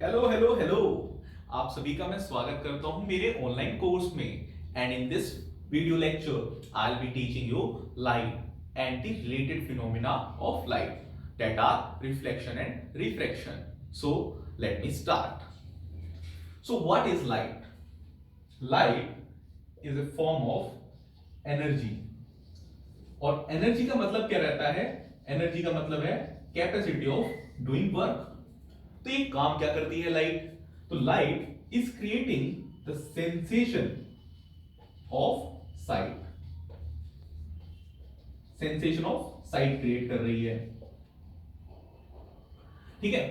Hello hello hello. आप सभी का मैं स्वागत करता हूं मेरे ऑनलाइन कोर्स में। And in this video lecture I will be teaching you light and the related phenomena of light that are reflection and refraction. So let me start. So what is light? Light is a form of energy. और energy का मतलब क्या रहता है? Energy का मतलब है capacity of doing work. तो ये काम क्या करती है लाइट? तो light is creating the sensation of site. Sensation of site create कर रही है। ठीक है।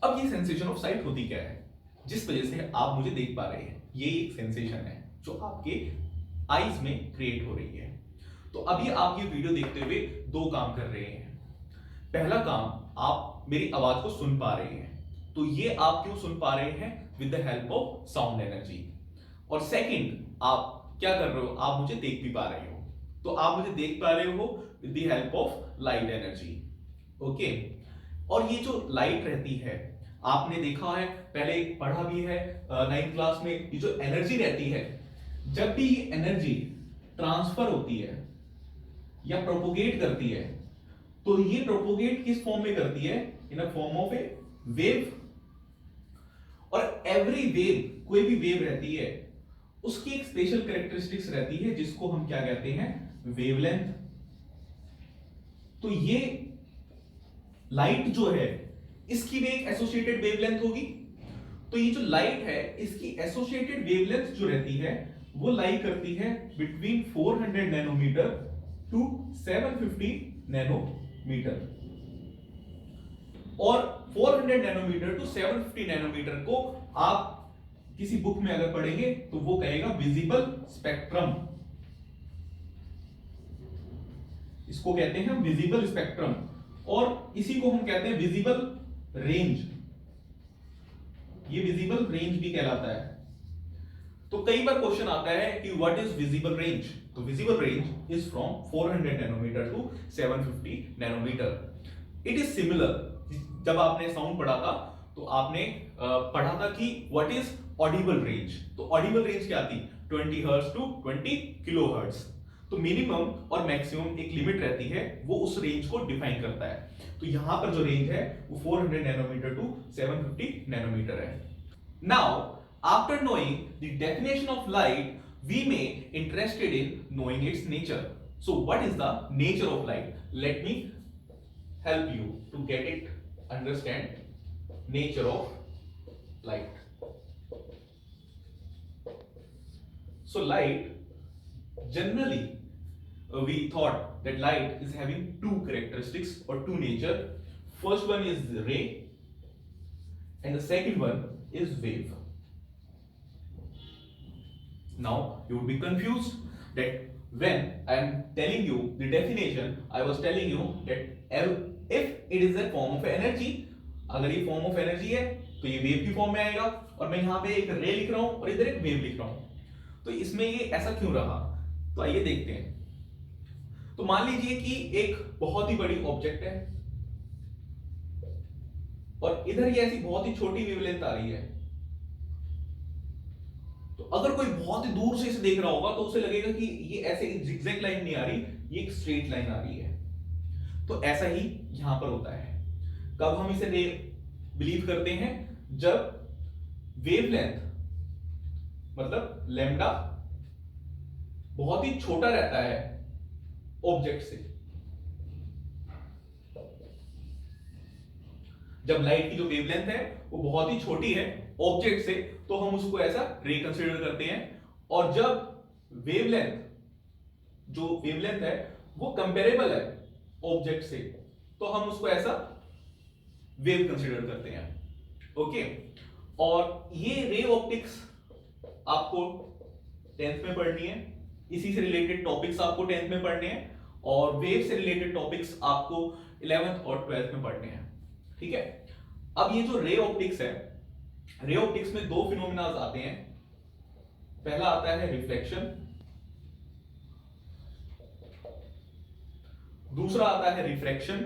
अब ये सेंसेशन ऑफ साइट होती क्या है जिस वजह से आप मुझे देख पा रहे हैं? ये एक सेंसेशन है जो आपके आईज में क्रिएट हो रही है। तो अभी आप ये वीडियो देखते हुए दो काम कर रहे हैं। पहला काम, आप मेरी आवाज को सुन पा रहे हैं। तो ये आप क्यों सुन पा रहे हैं? With the help of sound energy. और सेकंड, आप क्या कर रहे हो? आप मुझे देख भी पा रहे हो। तो आप मुझे देख पा रहे हो with the help of light energy. Okay. और ये जो लाइट रहती है, आपने देखा है, पहले पढ़ा भी है 9th क्लास में, ये जो एनर्जी रहती है, जब भी ये एनर्जी ट्रांसफर होती है या प्रोपोगेट करती है, तो ये प्रोपोगेट किस फॉर्म में करती है? In a form of a wave. और एवरी वेव, कोई भी वेव रहती है, उसकी एक स्पेशल कैरेक्टरिस्टिक्स रहती है जिसको हम क्या कहते हैं? वेवलेंथ। तो ये लाइट जो है, इसकी भी एक एसोसिएटेड वेवलेंथ होगी। तो ये जो लाइट है, इसकी एसोसिएटेड वेवलेंथ जो रहती है, वो लाई करती है बिटवीन 400 नैनोमीटर टू 750 नैनोमीटर। और 400 नैनोमीटर टू 750 नैनोमीटर को आप किसी बुक में अगर पढ़ेंगे तो वो कहेगा विजिबल स्पेक्ट्रम। इसको कहते हैं विजिबल स्पेक्ट्रम। और इसी को हम कहते हैं विजिबल रेंज। ये विजिबल रेंज भी कहलाता है। तो कई बार क्वेश्चन आता है कि व्हाट इज विजिबल रेंज? तो visible range is from 400 nanometer to 750 nanometer. It is similar. जब आपने साउंड पढ़ा था तो आपने पढ़ा था कि व्हाट इज ऑडिबल रेंज। तो ऑडिबल रेंज क्या थी? 20 हर्ट्ज टू 20 किलो हर्ट्ज। तो मिनिमम और मैक्सिमम एक लिमिट रहती है, वो उस रेंज को डिफाइन करता है। तो यहां पर जो रेंज है वो 400 नैनोमीटर टू 750 नैनोमीटर है। Now after knowing the definition of light, we may interested in knowing its nature. So what is the nature of light? Let me help you to get it understand nature of light. So light, generally we thought that light is having two characteristics or two nature. First one is ray and the second one is wave. Now you would be confused that when I am telling you the definition, I was telling you that if it is a form of energy, अगर ये form of energy है तो ये wave की form में आएगा। और मैं यहां पे एक रे लिख रहा हूं और इधर एक वेव लिख रहा हूं। तो इसमें ये ऐसा क्यों रहा? तो आइए देखते हैं। तो मान लीजिए कि एक बहुत ही बड़ी ऑब्जेक्ट है और इधर ये ऐसी बहुत ही छोटी वेवलेंथ आ रही है। तो अगर कोई बहुत ही दूर से इसे देख रहा होगा तो उसे लगेगा कि ये ऐसे जिगजैग लाइन नहीं आ रही, ये एक स्ट्रेट लाइन आ रही है। तो ऐसा ही यहां पर होता है। कब हम इसे बिलीव करते हैं? जब वेवलेंथ मतलब लैम्डा बहुत ही छोटा रहता है ऑब्जेक्ट से। जब लाइट की जो वेवलेंथ है वो बहुत ही छोटी है ऑब्जेक्ट से, तो हम उसको ऐसा रे कंसीडर करते हैं। और जब वेवलेंथ जो वेवलेंथ है वो कंपेरेबल है ऑब्जेक्ट से, तो हम उसको ऐसा वेव कंसीडर करते हैं। ओके। और ये रे ऑप्टिक्स आपको 10th में पढ़नी है। इसी से रिलेटेड टॉपिक्स आपको 10th में पढ़ने हैं। और वेव से रिलेटेड टॉपिक्स आपको 11th और 12th में पढ़ने हैं। ठीक है। अब ये जो रे ऑप्टिक्स है, रे ऑप्टिक्स में दो फिनोमेना आते हैं। पहला आता है रिफ्लेक्शन, दूसरा आता है रिफ्रैक्शन।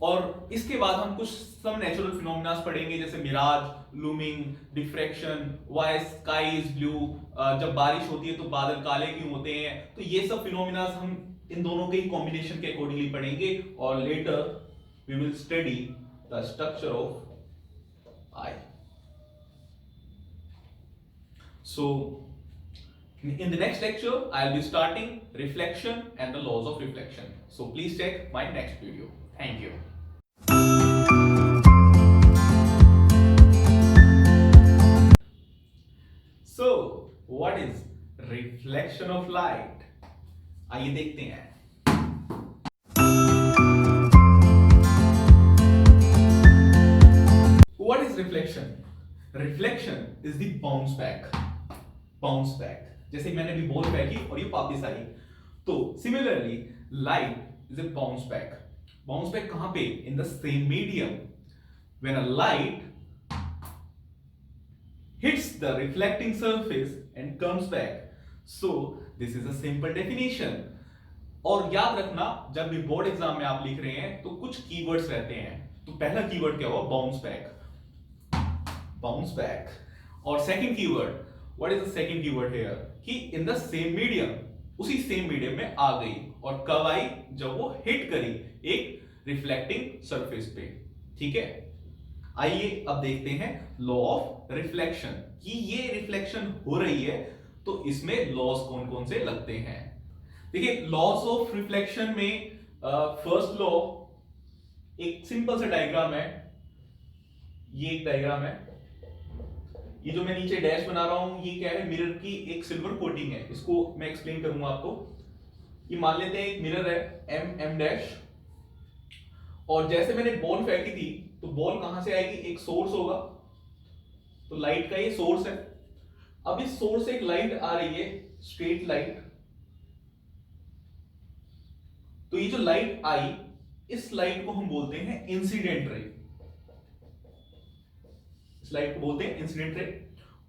और इसके बाद हम कुछ सम नेचुरल फिनोमेना पढ़ेंगे, जैसे mirage, looming, diffraction, why sky is blue, जब बारिश होती है तो बादल काले क्यों होते हैं। तो ये सब फिनोमेना हम इन दोनों के कॉम्बिनेशन के अकॉर्डिंगली पढ़ेंगे, और later we will study the structure of eye. So in the next lecture I'll be starting reflection and the laws of reflection. So please check my next video. Thank you. So what is reflection of light? आइए देखते हैं। What is reflection? Reflection is the bounce back. Bounce back. जैसे मैंने अभी ball फेंकी और ये वापस आई, तो similarly light is A bounce back. Bounce back कहां पे? इन the same medium. When a light hits the reflecting surface and comes back. So this is a simple definition. और याद रखना, जब भी बोर्ड एग्जाम में आप लिख रहे हैं तो कुछ कीवर्ड्स रहते हैं। तो पहला कीवर्ड क्या हुआ? Bounce back, bounce back. और second keyword, what is the second keyword here? कि इन द सेम मीडियम, उसी सेम मीडियम में आ गई। और कब आई? जब वो हिट करी एक रिफ्लेक्टिंग सरफेस पे। ठीक है, आइए अब देखते हैं लॉ ऑफ रिफ्लेक्शन, कि ये रिफ्लेक्शन हो रही है तो इसमें लॉज कौन कौन से लगते हैं। देखिए, लॉज ऑफ रिफ्लेक्शन में फर्स्ट लॉ एक सिंपल सा डायग्राम है। ये एक डायग्राम है। ये जो मैं नीचे डैश बना रहा हूं, ये क्या है? मिरर की एक सिल्वर कोटिंग है। इसको मैं एक्सप्लेन करूंगा आपको। ये मान लेते हैं एक मिरर है एम डैश, और जैसे मैंने बॉल फेंकी थी तो बॉल कहां से आएगी? एक सोर्स होगा, तो लाइट का ये सोर्स है। अब इस सोर्स से एक लाइट आ रही है, स्ट्रेट लाइट। तो ये जो लाइट आई, इस लाइट को हम बोलते हैं इंसिडेंट रे। इस लाइट को बोलते हैं इंसिडेंट रे।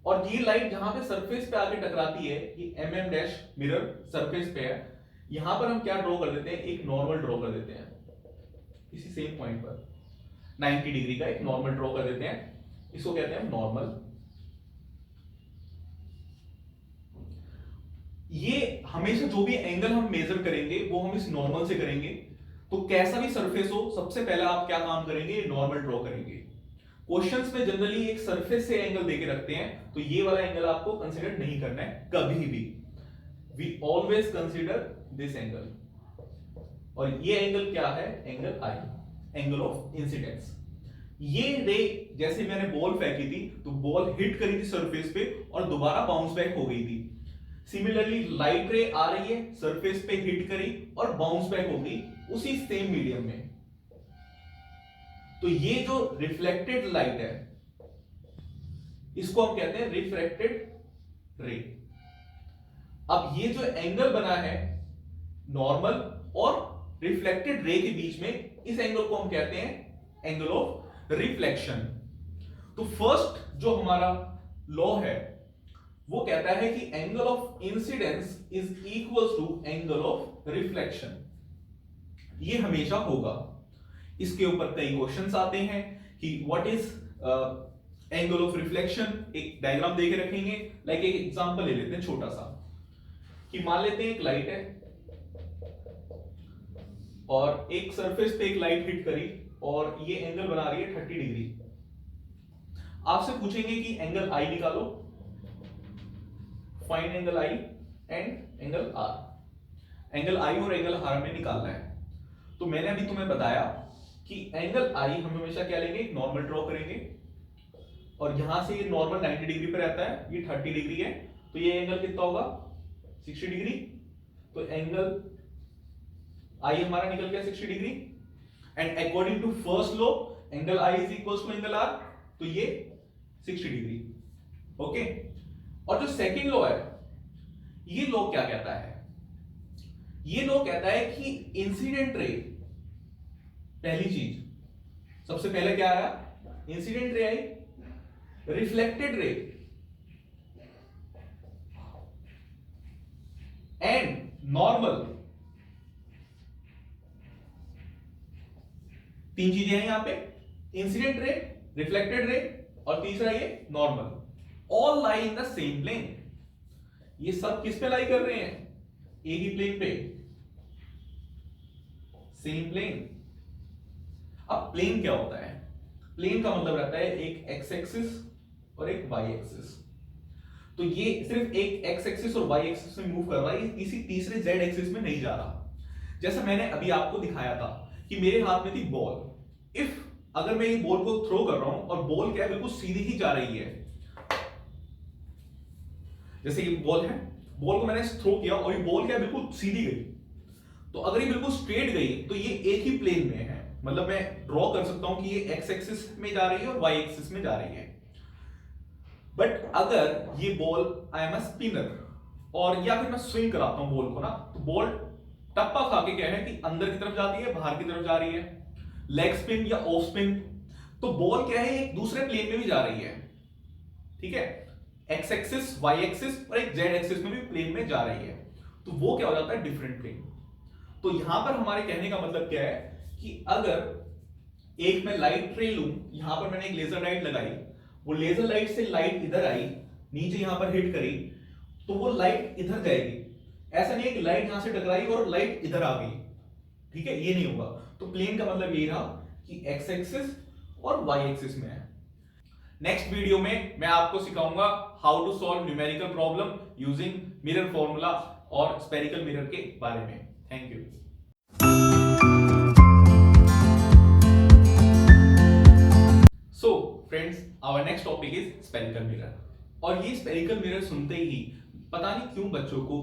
और ये लाइट जहां पे सरफेस पे आके टकराती है, ये एम डैश मिरर सरफेस पे है, यहां पर हम क्या ड्रॉ कर देते हैं? एक नॉर्मल ड्रॉ कर देते हैं। इसी सेम पॉइंट पर 90 डिग्री का एक नॉर्मल ड्रॉ कर देते हैं। इसको कहते हैं नॉर्मल। ये हमेशा जो भी एंगल हम मेजर करेंगे वो हम इस नॉर्मल से करेंगे। तो कैसा भी सरफेस हो, सबसे पहले आप क्या काम करेंगे? नॉर्मल ड्रॉ करेंगे। क्वेश्चंस में जनरली एक सरफेस से एंगल देके रखते हैं, तो ये वाला एंगल आपको कंसीडर नहीं करना है कभी भी। We always consider this angle. और ये एंगल क्या है? Angle i, angle of incidence. ये रे, जैसे मैंने बॉल फेंकी थी तो बॉल हिट करी थी सरफेस पे और दोबारा बाउंस बैक हो गई थी। सिमिलरली लाइट रे आ रही है, सरफेस पे हिट करी और बाउंस बैक हो गई उसी सेम मीडियम में। तो ये जो रिफ्लेक्टेड लाइट है, इसको हम कहते हैं रिफ्रैक्टेड रे। अब ये जो एंगल बना है नॉर्मल और रिफ्लेक्टेड रे के बीच में, इस एंगल को हम कहते हैं एंगल ऑफ रिफ्लेक्शन। तो फर्स्ट जो हमारा लॉ है वो कहता है कि angle of incidence is equal to angle of reflection. ये हमेशा होगा। इसके ऊपर कई क्वेश्चंस आते हैं कि what is angle of reflection. एक डायग्राम देके रखेंगे। लाइक एक एग्जांपल ले लेते हैं छोटा सा, कि मान लेते हैं एक लाइट है और एक सरफेस पे एक लाइट हिट करी और ये एंगल बना रही है 30 डिग्री। आपसे पूछेंगे कि एंगल आई निकालो, find angle i and angle r. Angle i और एंगल आर में निकालना है। तो मैंने अभी तुम्हें बताया कि एंगल आई हम हमेशा क्या लेंगे? एक नॉर्मल ड्रॉ करेंगे, और यहां से ये नॉर्मल 90 डिग्री पे रहता है, ये 30 डिग्री है, तो ये एंगल कितना होगा? 60 डिग्री। तो एंगल आई हमारा निकल गया 60 degree. And according to first law angle i is equal to angle r, तो ये 60 डिग्री। ओके। और जो सेकंड लॉ है, ये लॉ क्या कहता है? ये लॉ कहता है कि इंसिडेंट रे, पहली चीज सबसे पहले क्या आया? Incident ray I, reflected ray and normal. तीन चीजें हैं यहाँ पे, इंसिडेंट रे, रिफ्लेक्टेड रे और तीसरा ये normal, all lie in the same plane. ये सब किस पे लाई कर रहे हैं? एक ही प्लेन पे, सेम प्लेन। अब प्लेन क्या होता है? प्लेन का मतलब रहता है एक एक्स एक्सिस और एक वाई एक्सिस। तो ये सिर्फ एक एक्स एक्सिस और वाई एक्सिस में मूव कर रहा है, किसी तीसरे जेड एक्सिस में नहीं जा रहा। जैसा मैंने अभी आपको दिखाया था कि मेरे हाथ में थी बॉल, इफ अगर मैं ये बॉल को थ्रो कर रहा हूं और बॉल क्या है, बिल्कुल सीधी ही जा रही है। जैसे ये बॉल है, बॉल को मैंने थ्रो किया और ये बॉल क्या है, बिल्कुल सीधी गई। तो अगर ये बिल्कुल स्ट्रेट गई तो ये एक ही प्लेन में है, मतलब मैं ड्रॉ कर सकता हूं कि ये एक्स एक्सिस में जा रही है और वाई एक्सिस में जा रही है। बट अगर ये ball, I am a spinner, और या फिर मैं स्विंग कराता हूं बॉल को ना, तो बॉल टप्पा खा के क्या है कि अंदर की तरफ जाती है, बाहर की तरफ जा रही है, लेग स्पिन या ऑफ स्पिन। तो बॉल क्या है, एक दूसरे प्लेन में भी जा रही है, ठीक है, एक्स एक्सिस, वाई एक्सिस और एक जेड एक्सिस में भी प्लेन में जा रही है। तो वो क्या हो जाता है, डिफरेंट प्लेन। तो यहां पर हमारे कहने का मतलब क्या है कि अगर एक मैं लाइट रे लूं, यहां पर मैंने एक लेजर लाइट लगाई, वो लेजर लाइट से लाइट इधर आई, नीचे यहां पर हिट करी, तो वो लाइट इधर जाएगी। ऐसा नहीं है कि लाइट यहां से टकराई और लाइट इधर आ गई, ठीक है, ये नहीं होगा। तो प्लेन का मतलब ये रहा कि एक्स एक्सिस और वाई एक्सिस में है। नेक्स्ट वीडियो में मैं आपको सिखाऊंगा how to solve numerical problem using mirror formula और स्फेरिकल मिरर के बारे में। Thank you. So friends, our next topic is spherical mirror. और ये स्फेरिकल मिरर सुनते ही पता नहीं क्यों बच्चों को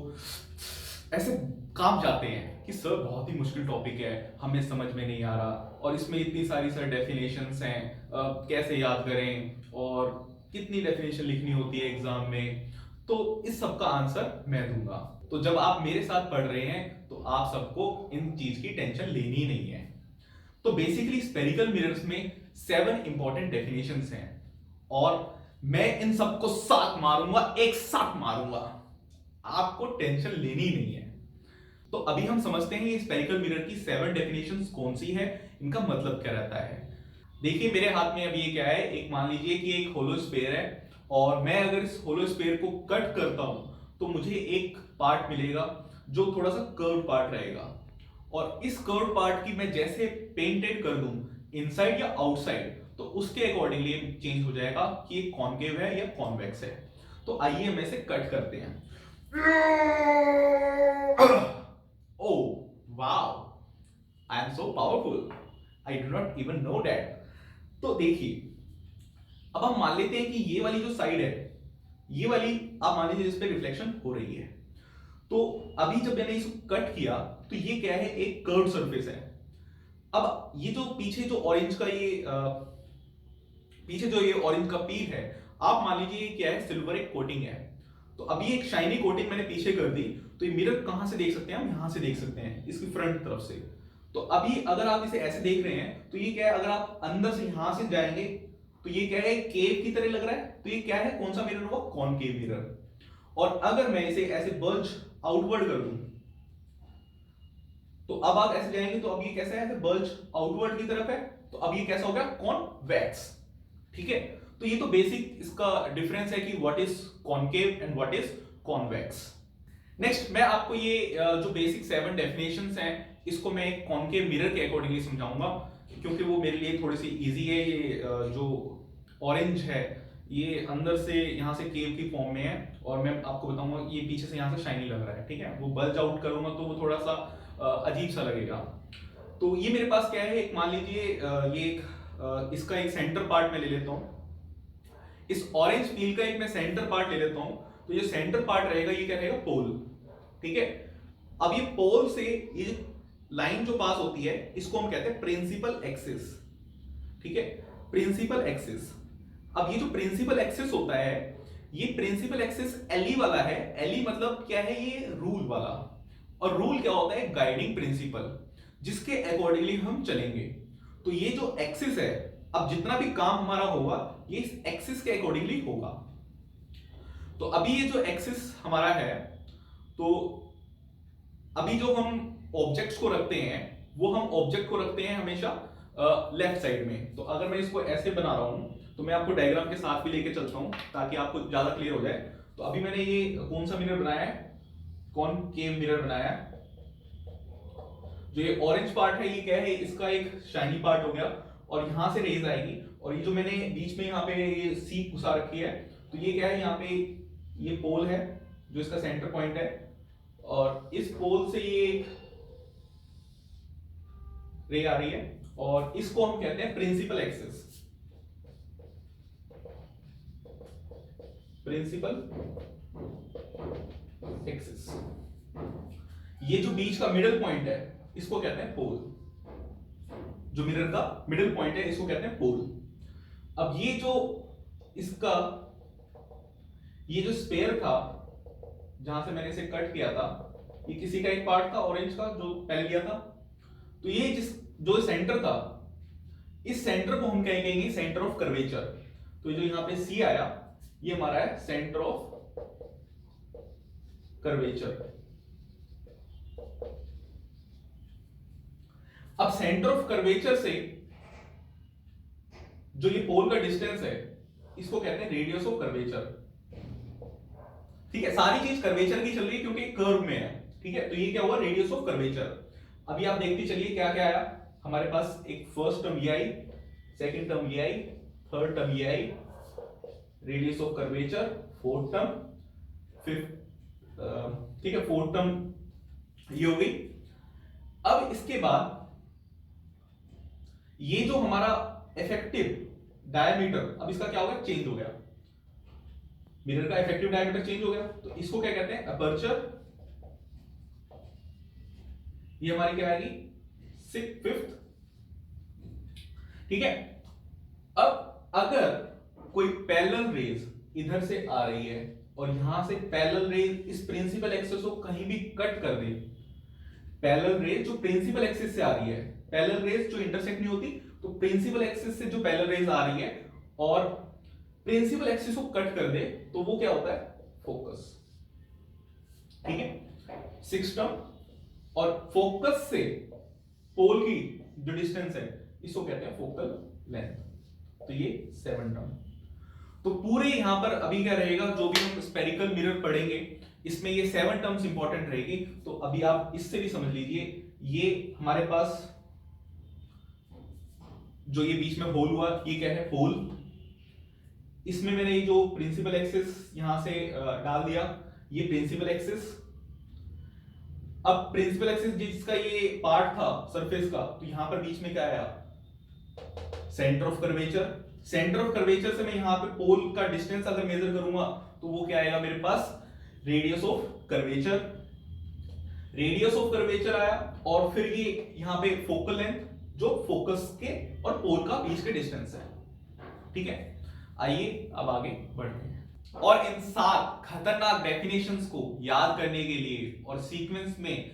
ऐसे कांप जाते हैं कि सर बहुत ही मुश्किल टॉपिक है, हमें समझ में नहीं आ रहा, और इसमें इतनी सारी सर डेफिनेशंस हैं, कैसे याद करें और कितनी डेफिनेशन लिखनी होती है एग्जाम में। तो इस सब का आंसर मैं दूंगा। तो जब आप मेरे साथ पढ़ रहे हैं तो आप सबको इन चीज की टेंशन लेनी नहीं है। तो बेसिकली स्फेरिकल मिरर्स में 7 इंपॉर्टेंट डेफिनेशंस हैं और मैं इन सबको साथ मारूंगा, एक साथ मारूंगा, आपको टेंशन लेनी नहीं है। तो अभी हम समझते हैं ये स्फेरिकल मिरर की 7 डेफिनेशंस कौन सी है, इनका मतलब क्या रहता है। देखिए मेरे हाथ में अभी ये क्या है, एक मान लीजिए कि एक होलो स्फेयर है और मैं अगर इस होलो स्फेयर को कट करता हूं तो मुझे एक पार्ट मिलेगा जो थोड़ा सा कर्व पार्ट रहेगा, और इस कर्व पार्ट की मैं जैसे पेंटेड कर दूं इनसाइड या आउटसाइड, तो उसके अकॉर्डिंगली चेंज हो जाएगा कि ये कॉनकेव है या कॉन्वेक्स है। तो आइए हम इसे कट करते हैं। Oh, wow! I am so powerful. I do not even know that. तो देखिए, अब हम मान लेते हैं कि ये वाली जो साइड है, ये वाली आप मान लीजिए जिस पे रिफ्लेक्शन हो रही है। तो अभी जब मैंने इसको कट किया तो ये क्या है, एक कर्व सरफेस है। अब ये जो पीछे जो ऑरेंज का ये पीछे जो ये ऑरेंज का पील है, आप मान लीजिए ये क्या है, सिल्वर एक कोटिंग है। तो अभी एक शाइनी कोटिंग मैंने पीछे कर दी, तो ये मिरर कहां से देख सकते हैं हम, यहां से देख सकते हैं, इसकी फ्रंट तरफ से। तो अभी अगर आप इसे ऐसे देख रहे हैं तो ये क्या है, अगर आप अंदर से यहां से जाएंगे तो ये क्या है, केव की तरह लग रहा है। तो ये क्या है, कौन सा मिरर होगा, कॉनकेव मिरर। और अगर मैं इसे ऐसे बल्ज आउटवर्ड कर दूं तो अब आप ऐसे जाएंगे तो अब ये कैसा है, ऐसे बल्ज आउटवर्ड की तरफ है, तो अब ये कैसा हो गया, कॉन्वेक्स, ठीक है। तो ये तो बेसिक इसका डिफरेंस है कि what is concave and what is convex. Next मैं आपको ये जो बेसिक 7 डेफिनेशंस हैं, इसको मैं एक कॉनकेव मिरर के अकॉर्डिंगली समझाऊंगा, क्योंकि वो मेरे लिए थोड़ी सी इजी है। ये जो ऑरेंज है ये अंदर से यहाँ से केव की फॉर्म में है, और मैं आपको बताऊंगा ये पीछे से यहाँ से शाइनी लग रहा है, ठीक है। वो बल्ज आउट करूंगा तो वो थोड़ा सा अजीब सा लगेगा। तो ये मेरे पास क्या है, एक मान लीजिए ये एक इसका एक सेंटर पार्ट मैं ले लेता हूँ, इस ऑरेंज पील का एक मैं सेंटर पार्ट ले लेता हूँ। तो ये सेंटर पार्ट रहेगा, ये क्या रहेगा, पोल, ठीक है। अब ये पोल से ये लाइन जो पास होती है इसको हम कहते हैं प्रिंसिपल एक्सिस, ठीक है, प्रिंसिपल एक्सिस। अब ये जो प्रिंसिपल एक्सिस होता है, ये प्रिंसिपल एक्सिस एलई वाला है। एलई मतलब क्या है, ये रूल वाला, और रूल क्या होता है, गाइडिंग प्रिंसिपल, जिसके अकॉर्डिंगली हम चलेंगे। तो ये जो एक्सिस है, अब जितना भी काम हमारा होगा ये इस एक्सिस के अकॉर्डिंगली होगा। तो अभी ये जो एक्सिस हमारा है, तो अभी जो हम ऑब्जेक्ट्स को रखते हैं वो हम ऑब्जेक्ट को रखते हैं हमेशा लेफ्ट साइड में। तो अगर मैं इसको ऐसे बना रहा हूं तो मैं आपको डायग्राम के साथ भी लेके चलता हूं ताकि आपको ज्यादा क्लियर हो जाए। तो अभी मैंने ये कौन सा मिरर बनाया है, कॉनकेव मिरर बनाया है। जो ये ऑरेंज पार्ट है ये क्या है, इसका एक शाइनी पार्ट हो गया और यहां से रेज आएगी। और ये जो मैंने बीच में यहाँ पे ये सीक घुसा रखी है, तो ये क्या है, यहाँ पे ये पोल है जो इसका सेंटर पॉइंट है और इस पोल से ये रे आ रही है और इसको हम कहते हैं प्रिंसिपल एक्सिस। प्रिंसिपल एक्सिस, ये जो बीच का मिडिल पॉइंट है इसको कहते हैं पोल। जो मिरर का मिडिल पॉइंट है इसको कहते हैं पोल। अब ये जो इसका ये जो स्पेयर था जहां से मैंने इसे कट किया था, ये किसी का एक पार्ट था ऑरेंज का जो पहले लिया था। तो ये जो सेंटर था, इस सेंटर को हम कहेंगे सेंटर ऑफ कर्वेचर। तो जो यहां पे सी आया ये हमारा है सेंटर ऑफ कर्वेचर। अब सेंटर ऑफ कर्वेचर से जो ये पोल का डिस्टेंस है इसको कहते हैं रेडियस ऑफ कर्वेचर। ठीक है, सारी चीज कर्वेचर की चल रही है क्योंकि कर्व में है। ठीक है, तो ये क्या हुआ, रेडियस ऑफ कर्वेचर। अभी आप देखते चलिए क्या क्या आया हमारे पास। एक फर्स्ट टर्म ये आई, सेकंड टर्म ये आई, थर्ड टर्म ये i, radius of curvature, fourth term, fifth, ठीक है, फोर्थ टर्म ये हो गई। अब इसके बाद ये जो हमारा इफेक्टिव डायमीटर, अब इसका क्या हो गया, चेंज हो गया। मिरर का इफेक्टिव डायमीटर चेंज हो गया, तो इसको क्या कहते हैं, अपर्चर। ये हमारी क्या आएगी, फिफ्थ। ठीक है, अब अगर कोई पैरेलल रेज इधर से आ रही है और यहां से पैरेलल रेज इस प्रिंसिपल एक्सिस को कहीं भी कट कर दे, पैरेलल रेज जो प्रिंसिपल एक्सिस से आ रही है, पैरेलल रेज जो इंटरसेक्ट नहीं होती, तो प्रिंसिपल एक्सिस से जो पैरेलल रेज आ रही है और प्रिंसिपल एक्सिस को कट कर दे, तो वो क्या होता है, फोकस। ठीक है, सिक्स टर्म। और फोकस से पोल की जो डिस्टेंस है इसको कहते हैं फोकल लेंथ। तो ये सेवन टर्म। तो पूरे यहां पर अभी क्या रहेगा, जो भी हम स्पेरिकल मिरर पढ़ेंगे इसमें ये सेवन टर्म्स इंपॉर्टेंट रहेगी। तो अभी आप इससे भी समझ लीजिए, ये हमारे पास जो ये बीच में होल हुआ ये क्या है, होल। इसमें मैंने ये जो प्रिंसिपल एक्सिस यहां से डाल दिया, ये प्रिंसिपल एक्सिस। अब प्रिंसिपल एक्सिस जिसका ये पार्ट था सरफेस का, तो यहां पर बीच में क्या आया, centre of curvature. Centre of curvature से मैं यहां पे पोल का डिस्टेंस अगर मेजर करूंगा तो वो क्या आएगा मेरे पास, radius of curvature. Radius of curvature आया और फिर ये यहां पे फोकल लेंथ जो फोकस के और पोल का बीच के डिस्टेंस है। ठीक है, आइए अब आगे बढ़ते हैं। और इन 7 खतरनाक डेफिनेशंस को याद करने के लिए और सीक्वेंस में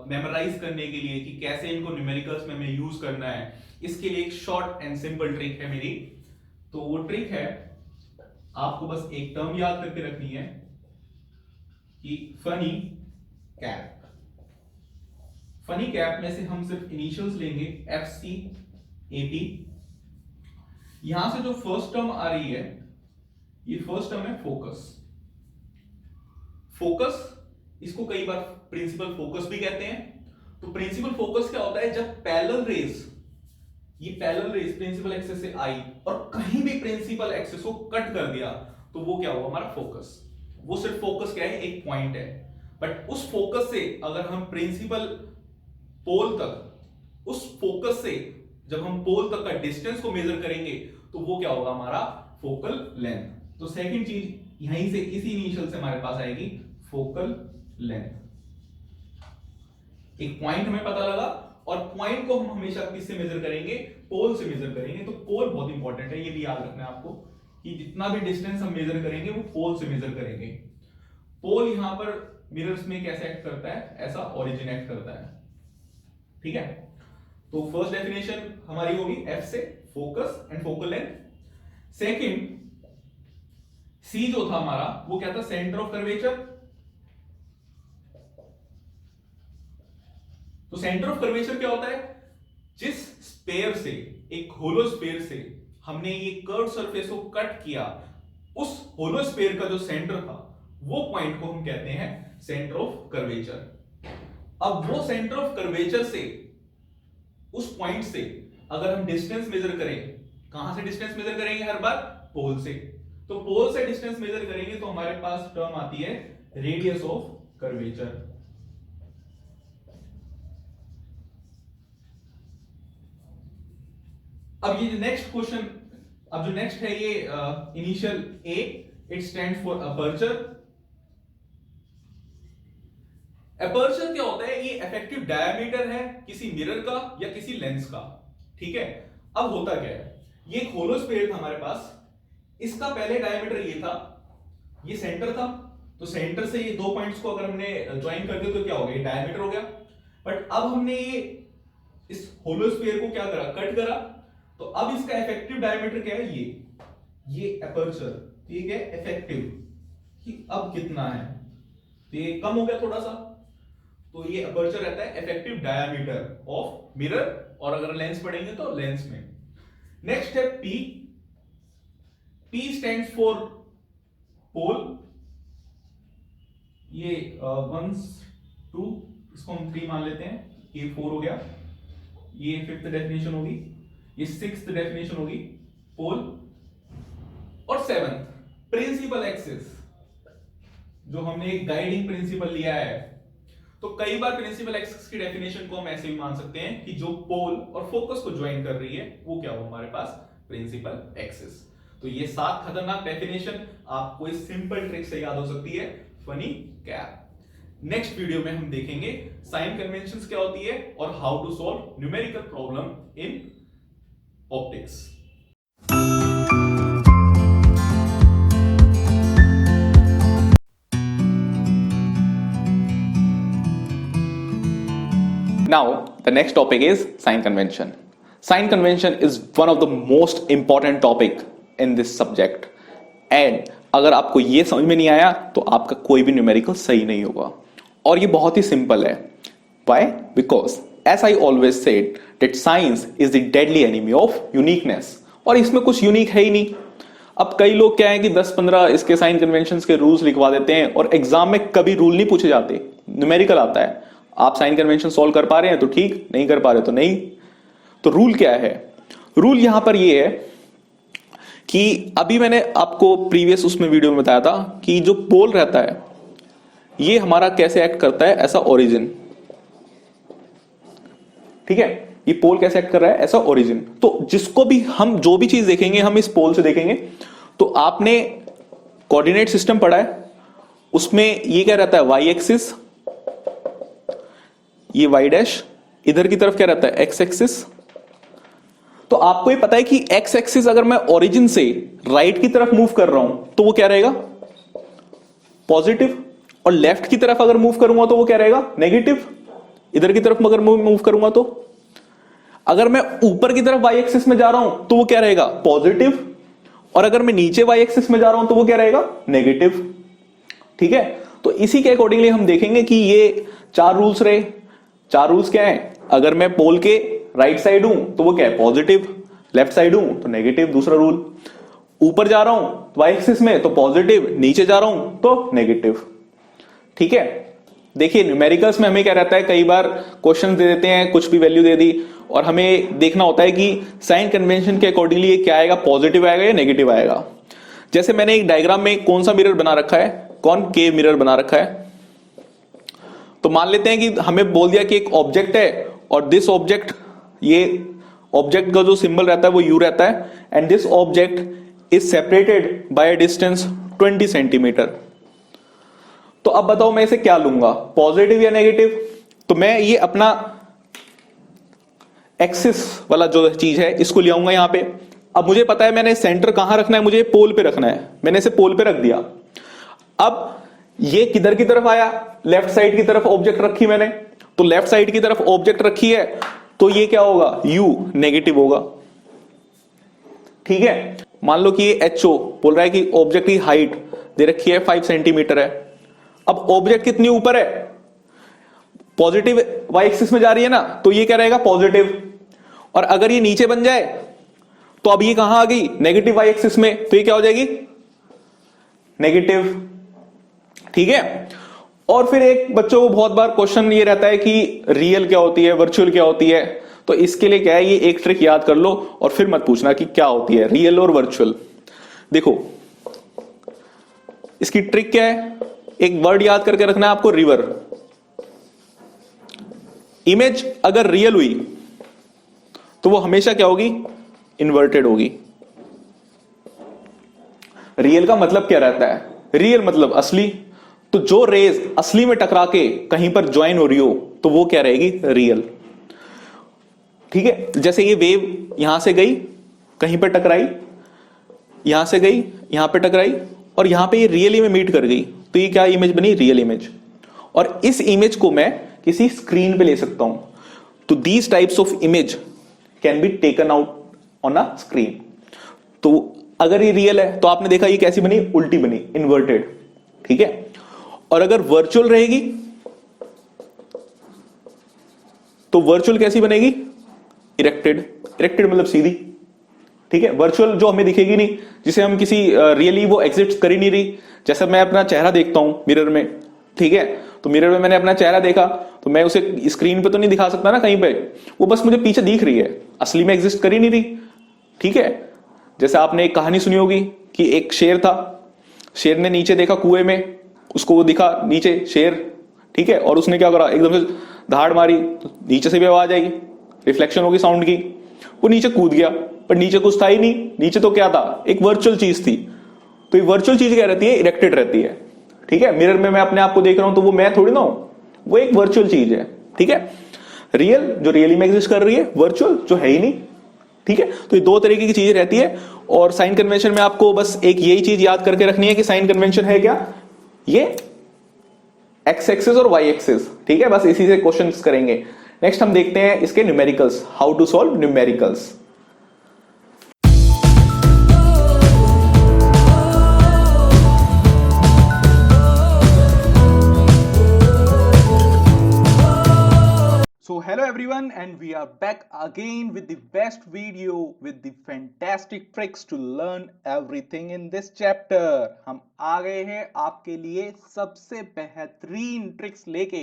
मेमोराइज करने के लिए कि कैसे इनको न्यूमेरिकल्स में हमें यूज करना है, इसके लिए एक शॉर्ट एंड सिंपल ट्रिक है मेरी। तो वो ट्रिक है, आपको बस एक टर्म याद करके रखनी है कि फनी कैप। फनी कैप में से हम सिर्फ इनिशियल्स लेंगे, एफ सी ए पी। यहां से जो फर्स्ट टर्म आ रही है, ये फर्स्ट टर्म है फोकस। फोकस, इसको कई बार प्रिंसिपल फोकस भी कहते हैं। तो प्रिंसिपल फोकस क्या होता है, जब पैरेलल रेज, ये पैरेलल रेज प्रिंसिपल एक्सिस से आई और कहीं भी प्रिंसिपल एक्सिस को कट कर दिया, तो वो क्या हुआ हमारा फोकस। वो सिर्फ फोकस क्या है, एक पॉइंट है, बट उस फोकस से अगर हम प्रिंसिपल पोल तक, उस फोकस से जब हम पोल तक का डिस्टेंस को मेजर करेंगे तो वो क्या होगा हमारा फोकल लेंथ। तो सेकंड चीज यहीं से इसी इनिशियल से हमारे पास आएगी फोकल लेंथ। एक पॉइंट हमें पता लगा और पॉइंट को हम हमेशा किससे मेजर करेंगे, पोल से मेजर करेंगे। तो पोल बहुत इंपॉर्टेंट है, ये भी याद रखना है आपको कि जितना भी डिस्टेंस हम मेजर करेंगे वो पोल से मेजर करेंगे। पोल यहां पर मिरर्स में कैसे एक्ट करता है, ऐसा ओरिजिन एक्ट करता है। ठीक है, तो फर्स्ट डेफिनेशन हमारी होगी एफ से focus and focal length. Second c जो था हमारा वो क्या था, सेंटर ऑफ कर्वेचर। तो सेंटर ऑफ कर्वेचर क्या होता है, जिस स्पेयर से, एक होलो स्पेयर से हमने ये कर्व सरफेस को कट किया, उस होलो स्पेयर का जो सेंटर था वो पॉइंट को हम कहते हैं सेंटर ऑफ कर्वेचर। अब वो सेंटर ऑफ कर्वेचर से, उस पॉइंट से अगर हम डिस्टेंस मेजर करें, कहां से डिस्टेंस मेजर करेंगे हर बार? पोल से। तो पोल से डिस्टेंस मेजर करेंगे तो हमारे पास टर्म आती है रेडियस ऑफ कर्वेचर। अब ये नेक्स्ट क्वेश्चन, अब जो नेक्स्ट है ये initial A, it stands for aperture. Aperture क्या होता है? ये इफेक्टिव डायमीटर है किसी मिरर का या किसी लेंस का, ठीक है। अब होता क्या है, ये एक होलो स्फीयर था हमारे पास, इसका पहले डायमीटर ये था, ये सेंटर था, तो सेंटर से ये दो पॉइंट्स को अगर हमने ज्वाइन कर दिया तो क्या हो गया? डायमीटर हो गया। बट अब हमने ये इस होलो स्फीयर को क्या करा? कट करा। तो अब इसका इफेक्टिव डायमीटर क्या है? ये अपर्चर, ठीक है, इफेक्टिव कि अब कितना है, तो ये कम हो गया थोड़ा सा, तो ये अपर्चर रहता है इफेक्टिव डायमीटर ऑफ मिरर, और अगर लेंस पढ़ेंगे तो लेंस में। नेक्स्ट है पी। पी स्टैंड्स फॉर पोल। ये 1 2, इसको हम 3 मान लेते हैं, ये 4 हो गया, ये 5th डेफिनेशन होगी, ये 6th डेफिनेशन होगी पोल। और 7th प्रिंसिपल एक्सिस, जो हमने एक गाइडिंग प्रिंसिपल लिया है। तो कई बार प्रिंसिपल एक्सिस की डेफिनेशन को हम ऐसे भी मान सकते हैं कि जो पोल और फोकस को ज्वाइन कर रही है वो क्या हो हमारे पास? Principal axis. तो ये 7 खतरनाक डेफिनेशन आपको इस सिंपल ट्रिक से याद हो सकती है, फनी कैप। नेक्स्ट वीडियो में हम देखेंगे साइन कन्वेंशंस क्या होती है और how to solve numerical problem in optics. Now, the next topic is sign convention. Sign convention is one of the most important topic in this subject. And अगर आपको ये समझ में नहीं आया तो आपका कोई भी न्यूमेरिकल सही नहीं होगा। और ये बहुत ही सिंपल है। Why? Because as I always said that science is the deadly enemy of uniqueness. और इसमें कुछ यूनिक है ही नहीं। अब कई लोग क्या है कि 10-15 इसके साइन कन्वेंशंस के रूल्स लिखवा देते हैं और एग्जाम में कभी रूल नहीं पूछे जाते, न्यूमेरिकल आता है। आप साइन कन्वेंशन सॉल्व कर पा रहे हैं तो ठीक, नहीं कर पा रहे तो नहीं। तो रूल क्या है? रूल यहां पर ये है कि अभी मैंने आपको प्रीवियस उसमें वीडियो में बताया था कि जो पोल रहता है ये हमारा कैसे एक्ट करता है, ऐसा ओरिजिन, ठीक है। ये पोल कैसे एक्ट कर रहा है, ऐसा ओरिजिन। तो जिसको भी हम जो भी चीज देखेंगे हम इस पोल से देखेंगे। तो आपने कोऑर्डिनेट सिस्टम पढ़ा है, उसमें ये क्या रहता है? वाई एक्सिस, ये वाई डैश, इधर की तरफ क्या रहता है? X axis. तो आपको ये पता है कि एक्स एक्सिस अगर मैं ओरिजिन से राइट की तरफ मूव कर रहा हूं तो वो क्या रहेगा? पॉजिटिव। और लेफ्ट की तरफ अगर मूव करूंगा तो वो क्या रहेगा? नेगेटिव। इधर की तरफ अगर मूव करूंगा तो, अगर मैं ऊपर की तरफ वाई एक्सिस में जा रहा हूं तो वो क्या रहेगा? पॉजिटिव। और अगर मैं नीचे वाई एक्सिस में जा रहा हूं तो वो क्या रहेगा? नेगेटिव, ठीक है। तो इसी के अकॉर्डिंगली हम देखेंगे कि ये 4 रूल्स रहे। 4 रूल्स क्या है? अगर मैं पोल के राइट साइड हूं तो वो क्या है? पॉजिटिव। लेफ्ट साइड हूं तो नेगेटिव, दूसरा रूल। ऊपर जा रहा हूं वाई एक्सिस में तो पॉजिटिव, नीचे जा रहा हूं तो नेगेटिव, ठीक है। देखिए न्यूमेरिकल्स में हमें क्या रहता है, कई बार क्वेश्चन दे देते हैं, कुछ भी वैल्यू दे दी और हमें देखना होता है कि साइन कन्वेंशन के अकॉर्डिंगली ये क्या आएगा, पॉजिटिव आएगा या नेगेटिव आएगा। जैसे मैंने एक डायग्राम में कौन सा मिरर बना रखा है? कॉनकेव मिरर बना रखा है। तो मान लेते हैं कि हमें बोल दिया कि एक ऑब्जेक्ट है और दिस ऑब्जेक्ट, ये ऑब्जेक्ट का जो सिंबल रहता है वो यू रहता है, and this object is separated by distance 20 centimetre. तो अब बताओ मैं इसे क्या लूंगा, पॉजिटिव या नेगेटिव? तो मैं ये अपना एक्सिस वाला जो चीज है इसको ले आऊंगा यहां पे। अब मुझे पता है मैंने सेंटर कहां रखना है, मुझे पोल पे रखना है, मैंने इसे पोल पे रख दिया। अब ये किधर की तरफ आया? लेफ्ट साइड की तरफ ऑब्जेक्ट रखी मैंने, तो लेफ्ट साइड की तरफ ऑब्जेक्ट रखी है तो ये क्या होगा? यू नेगेटिव होगा, ठीक है। मान लो कि ये एचओ बोल रहा है कि ऑब्जेक्ट की हाइट दे रखी है 5 सेंटीमीटर है। अब ऑब्जेक्ट कितनी ऊपर है? पॉजिटिव वाई एक्सिस में जा रही है ना, तो ये क्या रहेगा? पॉजिटिव। और अगर ये नीचे बन जाए तो अब ये कहां आ गई, नेगेटिव वाई एक्सिस में, तो ये क्या हो जाएगी, नेगेटिव। ठीक है। और फिर एक बच्चों को बहुत बार क्वेश्चन ये रहता है कि रियल क्या होती है, वर्चुअल क्या होती है। तो इसके लिए क्या है, ये एक ट्रिक याद कर लो और फिर मत पूछना कि क्या होती है रियल और वर्चुअल। देखो इसकी ट्रिक क्या है, एक वर्ड याद करके रखना है आपको, रिवर। इमेज अगर रियल हुई तो वो हमेशा क्या होगी, इन्वर्टेड होगी। रियल का मतलब क्या रहता है, रियल मतलब असली। तो जो रेज असली में टकरा के कहीं पर ज्वाइन हो रही हो तो वो क्या रहेगी, रियल। ठीक है। जैसे ये वेव यहां से गई, कहीं पर टकराई, यहां से गई, यहां पे टकराई, और यहां पे ये रियली में मीट कर गई, तो ये क्या इमेज बनी, रियल इमेज। और इस इमेज को मैं किसी स्क्रीन पे ले सकता हूं। तो these types of image can be taken out on a screen. तो अगर ये रियल है तो आपने देखा ये कैसी बनी, उल्टी बनी, इन्वर्टेड। ठीक है। और अगर वर्चुअल रहेगी तो वर्चुअल कैसी बनेगी, इरेक्टेड। इरेक्टेड मतलब सीधी। ठीक है। वर्चुअल जो हमें दिखेगी नहीं, जिसे हम किसी रियली वो एग्जिस्ट कर ही नहीं रही। जैसे मैं अपना चेहरा देखता हूं मिरर में, ठीक है, तो मिरर में मैंने अपना चेहरा देखा तो मैं उसे स्क्रीन पे तो नहीं दिखा सकता ना कहीं पे, वो बस मुझे पीछे दिख रही है, असली में एग्जिस्ट कर ही नहीं रही। ठीक है। जैसे आपने एक कहानी सुनी होगी कि एक शेर था, शेर ने नीचे देखा कुएं में, उसको वो दिखा नीचे शेर, ठीक है, और उसने क्या करा, एकदम से धाड़ मारी, तो नीचे से भी आवाज आई, रिफ्लेक्शन होगी साउंड की, वो नीचे कूद गया, पर नीचे कुछ था ही नहीं, नीचे तो क्या था, एक वर्चुअल चीज थी। तो ये वर्चुअल चीज क्या रहती है, इरेक्टेड रहती है। ठीक है। मिरर में मैं अपने आप को देख रहा हूं तो वो मैं थोड़ी ना हूं, वो एक वर्चुअल चीज है। ठीक है। रियल जो रियली में एग्जिस्ट कर रही है, वर्चुअल जो है ही नहीं। ठीक है। तो ये दो तरीके की चीजें रहती है। और साइन कन्वेंशन में आपको बस एक यही चीज याद करके रखनी है कि साइन कन्वेंशन है क्या, ये एक्स एक्सिस और वाई एक्सिस। ठीक है। बस इसी से क्वेश्चंस करेंगे। नेक्स्ट हम देखते हैं इसके numericals, how to solve numericals. So hello everyone and we are back again with the best video with the fantastic tricks to learn everything in this chapter। हम आ गए हैं आपके लिए सबसे बेहतरीन ट्रिक्स लेके।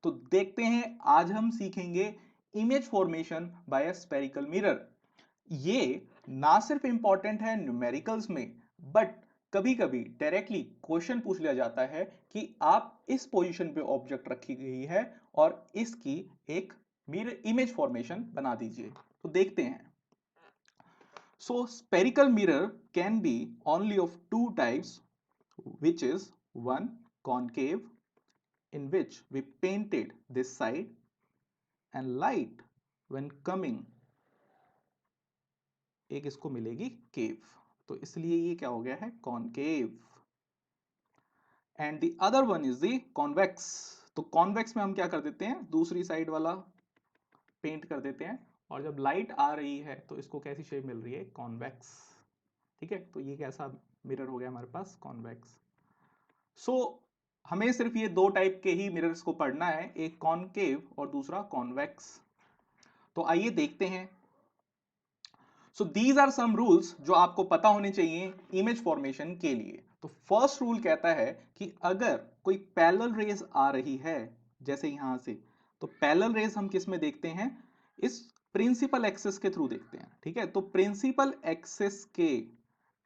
तो देखते हैं आज हम सीखेंगे image formation by a spherical mirror. ये ना सिर्फ इंपॉर्टेंट है न्यूमेरिकल्स में, बट कभी कभी डायरेक्टली क्वेश्चन पूछ लिया जाता है कि आप इस पोजीशन पे ऑब्जेक्ट रखी गई है और इसकी एक मिरर इमेज फॉर्मेशन बना दीजिए। तो देखते हैं। So spherical mirror can be only of two types, which is one concave in which we painted this side, and light when coming एक इसको मिलेगी केव, तो इसलिए ये क्या हो गया है, concave. And the other one is the convex. तो कॉन्वेक्स में हम क्या कर देते हैं, दूसरी साइड वाला पेंट कर देते हैं, और जब लाइट आ रही है तो इसको कैसी शेप मिल रही है, कॉन्वेक्स। ठीक है। तो ये कैसा मिरर हो गया हमारे पास, कॉन्वेक्स। सो हमें सिर्फ ये दो टाइप के ही मिरर्स को पढ़ना है, एक कॉनकेव और दूसरा कॉन्वेक्स। तो आइए देखते हैं। So these are some rules जो आपको पता होने चाहिए इमेज फॉर्मेशन के लिए। तो फर्स्ट रूल कहता है कि अगर कोई पैरेलल रेज आ रही है जैसे यहां से, तो पैरेलल रेज हम किस में देखते हैं, इस प्रिंसिपल एक्सिस के थ्रू देखते हैं। ठीक है। तो प्रिंसिपल एक्सिस के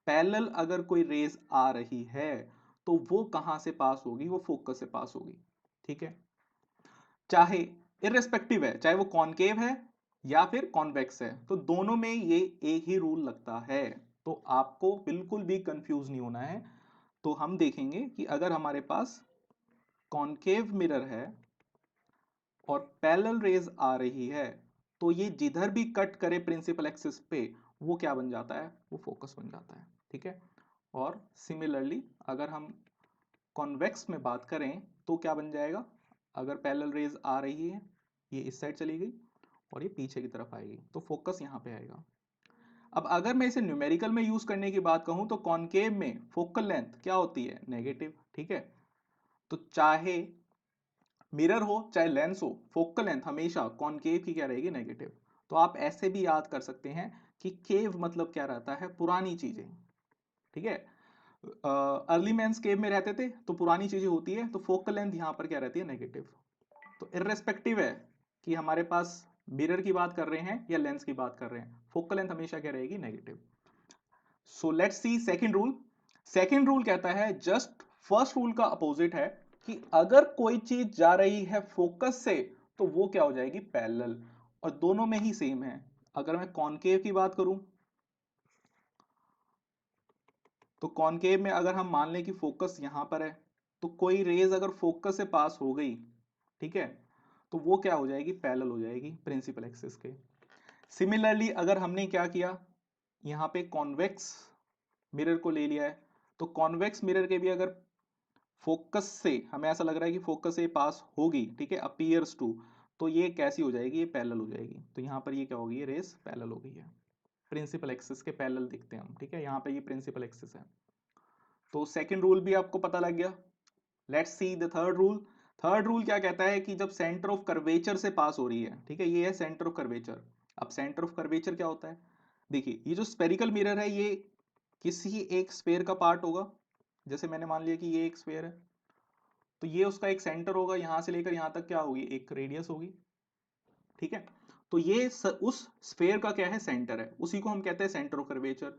पैरेलल अगर कोई रेज आ रही है तो वो कहां से पास होगी, वो फोकस से पास होगी। ठीक है। चाहे इररिस्पेक्टिव है, चाहे वो कॉनकेव है या फिर कॉन्वेक्स है, तो दोनों में ये एक ही रूल लगता है। तो आपको बिल्कुल भी कंफ्यूज नहीं होना है। तो हम देखेंगे कि अगर हमारे पास कॉनकेव मिरर है और पैरेलल रेज आ रही है, तो ये जिधर भी कट करे प्रिंसिपल एक्सिस पे, वो क्या बन जाता है, वो फोकस बन जाता है। ठीक है। और सिमिलरली अगर हम कॉन्वेक्स में बात करें तो क्या बन जाएगा, अगर पैरेलल रेज आ रही है, ये इस साइड चली गई और ये पीछे की तरफ आएगी, तो फोकस यहां पे आएगा। अब अगर मैं इसे न्यूमेरिकल में यूज करने की बात कहूं तो कॉनकेव में फोकल लेंथ क्या होती है, नेगेटिव। ठीक है। तो चाहे मिरर हो चाहे लेंस हो, फोकल लेंथ हमेशा कॉनकेव की क्या रहेगी, नेगेटिव। तो आप ऐसे भी याद कर सकते हैं कि केव मतलब क्या रहता है, पुरानी चीजें, ठीक है। अर्ली मैंस केव में रहते थे तो पुरानी चीजें होती है, तो फोकल लेंथ यहां पर क्या रहती है, नेगेटिव। तो इररेस्पेक्टिव है कि हमारे पास मिरर की बात कर रहे हैं या लेंस की बात कर रहे हैं, फोकल लेंथ हमेशा क्या रहेगी, negative. So let's see second rule. Second rule कहता है जस्ट फर्स्ट रूल का अपोजिट है, कि अगर कोई चीज जा रही है फोकस से तो वो क्या हो जाएगी, पैरेलल। और दोनों में ही सेम है। अगर मैं कॉनकेव की बात करूं तो कॉनकेव में अगर हम मान लें कि फोकस यहां पर है, तो कोई रेज अगर फोकस से पास हो गई, ठीक है, तो वो क्या हो जाएगी, पैरेलल हो जाएगी प्रिंसिपल एक्सिस के। सिमिलरली अगर हमने क्या किया, यहां पे कॉन्वेक्स मिरर को ले लिया है, तो कॉन्वेक्स मिरर के भी अगर फोकस से हमें ऐसा लग रहा है कि फोकस से पास होगी, ठीक है, अपीयर्स टू, तो ये कैसी हो जाएगी, ये पैरेलल हो जाएगी। तो यहां पर ये क्या होगी, ये रेस पैरेलल हो गई है, प्रिंसिपल एक्सिस के पैरेलल दिखते हैं हम, ठीक है, यहां पे ये प्रिंसिपल एक्सिस है। तो सेकंड रूल भी आपको पता लग गया। Let's see the third rule. Third rule क्या कहता है कि जब सेंटर ऑफ कर्वेचर से पास हो रही है, ठीक है, ये है सेंटर ऑफ कर्वेचर। अब सेंटर ऑफ कर्वेचर क्या होता है, देखिए ये जो स्पेरिकल मिरर है ये किसी एक स्फेयर का पार्ट होगा। जैसे मैंने मान लिया कि ये एक स्फेयर है, तो ये उसका एक सेंटर होगा, यहां से लेकर यहां तक क्या होगी, एक रेडियस होगी, ठीक है। तो ये उस स्फेयर का क्या है, सेंटर है, उसी को हम कहते हैं सेंटर ऑफ कर्वेचर।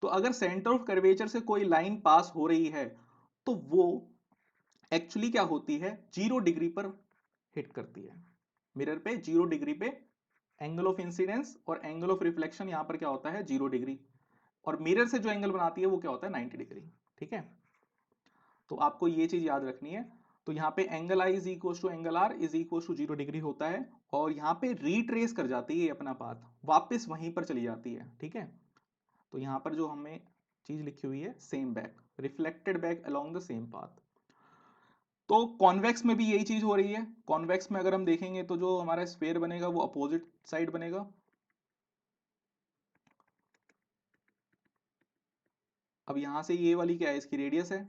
तो अगर सेंटर ऑफ कर्वेचर से कोई लाइन पास हो रही है तो वो एक्चुअली क्या होती है, 0 डिग्री पर हिट करती है मिरर पे, 0 डिग्री पे। एंगल ऑफ इंसिडेंस और एंगल ऑफ रिफ्लेक्शन यहां पर क्या होता है, 0 डिग्री। और मिरर से जो एंगल बनाती है वो क्या होता है, 90 डिग्री, ठीक है। तो आपको ये चीज याद रखनी है। तो यहाँ पे angle i is equal to angle r is equal to 0 degree होता है, और यहाँ पे रिट्रेस कर जाती है अपना पाथ, वापस वहीं पर चली जाती है, ठीक है। तो यहाँ पर जो हमें चीज लिखी हुई है, same back, reflected back along the same path. तो कॉन्वेक्स में भी यही चीज हो रही है। कॉन्वेक्स में अगर हम देखेंगे तो जो हमारा स्फेयर बनेगा वो अपोजिट साइड बनेगा। अब यहां से ये वाली क्या है, इसकी रेडियस है,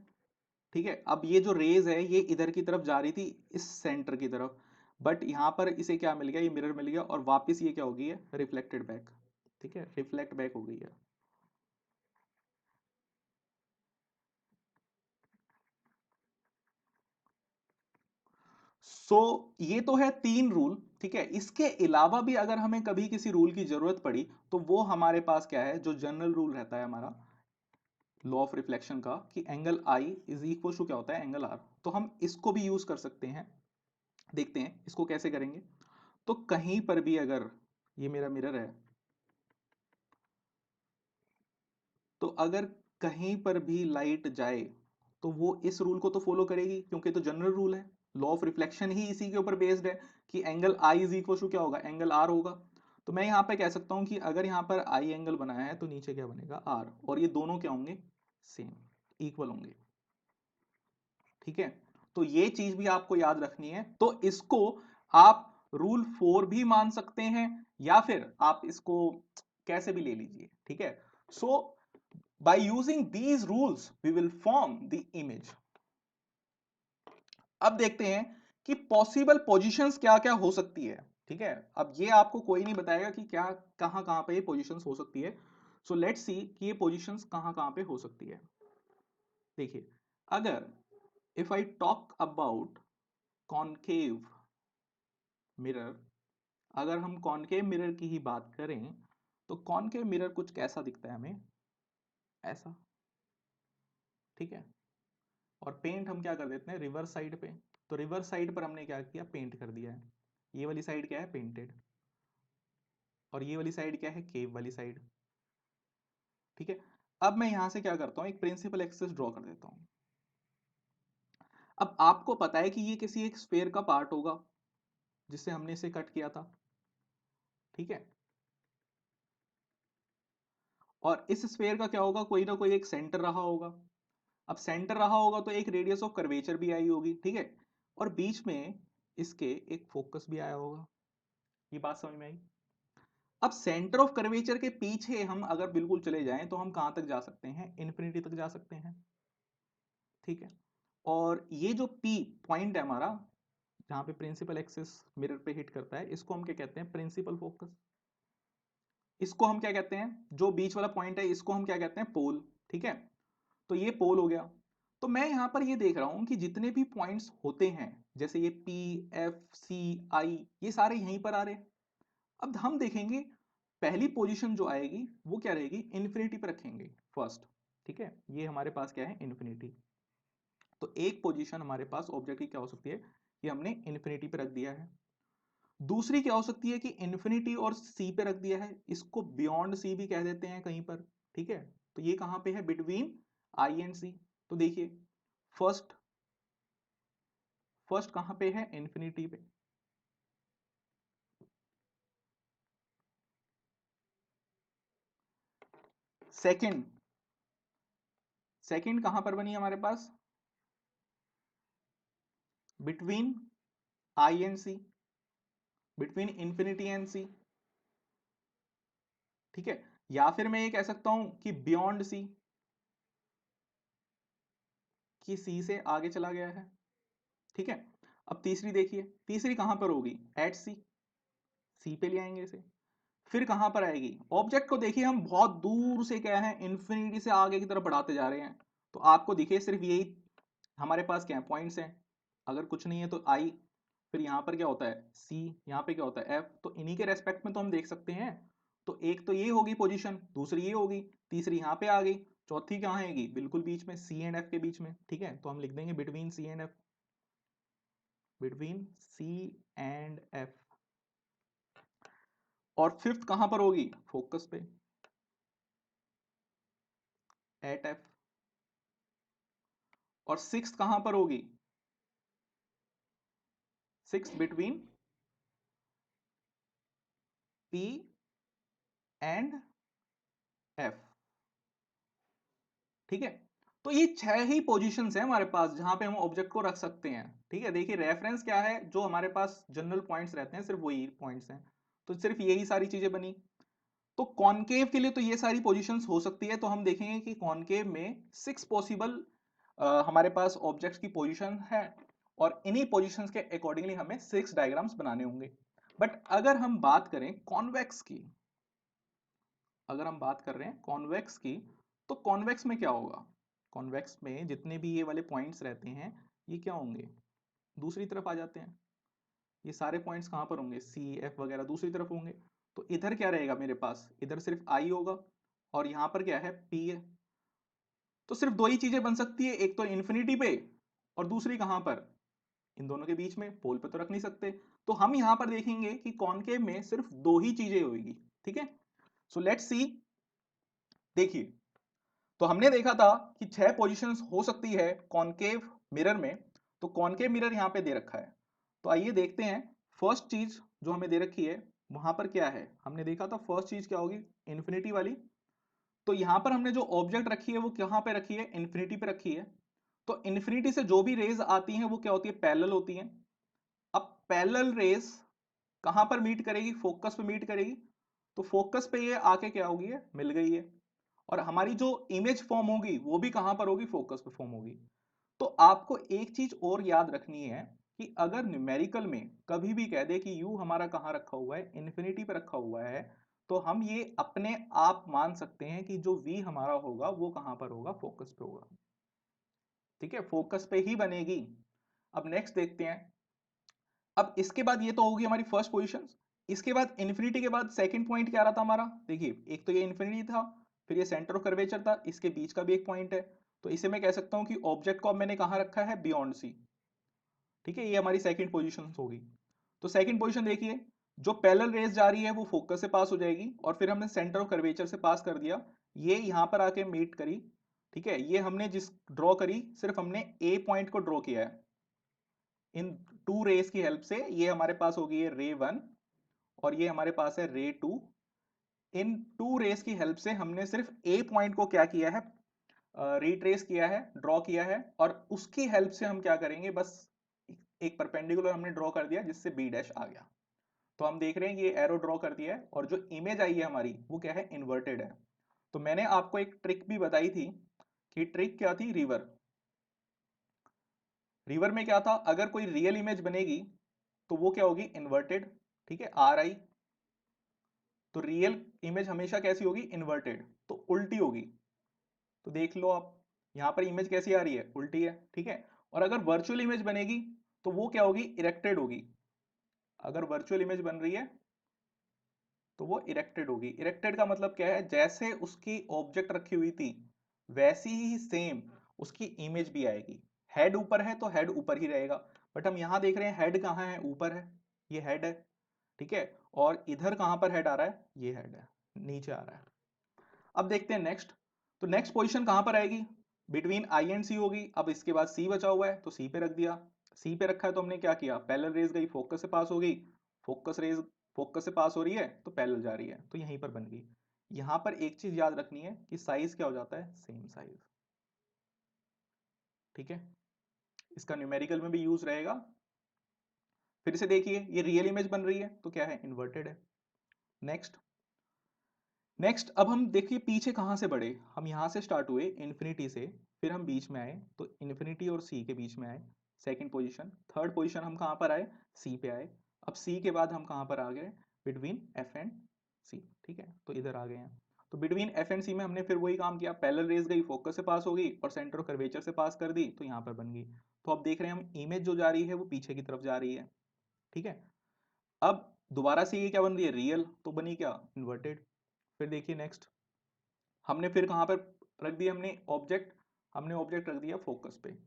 ठीक है। अब ये जो रेज है ये इधर की तरफ जा रही थी, इस सेंटर की तरफ, बट यहां पर इसे क्या मिल गया, ये मिरर मिल गया, और वापस ये क्या हो गई है, रिफ्लेक्टेड बैक, ठीक है, रिफ्लेक्ट बैक हो गई है। ये तो है 3 रूल, ठीक है। इसके अलावा भी अगर हमें कभी किसी रूल की जरूरत पड़ी तो वो हमारे पास क्या है, जो जनरल रूल रहता है हमारा लॉ ऑफ रिफ्लेक्शन का, कि angle i is equal to क्या होता है, एंगल आर। तो हम इसको भी यूज कर सकते हैं। देखते हैं इसको कैसे करेंगे। तो कहीं पर भी अगर ये मेरा मिरर है, तो अगर कहीं पर भी लाइट जाए तो वो इस रूल को तो फॉलो करेगी, क्योंकि तो जनरल रूल है, लॉ ऑफ रिफ्लेक्शन ही इसी के ऊपर बेस्ड है, कि angle i is equal to क्या होगा, एंगल आर होगा। तो मैं यहां पे कह सकता हूं कि अगर यहां पर आई एंगल बनाया है तो नीचे क्या बनेगा, आर, और ये दोनों क्या होंगे, सेम, इक्वल होंगे, ठीक है। तो ये चीज भी आपको याद रखनी है। तो इसको आप रूल 4 भी मान सकते हैं, या फिर आप इसको कैसे भी ले लीजिए, ठीक है। So by using these rules we will form the image. अब देखते हैं कि पॉसिबल पोजीशंस क्या क्या हो सकती है, ठीक है। अब ये आपको कोई नहीं बताएगा कि क्या कहां कहां पे ये पोजीशंस हो सकती है। सो लेट्स सी कि ये पोजीशंस कहां कहां पे हो सकती है। देखिए, अगर if I talk about concave mirror, अगर हम कॉनकेव मिरर की ही बात करें तो कॉनकेव मिरर कुछ कैसा दिखता है हमें, ऐसा, ठीक है। और पेंट हम क्या कर देते हैं, रिवर्स साइड पे। तो रिवर्स साइड पर हमने क्या किया, पेंट कर दिया है। ये वाली साइड क्या है, पेंटेड, और ये वाली साइड क्या है, केव वाली साइड, ठीक है। अब मैं यहां से क्या करता हूं, एक प्रिंसिपल एक्सिस ड्रॉ कर देता हूं। अब आपको पता है कि ये किसी एक स्फेयर का पार्ट होगा जिससे हमने इसे कट किया था, ठीक है। और इस स्फेयर का क्या होगा, कोई ना कोई एक सेंटर रहा होगा। अब सेंटर रहा होगा तो एक रेडियस ऑफ कर्वेचर भी आई होगी, ठीक है। और बीच में इसके एक फोकस भी आया होगा। ये बात समझ में आई। अब सेंटर ऑफ कर्वेचर के पीछे हम अगर बिल्कुल चले जाएं तो हम कहां तक जा सकते हैं, इन्फिनिटी तक जा सकते हैं, ठीक है। और ये जो पी पॉइंट है हमारा, जहां पे प्रिंसिपल एक्सिस मिरर पे हिट करता है, इसको हम क्या कहते हैं, प्रिंसिपल फोकस। इसको हम क्या कहते हैं, जो बीच वाला पॉइंट है इसको हम क्या कहते हैं, पोल। ठीक है, तो ये पोल हो गया। तो मैं यहां पर ये देख रहा हूं कि जितने भी पॉइंट्स होते हैं, जैसे ये पी, एफ, सी, आई, ये सारे यहीं पर आ रहे हैं। अब हम देखेंगे पहली पोजीशन जो आएगी वो क्या रहेगी, इन्फिनिटी पे रखेंगे फर्स्ट। ठीक है, ये हमारे पास क्या है, इन्फिनिटी। तो एक पोजीशन हमारे पास ऑब्जेक्ट की क्या हो सकती है, कि हमने इन्फिनिटी पे रख दिया है। दूसरी क्या हो सकती है कि इन्फिनिटी और सी पे रख दिया है, इसको बियॉन्ड सी भी कह देते हैं कहीं पर। ठीक है, तो ये कहां पे है, बिटवीन आई एंड सी। तो देखिए फर्स्ट फर्स्ट कहां पे है, इन्फिनिटी पे। सेकंड सेकंड कहां पर बनी हमारे पास, between i and c, between infinity and c. ठीक है, या फिर मैं ये कह सकता हूं कि बियॉन्ड सी, कि सी से आगे चला गया है। ठीक है, अब तीसरी देखिए, तीसरी कहां पर होगी, एट सी, सी पे ले आएंगे इसे। फिर कहां पर आएगी, ऑब्जेक्ट को देखिए हम बहुत दूर से क्या है, इंफिनिटी से आगे की तरफ बढ़ाते जा रहे हैं। तो आपको दिखे सिर्फ यही हमारे पास क्या है, पॉइंट्स हैं। अगर कुछ नहीं है तो आई, फिर यहां पर क्या होता है सी, यहां पे क्या होता है एफ। तो इन्हीं के रेस्पेक्ट में तो हम देख सकते हैं। तो एक तो ये होगी पोजीशन, दूसरी ये होगी, तीसरी यहां पे आ गई, चौथी कहां आएगी, बिल्कुल बीच में, सी एंड एफ के बीच में। ठीक है, तो हम लिख देंगे between c and f, between c and f. और फिफ्थ कहां पर होगी, फोकस पे, एट एफ। और सिक्स्थ कहां पर होगी, sixth between P and F. ठीक है, तो ये छह ही पोजीशंस है हमारे पास जहां पे हम ऑब्जेक्ट को रख सकते हैं। ठीक है, देखिए रेफरेंस क्या है, जो हमारे पास जनरल पॉइंट्स रहते हैं सिर्फ वही पॉइंट्स हैं। तो सिर्फ यही सारी चीजें बनी। तो कॉनकेव के लिए तो ये सारी पोजीशंस हो सकती है। तो हम देखेंगे कि कॉनकेव में 6 पॉसिबल हमारे पास ऑब्जेक्ट्स की पोजीशन है, और इन्हीं पोजीशंस के अकॉर्डिंगली हमें 6 डायग्राम्स बनाने होंगे। बट अगर हम बात करें कॉन्वेक्स की, अगर हम बात कर रहे हैं कॉन्वेक्स की, तो कॉन्वेक्स में क्या होगा, कॉन्वेक्स में जितने भी ये वाले पॉइंट्स रहते हैं ये क्या होंगे, दूसरी तरफ आ जाते हैं। ये सारे पॉइंट्स कहां पर होंगे, सी, एफ वगैरह दूसरी तरफ होंगे। तो इधर क्या रहेगा मेरे पास, इधर सिर्फ आई होगा, और यहां पर क्या है, पी है। तो सिर्फ दो ही चीजें बन सकती है, एक तो इन्फिनिटी पे, और दूसरी कहां पर, इन दोनों के बीच में, पोल पे तो रख नहीं सकते। तो हम यहां पर देखेंगे कि कॉनकेव में सिर्फ दो ही चीजें होगी। ठीक है, सो लेट्स सी। देखिए, तो हमने देखा था कि 6 पोजीशंस हो सकती है कॉनकेव मिरर में। तो कॉनकेव मिरर यहां पे दे रखा है। तो आइए देखते हैं, फर्स्ट चीज जो हमें दे रखी है वहां पर क्या है। हमने देखा था फर्स्ट चीज क्या होगी, इन्फिनिटी वाली। तो यहां पर हमने जो ऑब्जेक्ट रखी है वो कहां पे रखी है, इन्फिनिटी पे रखी है। तो इन्फिनिटी से जो भी रेज आती हैं वो क्या होती है, पैरेलल होती हैं। अब पैरेलल रेज कहां पर मीट करेगी, फोकस पे मीट करेगी। तो फोकस पे ये आके क्या होगी, मिल गई है। और हमारी जो इमेज फॉर्म होगी वो भी कहां पर होगी, फोकस पे फॉर्म होगी। तो आपको एक चीज और याद रखनी है कि अगर न्यूमेरिकल में कभी भी कह दे कि यू हमारा कहां रखा हुआ है, इन्फिनिटी पे रखा हुआ है, तो हम ये अपने आप मान सकते हैं कि जो वी हमारा होगा वो कहां पर होगा, फोकस पे होगा। ठीक है, फोकस पे ही बनेगी। अब नेक्स्ट देखते हैं। अब इसके बाद ये तो होगी हमारी फर्स्ट पोजीशन। इसके बाद इन्फिनिटी के बाद सेकंड पॉइंट क्या रहा था हमारा, देखिए एक तो ये इन्फिनिटी था, फिर ये सेंटर ऑफ कर्वेचर था, इसके बीच का भी एक पॉइंट है। तो इसे मैं कह सकता हूं कि ऑब्जेक्ट को अब मैंने कहां रखा है, बियॉन्ड सी। ठीक है, ये हमारी सेकंड पोजीशन होगी। तो सेकंड पोजीशन देखिए, जो पैरेलल रेस जा रही है वो फोकस से पास हो जाएगी, और फिर हमने सेंटर ऑफ कर्वेचर से पास कर दिया, ये यहां पर आके मीट करी। ठीक है, ये हमने जिस ड्रॉ करी, सिर्फ हमने ए पॉइंट को ड्रॉ किया है। इन टू रेस की हेल्प से ये हमारे पास होगी ये रे वन, और ये हमारे पास है रे टू। इन टू रेस की हेल्प से हमने सिर्फ ए पॉइंट को क्या किया है, रिट्रेस किया है, ड्रॉ किया है, और उसकी हेल्प से हम क्या करेंगे, बस एक परपेंडिकुलर हमने ड्रॉ कर दिया जिससे बी डैश आ गया। तो हम देख रहे हैं ये एरो ड्रॉ कर दिया है, और जो इमेज आई है हमारी वो क्या है, इन्वर्टेड है। तो मैंने आपको एक ट्रिक भी बताई थी, कि ट्रिक क्या थी, रिवर। रिवर में क्या था, अगर कोई रियल इमेज बनेगी तो वो क्या होगी, इन्वर्टेड। ठीक है, आर आई तो रियल इमेज हमेशा कैसी होगी, इन्वर्टेड, तो उल्टी होगी। तो देख लो आप यहां पर इमेज कैसी आ रही है, उल्टी है, ठीक है। और अगर वर्चुअल इमेज बनेगी तो वो क्या होगी, इरेक्टेड होगी। अगर वर्चुअल इमेज बन रही है तो वो इरेक्टेड होगी। इरेक्टेड का मतलब क्या है, जैसे उसकी ऑब्जेक्ट रखी हुई थी वैसी ही सेम उसकी इमेज भी आएगी। हेड ऊपर है तो हेड ऊपर ही रहेगा, बट हम यहां देख रहे हैं हेड कहाँ है, ऊपर है, ये हेड है, ठीक है। और इधर कहां पर हेड आ रहा है, ये हेड है, नीचे आ रहा है। अब देखते हैं नेक्स्ट। तो नेक्स्ट पोजीशन कहां पर आएगी, बिटवीन आई एंड सी होगी। अब इसके बाद सी बचा हुआ है तो सी पे रख दिया। सी पे रखा है तो हमने क्या किया, पैरेलल रेज गई, फोकस से पास हो गई, फोकस रेज फोकस से पास हो रही है तो पैरेलल जा रही है, तो यहीं पर बन गई। यहां पर एक चीज याद रखनी है कि साइज क्या हो जाता है, सेम साइज, ठीक है। इसका न्यूमेरिकल में भी यूज रहेगा। फिर से देखिए ये रियल इमेज बन रही है तो क्या है, इन्वर्टेड है। नेक्स्ट, नेक्स्ट अब हम देखिए पीछे कहां से बढ़े, हम यहां से स्टार्ट हुए इन्फिनिटी से, फिर हम बीच में आए तो इन्फिनिटी और सी के बीच में आए, सेकंड पोजीशन। थर्ड पोजीशन हम कहां पर आए, सी पे आए। अब सी के बाद हम कहां पर आ गए, बिटवीन एफ एंड सी, ठीक है, तो इधर आ गए हैं। तो बिटवीन एफ एंड सी में हमने फिर वही काम किया, पैरेलल रेज गई, फोकस से पास हो गई और सेंटर ऑफ कर्वेचर से पास कर दी, तो यहां पर बन गई। तो अब देख रहे हैं हम इमेज जो जा रही है वो पीछे की तरफ जा रही है, ठीक है। अब दोबारा से ये क्या बन रही है, रियल, तो बनी क्या, इन्वर्टेड। फिर देखिए नेक्स्ट, हमने फिर कहां पर रख दिया, हमने ऑब्जेक्ट रख दिया फोकस पे।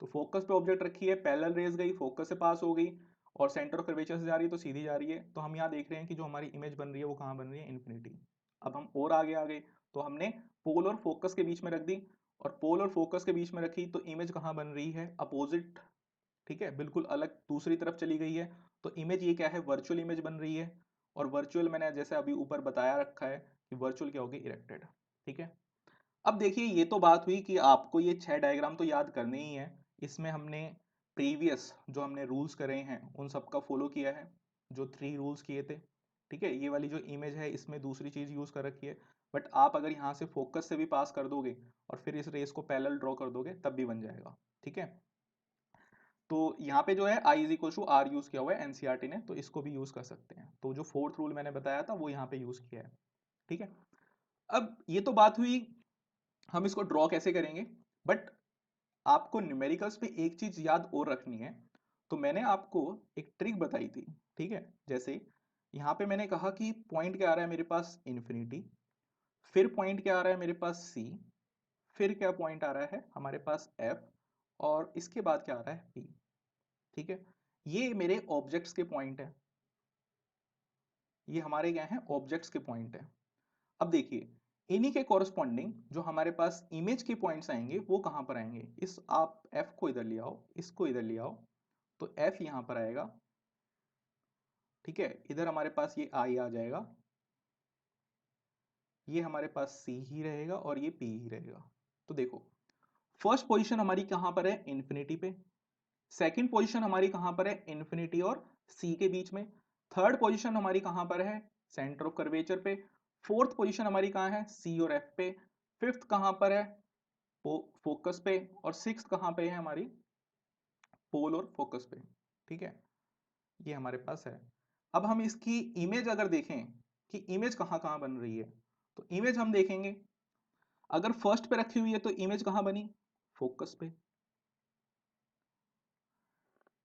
तो फोकस पे ऑब्जेक्ट रखी है, पैरेलल रेज गई, फोकस से पास हो गई और सेंटर ऑफ कर्वेचर से जा रही है तो सीधी जा रही है। तो हम यहाँ देख रहे हैं कि जो हमारी इमेज बन रही है वो कहाँ बन रही है, इन्फिनिटी। अब हम और आगे आ गए तो हमने पोल और फोकस के बीच में रख दी, और पोल और फोकस के बीच में रखी तो इमेज कहाँ बन रही है, अपोजिट, ठीक है, बिल्कुल अलग दूसरी तरफ चली गई है। तो इमेज ये क्या है, वर्चुअल इमेज बन रही है। और वर्चुअल मैंने जैसे अभी ऊपर बताया रखा है कि वर्चुअल क्या होगी, इरेक्टेड, ठीक है। अब देखिए ये तो बात हुई कि आपको ये 6 डायग्राम तो याद करने ही है। इसमें हमने प्रीवियस जो हमने रूल्स करे हैं उन सबका फॉलो किया है, जो 3 रूल्स किए थे, ठीक है। ये वाली जो इमेज है इसमें दूसरी चीज यूज कर रखी है, बट आप अगर यहाँ से फोकस से भी पास कर दोगे और फिर इस रेस को पैरेलल ड्रॉ कर दोगे तब भी बन जाएगा, ठीक है। तो यहाँ पे जो है i is equal to r use किया हुआ है एनसीईआरटी ने, तो इसको भी यूज कर सकते हैं। तो जो फोर्थ रूल मैंने बताया था वो यहाँ पे यूज किया है, ठीक है। अब ये तो बात हुई हम इसको ड्रॉ कैसे करेंगे, बट आपको न्यूमेरिकल्स पे एक चीज याद और रखनी है। तो मैंने आपको एक ट्रिक बताई थी, ठीक है। जैसे यहाँ पे मैंने कहा कि पॉइंट क्या आ रहा है मेरे पास, इन्फिनिटी, फिर पॉइंट क्या आ रहा है मेरे पास, सी, फिर क्या पॉइंट आ रहा है हमारे पास, एफ, और इसके बाद क्या आ रहा है, पी, ठीक है। ये मेरे ऑब्जेक्ट्स के पॉइंट है, ये हमारे क्या है, ऑब्जेक्ट्स के पॉइंट है। अब देखिए इन्हीं के कॉरस्पॉन्डिंग जो हमारे पास इमेज के पॉइंट्स आएंगे वो कहां पर आएंगे, इस आप एफ को इधर ले आओ, इसको इधर ले आओ, तो एफ यहां पर आएगा, ठीक है। इधर हमारे पास ये आई आ जाएगा, ये हमारे पास सी ही रहेगा और ये पी ही रहेगा। तो देखो फर्स्ट पोजीशन हमारी कहां पर है, इन्फिनिटी पे। सेकंड पोजीशन हमारी कहां पर है, इन्फिनिटी और सी के बीच में। थर्ड पोजीशन हमारी कहां पर है, सेंटर ऑफ कर्वेचर पे। फोर्थ पोजीशन हमारी कहां है, सी और एफ पे। फिफ्थ कहां पर है, फोकस पे। और सिक्स कहां पे है हमारी, पोल और फोकस पे, ठीक है। ये हमारे पास है। अब हम इसकी इमेज अगर देखें कि इमेज कहां कहां बन रही है, तो इमेज हम देखेंगे अगर फर्स्ट पे रखी हुई है तो इमेज कहां बनी, फोकस पे।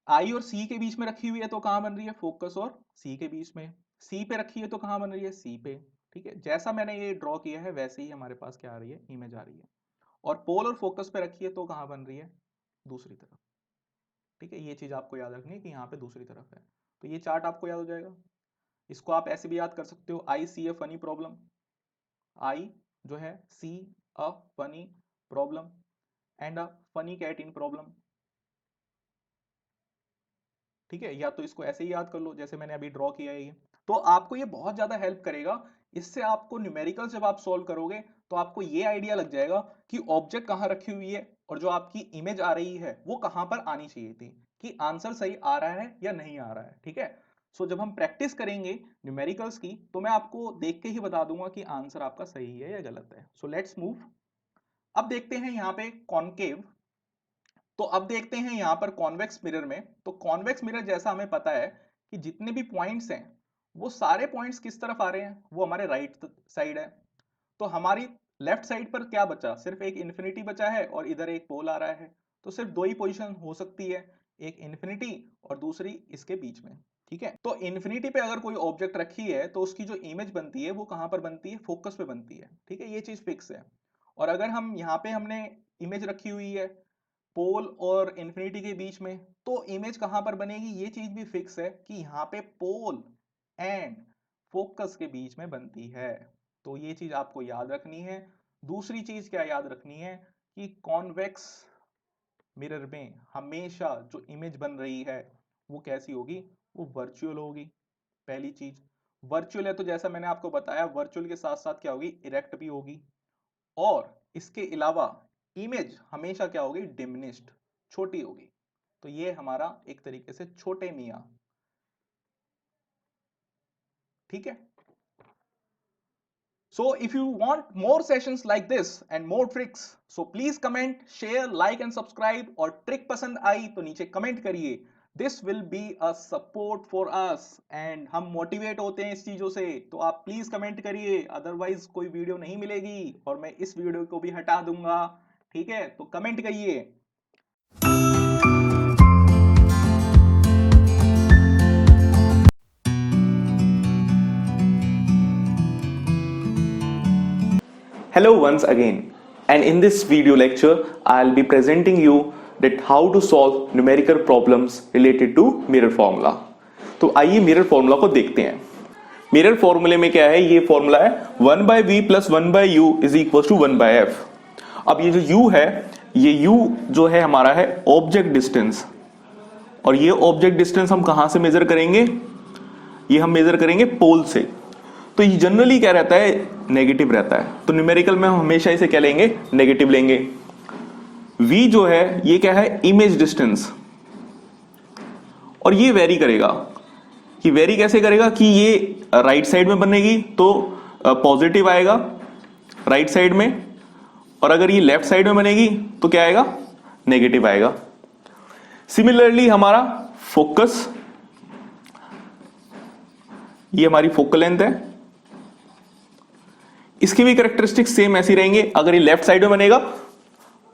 आई और सी के बीच में रखी हुई है तो कहां बन रही है, फोकस और सी के बीच में। सी पे रखी है तो कहां बन रही है, सी पे, ठीक है। जैसा मैंने ये ड्रॉ किया है वैसे ही हमारे पास क्या आ रही है, इमेज आ रही है। और पोल और फोकस पे रखी है तो कहां बन रही है, दूसरी तरफ, ठीक है। ये चीज आपको याद रखनी है कि यहाँ पे दूसरी तरफ है। तो ये चार्ट आपको याद हो जाएगा। इसको आप ऐसे भी याद कर सकते हो, आई सी ए फनी प्रॉब्लम, आई जो है see a funny problem and a funny cat in problem, ठीक है। या तो इसको ऐसे ही याद कर लो जैसे मैंने अभी ड्रॉ किया है ये। तो आपको ये बहुत ज्यादा हेल्प करेगा। इससे आपको न्यूमेरिकल जब आप सॉल्व करोगे तो आपको ये आइडिया लग जाएगा कि ऑब्जेक्ट कहाँ रखी हुई है और जो आपकी इमेज आ रही है वो कहां पर आनी चाहिए थी, कि आंसर सही आ रहा है या नहीं आ रहा है, ठीक है। सो जब हम प्रैक्टिस करेंगे न्यूमेरिकल्स की तो मैं आपको देख के ही बता दूंगा कि आंसर आपका सही है या गलत है। सो लेट्स मूव। अब देखते हैं यहाँ पे कॉनकेव। तो अब देखते हैं यहां पर कॉन्वेक्स मिरर में। तो कॉन्वेक्स मिरर जैसा हमें पता है कि जितने भी पॉइंट्स हैं वो सारे पॉइंट्स किस तरफ आ रहे हैं, वो हमारे राइट साइड है। तो हमारी लेफ्ट साइड पर क्या बचा, सिर्फ एक इन्फिनिटी बचा है और इधर एक पोल आ रहा है। तो सिर्फ दो ही पोजीशन हो सकती है, एक इन्फिनिटी और दूसरी इसके बीच में। ठीक है, तो इन्फिनिटी पे अगर कोई ऑब्जेक्ट रखी है तो उसकी जो इमेज बनती है वो कहां पर बनती है, फोकस पे बनती है। ठीक है, ये चीज फिक्स है। और अगर हम यहाँ पे हमने इमेज रखी हुई है पोल और इन्फिनिटी के बीच में, तो इमेज कहां पर बनेगी, ये चीज भी फिक्स है कि यहाँ पे पोल एंड फोकस के बीच में बनती है। तो ये चीज आपको याद रखनी है। दूसरी चीज क्या याद रखनी है कि कॉन्वेक्स मिरर में हमेशा जो इमेज बन रही है वो कैसी होगी, वो वर्चुअल होगी। पहली चीज वर्चुअल है, तो जैसा मैंने आपको बताया वर्चुअल के साथ साथ क्या होगी, इरेक्ट भी होगी। और इसके अलावा इमेज हमेशा क्या होगी, डिमिनिश्ड, छोटी होगी। तो ये हमारा एक तरीके से छोटे मियां। ठीक है, so if you want more sessions like this and more tricks, so please comment, share, like and subscribe। और ट्रिक पसंद आई तो नीचे कमेंट करिए। this will be a support for us and हम मोटिवेट होते हैं इस चीजों से। तो आप प्लीज कमेंट करिए, अदरवाइज कोई वीडियो नहीं मिलेगी और मैं इस वीडियो को भी हटा दूंगा। ठीक है, तो कमेंट करिए। Hello once again, and in this video lecture I'll be presenting you that how to solve numerical problems related to mirror formula। तो आइए मिरर फॉर्मूला को देखते हैं। मिरर फॉर्मूले में क्या है, ये फॉर्मूला है 1/v + 1/u = 1/f। अब ये जो u है, ये u जो है हमारा है ऑब्जेक्ट डिस्टेंस, और ये ऑब्जेक्ट डिस्टेंस हम कहां से मेजर करेंगे, ये हम मेजर करेंगे पोल से। तो ये जनरली क्या रहता है, नेगेटिव रहता है। तो न्यूमेरिकल में हम हमेशा इसे क्या लेंगे, नेगेटिव लेंगे। v जो है ये क्या है, इमेज डिस्टेंस, और ये वेरी करेगा। कि वेरी कैसे करेगा कि ये राइट साइड में बनेगी तो पॉजिटिव आएगा राइट साइड में, और अगर ये लेफ्ट साइड में बनेगी तो क्या आएगा, नेगेटिव आएगा। सिमिलरली हमारा फोकस, ये हमारी फोकल लेंथ है, इसकी भी कैरेक्टरिस्टिक्स सेम ऐसी रहेंगे। अगर ये लेफ्ट साइड में बनेगा,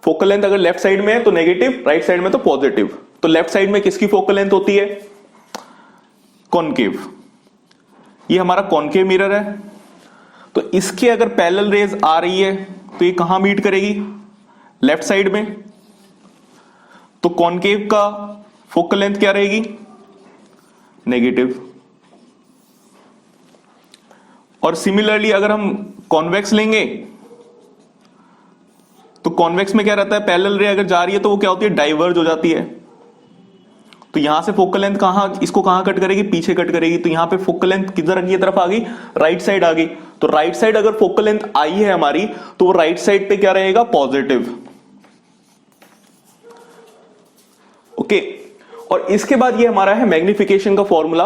फोकल लेंथ अगर लेफ्ट साइड में है तो नेगेटिव, राइट साइड में तो पॉजिटिव। तो लेफ्ट साइड में किसकी फोकल लेंथ होती है, कॉनकेव। ये हमारा कॉनकेव मिरर है। तो इसके अगर पैरेलल रेज आ रही है तो ये कहां मीट करेगी, लेफ्ट साइड में। तो कॉनकेव का फोकल लेंथ क्या रहेगी, नेगेटिव। और सिमिलरली अगर हम कॉन्वेक्स लेंगे तो कॉन्वेक्स में क्या रहता है, पैरेलल रे अगर जा रही है तो वो क्या होती है, डाइवर्ज हो जाती है। तो यहां से फोकल लेंथ कहां, इसको कहां कट करेगी, पीछे कट करेगी। तो यहां पे फोकल लेंथ किधर की तरफ आ गई, राइट साइड आ गई। तो राइट साइड अगर फोकल लेंथ आई है हमारी तो वो राइट साइड पे क्या रहेगा, पॉजिटिव। ओके, और इसके बाद ये हमारा है मैग्निफिकेशन का फॉर्मूला।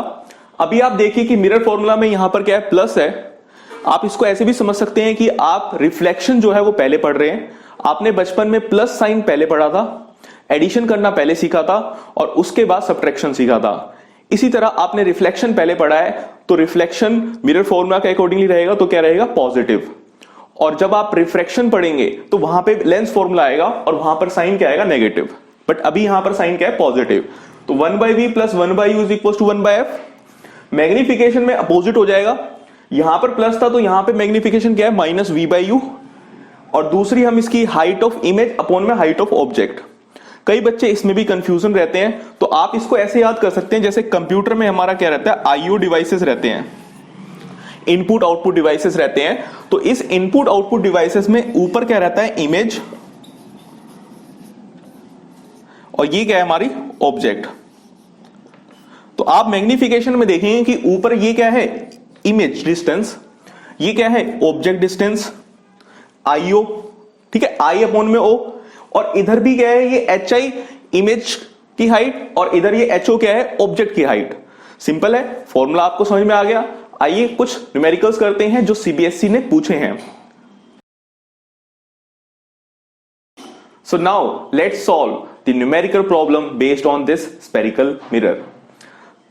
अभी आप देखिए कि मिरर फॉर्मूला में यहां पर क्या है, प्लस है। आप इसको ऐसे भी समझ सकते हैं कि आप रिफ्लेक्शन जो है वो पहले पढ़ रहे हैं। आपने बचपन में प्लस साइन पहले पढ़ा था, एडिशन करना पहले सीखा था, और उसके बाद सब्ट्रैक्शन सीखा था। इसी तरह आपने रिफ्लेक्शन पहले पढ़ा है, तो रिफ्लेक्शन मिरर फॉर्मूला के अकॉर्डिंगली रहेगा, तो क्या रहेगा, पॉजिटिव। और जब आप रिफ्रैक्शन पढ़ेंगे तो वहां पे लेंस फॉर्मूला आएगा और वहां पर साइन क्या आएगा, नेगेटिव। बट अभी यहां पर साइन क्या है, पॉजिटिव। तो 1/v + 1/u = 1/f। मैग्निफिकेशन में अपोजिट हो जाएगा, यहां पर प्लस था तो यहां पे मैग्निफिकेशन क्या है, -v/u। और दूसरी हम इसकी हाइट ऑफ इमेज अपॉन में हाइट ऑफ ऑब्जेक्ट। कई बच्चे इसमें भी कंफ्यूजन रहते हैं, तो आप इसको ऐसे याद कर सकते हैं जैसे कंप्यूटर में हमारा क्या रहता है, IO डिवाइसेस रहते हैं, इनपुट आउटपुट डिवाइसेस रहते हैं। तो इस इनपुट आउटपुट डिवाइसेस में ऊपर क्या रहता है, इमेज, और ये क्या है हमारी ऑब्जेक्ट। तो आप मैग्निफिकेशन में देखेंगे कि ऊपर ये क्या है, इमेज डिस्टेंस, ये क्या है, ऑब्जेक्ट डिस्टेंस, IO, ठीक है, I अपॉन में O। और इधर भी क्या है, ये HI इमेज की हाइट, और इधर ये HO क्या है, ऑब्जेक्ट की हाइट। सिंपल है, फॉर्मूला आपको समझ में आ गया। आइए कुछ न्यूमेरिकल्स करते हैं जो CBSE ने पूछे हैं। So now let's solve the numerical problem based on this spherical mirror।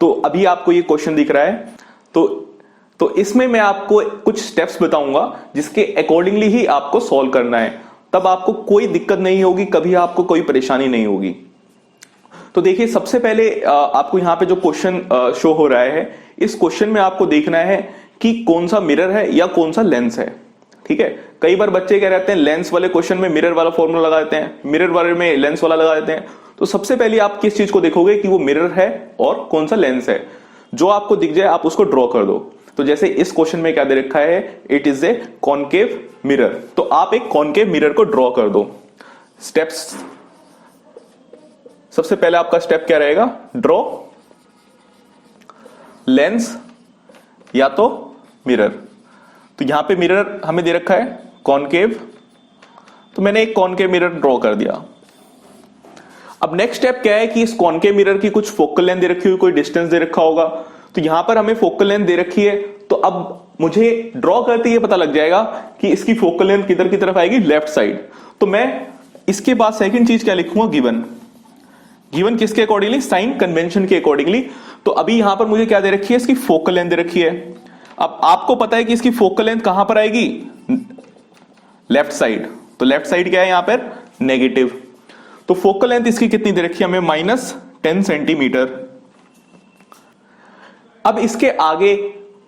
तो अभी आपको ये क्वेश्चन दिख रहा है, तो इसमें मैं आपको कुछ स्टेप्स बताऊंगा जिसके अकॉर्डिंगली ही आपको सॉल्व करना है, तब आपको कोई दिक्कत नहीं होगी, कभी आपको कोई परेशानी नहीं होगी। तो देखिए, सबसे पहले आपको यहां पे जो क्वेश्चन शो हो रहा है, इस क्वेश्चन में आपको देखना है कि कौन सा मिरर है या कौन सा लेंस है। ठीक है, कई बार बच्चे क्या रहते हैं, लेंस वाले क्वेश्चन में मिरर वाला फॉर्मूला लगा देते हैं, मिरर वाले में लेंस वाला लगा देते हैं। तो सबसे पहले आप किस चीज को देखोगे कि वो मिरर है और कौन सा लेंस है। जो आपको दिख जाए आप उसको ड्रॉ कर दो। तो जैसे इस क्वेश्चन में क्या दे रखा है, it is a concave mirror, तो आप एक कॉनकेव मिरर को ड्रॉ कर दो। स्टेप्स, सबसे पहले आपका स्टेप क्या रहेगा, ड्रॉ लेंस या तो मिरर। तो यहां पे मिरर हमें दे रखा है कॉनकेव, तो मैंने एक कॉनकेव मिरर ड्रॉ कर दिया। अब नेक्स्ट स्टेप क्या है कि इस कॉनकेव मिरर की कुछ फोकल लेंथ दे रखी हुई, कोई डिस्टेंस दे रखा होगा। तो यहां पर हमें फोकल लेंथ दे रखी है, तो अब मुझे ड्रॉ करते ही पता लग जाएगा कि इसकी फोकल लेंथ किधर की तरफ आएगी, लेफ्ट साइड। तो मैं इसके बाद सेकंड चीज क्या लिखूंगा, गिवन। गिवन किसके अकॉर्डिंगली, साइन कन्वेंशन के अकॉर्डिंगली। तो अभी यहां पर मुझे क्या दे रखी है, इसकी फोकल लेंथ दे रखी है। अब आपको पता है कि इसकी फोकल लेंथ कहां पर आएगी, लेफ्ट साइड। तो लेफ्ट साइड क्या है यहां पर, नेगेटिव। तो फोकल लेंथ इसकी कितनी दे रखी है हमें, -10 सेंटीमीटर। अब इसके आगे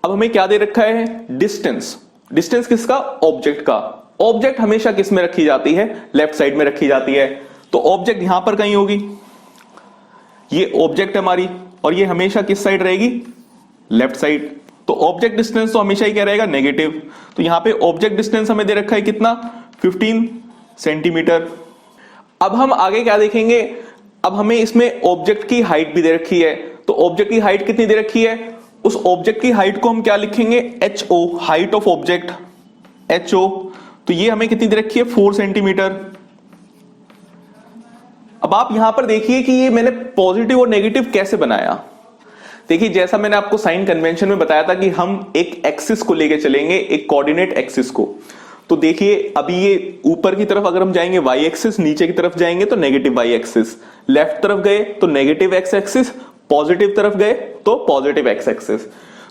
अब हमें क्या दे रखा है, डिस्टेंस। डिस्टेंस किसका, ऑब्जेक्ट का। ऑब्जेक्ट हमेशा किस में रखी जाती है, लेफ्ट साइड में रखी जाती है। तो ऑब्जेक्ट यहां पर कहीं होगी, ये ऑब्जेक्ट हमारी, और ये हमेशा किस साइड रहेगी, लेफ्ट साइड। तो ऑब्जेक्ट डिस्टेंस तो हमेशा ही क्या रहेगा, नेगेटिव। तो यहां पे ऑब्जेक्ट डिस्टेंस हमें दे रखा है कितना, 15 सेंटीमीटर। अब हम आगे क्या देखेंगे, अब हमें इसमें ऑब्जेक्ट की हाइट भी दे रखी है। तो ऑब्जेक्ट की हाइट कितनी दे रखी है, उस ऑब्जेक्ट की हाइट को हम क्या लिखेंगे, HO, height of object, HO। तो ये हमें कितनी दे रखी है, 4 सेंटीमीटर। अब आप यहां पर देखिए कि ये मैंने पॉजिटिव और नेगेटिव कैसे बनाया। देखिए, जैसा मैंने आपको साइन कन्वेंशन में बताया था कि हम एक एक्सिस को लेके चलेंगे, एक कोऑर्डिनेट एक्सिस को। तो देखिए, अभी ये ऊपर की तरफ अगर हम जाएंगे वाई एक्सिस, नीचे की तरफ जाएंगे तो नेगेटिव वाई एक्सिस, लेफ्ट तरफ गए तो नेगेटिव एक्स एक्सिस, पॉजिटिव तरफ गए तो पॉजिटिव एक्स एक्सिस।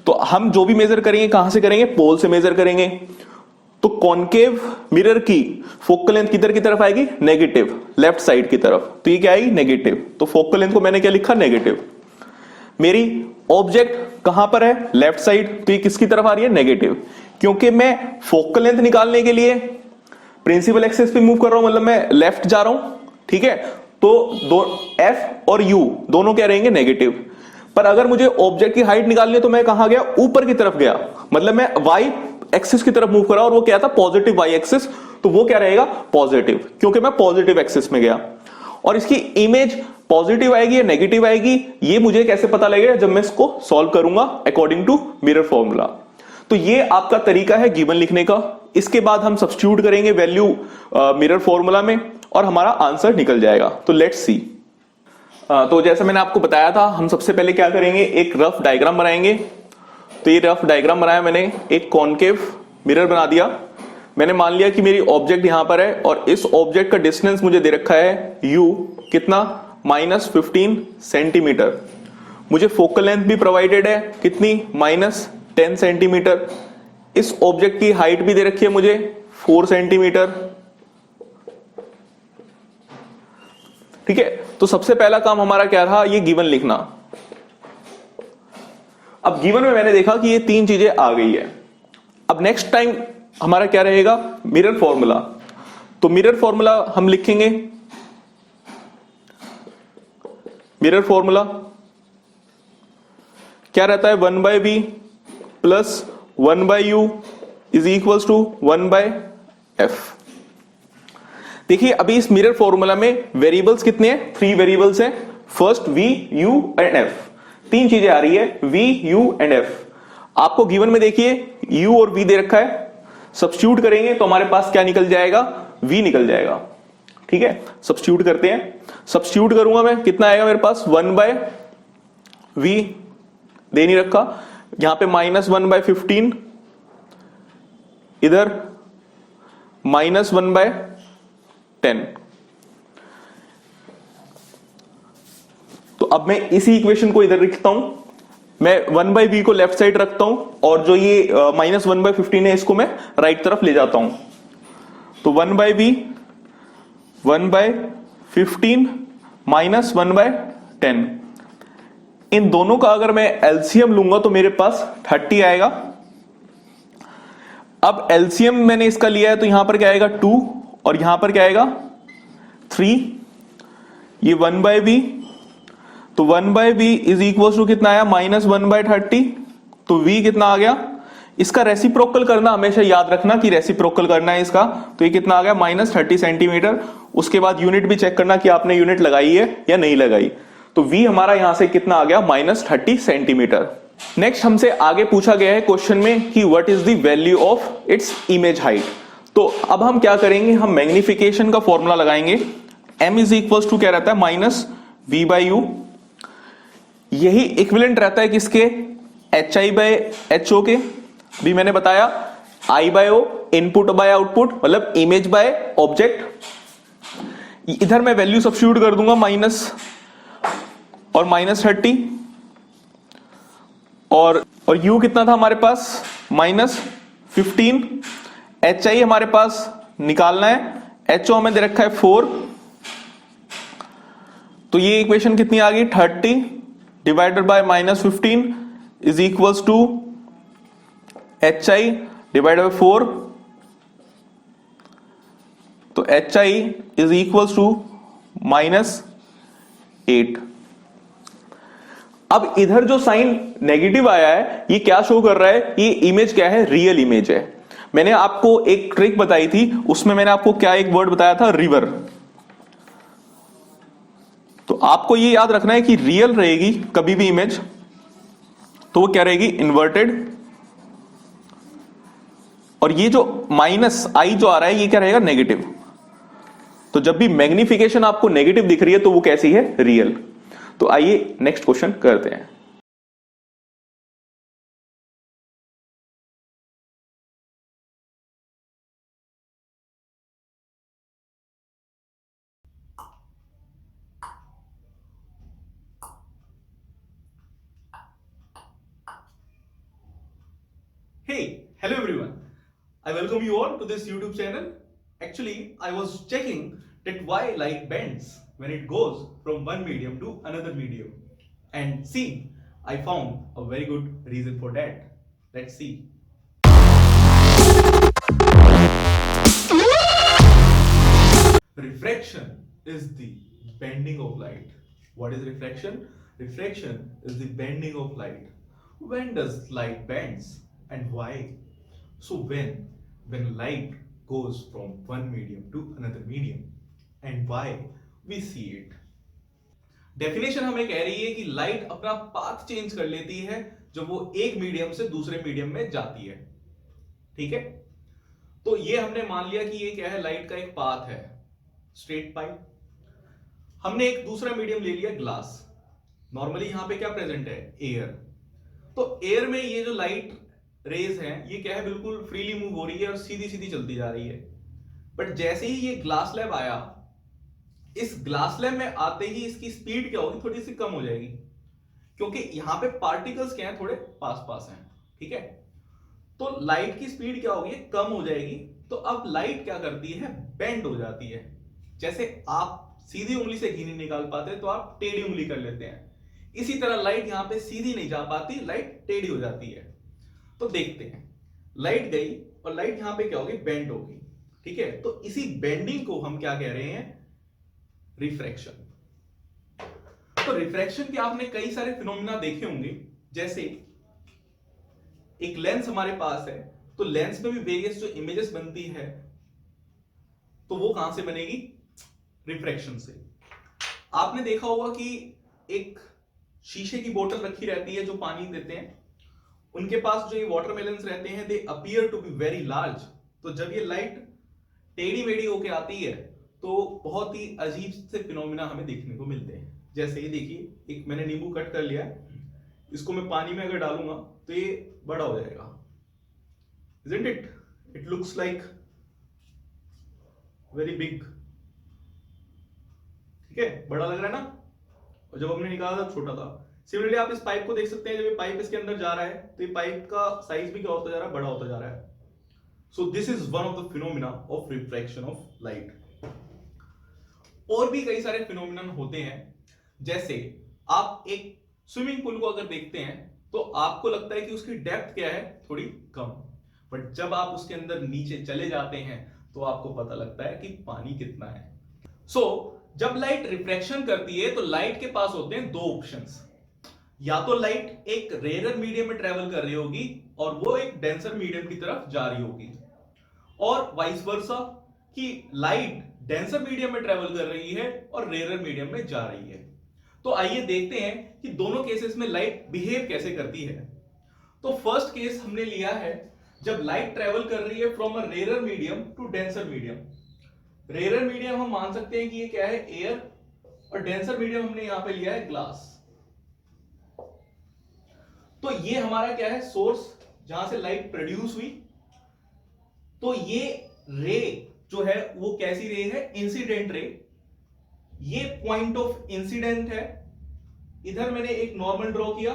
तो हम जो भी मेजर करेंगे कहां से करेंगे, पोल से मेजर करेंगे। तो कॉनकेव मिरर की फोकल लेंथ किधर की तरफ आएगी, नेगेटिव, लेफ्ट साइड की तरफ। तो ये क्या आएगी, नेगेटिव। तो फोकल लेंथ को मैंने क्या लिखा, नेगेटिव। मेरी ऑब्जेक्ट कहां पर है, लेफ्ट साइड, तो ये किसकी तरफ आ रही है, नेगेटिव। क्योंकि मैं फोकल लेंथ निकालने के लिए प्रिंसिपल एक्सिस पे मूव कर रहा हूं, मतलब मैं लेफ्ट जा रहा हूं। ठीक है, तो F और U दोनों क्या रहेंगे, नेगेटिव। पर अगर मुझे ऑब्जेक्ट की हाइट निकालनी है तो मैं कहां गया, ऊपर की तरफ गया, मतलब मैं वाई एक्सिस की तरफ मूव करा, और वो क्या था, पॉजिटिव वाई एक्सिस। तो वो क्या रहेगा, पॉजिटिव, क्योंकि मैं पॉजिटिव एक्सिस में गया। और इसकी इमेज पॉजिटिव आएगी या नेगेटिव आएगी, ये मुझे कैसे पता लगेगा, जब मैं इसको सॉल्व करूंगा अकॉर्डिंग टू मिरर फॉर्मूला। तो ये आपका तरीका है गिवन लिखने का। इसके बाद हम सब्स्टिट्यूट करेंगे वैल्यू मिरर फॉर्मूला में और हमारा आंसर निकल जाएगा। तो लेट्स सी। तो जैसे मैंने आपको बताया था, हम सबसे पहले क्या करेंगे, एक रफ डायग्राम बनाएंगे। तो ये रफ डायग्राम बनाया मैंने, एक कॉनकेव मिरर बना दिया। मैंने मान लिया कि मेरी ऑब्जेक्ट यहां पर है और इस ऑब्जेक्ट का डिस्टेंस मुझे दे रखा है u, कितना, -15 सेंटीमीटर। मुझे फोकल लेंथ भी प्रोवाइडेड है, कितनी, -10 सेंटीमीटर। इस ऑब्जेक्ट की हाइट भी दे रखी है मुझे 4 सेंटीमीटर। ठीक है, तो सबसे पहला काम हमारा क्या था, ये गिवन लिखना। अब गिवन में मैंने देखा कि ये 3 चीजें आ गई है। अब नेक्स्ट टाइम हमारा क्या रहेगा, मिरर फॉर्मूला। तो मिरर फॉर्मूला हम लिखेंगे, मिरर फॉर्मूला क्या रहता है, 1/v plus 1/u is equals to 1/f। देखिए, अभी इस मिरर फॉर्मूला में वेरिएबल्स कितने हैं, 3 वेरिएबल्स हैं। First v, u and f, 3 चीजें आ रही है, v, u एंड f। आपको गिवन में देखिए u और v दे रखा है, सब्स्टिट्यूट करेंगे तो हमारे पास क्या निकल जाएगा, v निकल जाएगा। ठीक है, सब्स्टिट्यूट करते हैं। सब्स्टिट्यूट करूंगा मैं, कितना आएगा मेरे पास, 1/v दे नहीं रखा, यहां पे -1/15, इधर -1/10। तो अब मैं इसी इक्वेशन को इधर लिखता हूं, मैं 1/v को लेफ्ट साइड रखता हूं और जो ये -1/15 है इसको मैं राइट तरफ ले जाता हूं। तो 1/v 1/15 -1/10, इन दोनों का अगर मैं एलसीएम लूंगा तो मेरे पास 30 आएगा। अब एलसीएम मैंने इसका लिया है तो यहां पर क्या आएगा 2 और यहां पर क्या आएगा 3। ये 1/v, तो 1/v इज इक्वल टू कितना आया -1/30। तो v कितना आ गया, इसका रेसिप्रोकल करना हमेशा याद रखना कि रेसिप्रोकल करना है इसका। तो ये कितना आ गया -30 सेंटीमीटर। उसके बाद यूनिट भी चेक करना कि आपने यूनिट लगाई है या नहीं लगाई। तो v हमारा यहां से कितना आ गया -30 सेंटीमीटर। नेक्स्ट हमसे आगे पूछा गया है क्वेश्चन में कि what is the value of its image height. तो अब हम क्या करेंगे, हम मैग्निफिकेशन का फॉर्मूला लगाएंगे। m इज इक्वल टू क्या रहता है -v/u। यही इक्विवेलेंट रहता है किसके, hi/ho के। भी मैंने बताया I/o इनपुट बाय आउटपुट, मतलब इमेज बाय ऑब्जेक्ट। इधर मैं वैल्यू सब्स्टिट्यूट कर दूंगा माइनस और -30 और u कितना था हमारे पास -15। hi हमारे पास निकालना है, ho हमें दे रखा है 4। तो ये इक्वेशन कितनी आ गई 30 divided by -15 is equals to hi divided by 4। तो hi इज इक्वल्स टू -8। अब इधर जो साइन नेगेटिव आया है ये क्या शो कर रहा है, ये इमेज क्या है, रियल इमेज है। मैंने आपको एक ट्रिक बताई थी, उसमें मैंने आपको क्या एक वर्ड बताया था, रिवर। तो आपको ये याद रखना है कि रियल रहेगी कभी भी इमेज तो वो क्या रहेगी, इन्वर्टेड। और ये जो -i जो आ रहा है ये क्या रहेगा, नेगेटिव। तो जब भी मैग्निफिकेशन आपको नेगेटिव दिख रही है तो वो कैसी है, रियल। तो आइए नेक्स्ट क्वेश्चन करते हैं। Hey, hello everyone. I welcome you all to this YouTube channel. Actually, I was checking that why light bends when it goes from one medium to another medium. And see, I found a very good reason for that. Let's see. Refraction is the bending of light. What is refraction? Refraction is the bending of light. When does light bends and why? So when light goes from one medium to another medium and why we see it. Definition हमें कह रही है कि light अपना path change कर लेती है जब वो एक मीडियम से दूसरे मीडियम में जाती है। ठीक है, तो ये हमने मान लिया कि ये क्या है, लाइट का एक पाथ है, स्ट्रेट पाइप। हमने एक दूसरा मीडियम ले लिया, ग्लास। नॉर्मली यहां पे क्या प्रेजेंट है, एयर। तो एयर में ये जो लाइट रेज हैं ये क्या है, बिल्कुल फ्रीली मूव हो रही है और सीधी सीधी चलती जा रही है। बट जैसे ही ये ग्लास लैब आया, इस ग्लास लैब में आते ही इसकी स्पीड क्या होगी, थोड़ी सी कम हो जाएगी, क्योंकि यहां पे पार्टिकल्स क्या है, थोड़े पास पास हैं। ठीक है, तो लाइट की स्पीड क्या होगी, कम हो जाएगी। तो अब लाइट क्या करती है, बेंड हो जाती है। जैसे आप सीधी उंगली से घी नहीं निकाल पाते तो आप टेढ़ी उंगली कर लेते हैं, इसी तरह लाइट यहां पे सीधी नहीं जा पाती, लाइट टेढ़ी हो जाती है। तो देखते हैं, लाइट गई और लाइट यहां पे क्या होगी, बेंड होगी। ठीक है, तो इसी बेंडिंग को हम क्या कह रहे हैं, रिफ्रैक्शन। तो रिफ्रैक्शन के आपने कई सारे फिनोमिना देखे होंगे। जैसे एक लेंस हमारे पास है, तो लेंस में भी वेरियस जो इमेजेस बनती है तो वो कहां से बनेगी, रिफ्रैक्शन से। आपने देखा होगा कि एक शीशे की बोतल रखी रहती है जो पानी देते हैं, उनके पास जो ये वाटरमेलन्स रहते हैं, they appear to be very large. तो जब ये लाइट टेढ़ी मेढ़ी होके आती है तो बहुत ही अजीब से फिनोमिना हमें देखने को मिलते हैं। जैसे ये देखिए, एक मैंने नींबू कट कर लिया है, इसको मैं पानी में अगर डालूंगा तो ये बड़ा हो जाएगा, isn't it? It looks like very big. ठीक है, बड़ा लग रहा है ना, और जब हमने निकाला था छोटा था। सिमिलरली आप इस पाइप को देख सकते हैं, जब ये पाइप इसके अंदर जा रहा है तो ये पाइप का साइज भी क्या होता जा रहा है, बड़ा होता जा रहा है। So this is one of the phenomena of refraction of light. और भी कई सारे फिनोमिनन होते हैं, जैसे आप एक स्विमिंग पूल को अगर देखते हैं तो आपको लगता है कि उसकी डेप्थ क्या है, थोड़ी कम, बट जब आप उसके अंदर नीचे चले जाते हैं तो आपको पता लगता है कि पानी कितना है। सो जब लाइट रिफ्रैक्शन करती है तो लाइट के पास होते हैं दो ऑप्शंस, या तो लाइट एक रेयर मीडियम में ट्रेवल कर रही होगी और वो एक डेंसर मीडियम की तरफ जा रही होगी, और वाइस वर्सा कि लाइट डेंसर मीडियम में ट्रेवल कर रही है और रेयर मीडियम में जा रही है। तो आइए देखते हैं कि दोनों केसेस में लाइट बिहेव कैसे करती है। तो फर्स्ट केस हमने लिया है जब लाइट ट्रेवल कर रही है from a rare medium to denser medium. Rare medium हम मान सकते हैं कि ये क्या है, एयर, और डेंसर मीडियम हमने यहां पे लिया है ग्लास। तो ये हमारा क्या है, सोर्स जहां से लाइट प्रोड्यूस हुई। तो ये रे जो है वो कैसी रे है, इंसिडेंट रे। ये पॉइंट ऑफ इंसिडेंट है, इधर मैंने एक नॉर्मल ड्रॉ किया।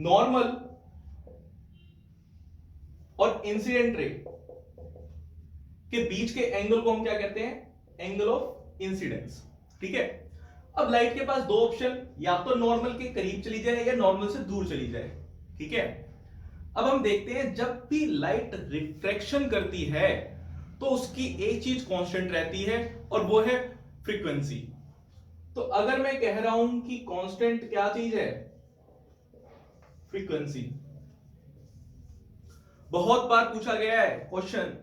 नॉर्मल और इंसिडेंट रे के बीच के एंगल को हम क्या कहते हैं, एंगल ऑफ इंसिडेंस। ठीक है, अब लाइट के पास दो ऑप्शन, या तो नॉर्मल के करीब चली जाए या नॉर्मल से दूर चली जाए। ठीक है, अब हम देखते हैं जब भी लाइट रिफ्रैक्शन करती है तो उसकी एक चीज कांस्टेंट रहती है और वो है फ्रीक्वेंसी। तो अगर मैं कह रहा हूं कि कांस्टेंट क्या चीज है, फ्रीक्वेंसी। बहुत बार पूछा गया है क्वेश्चन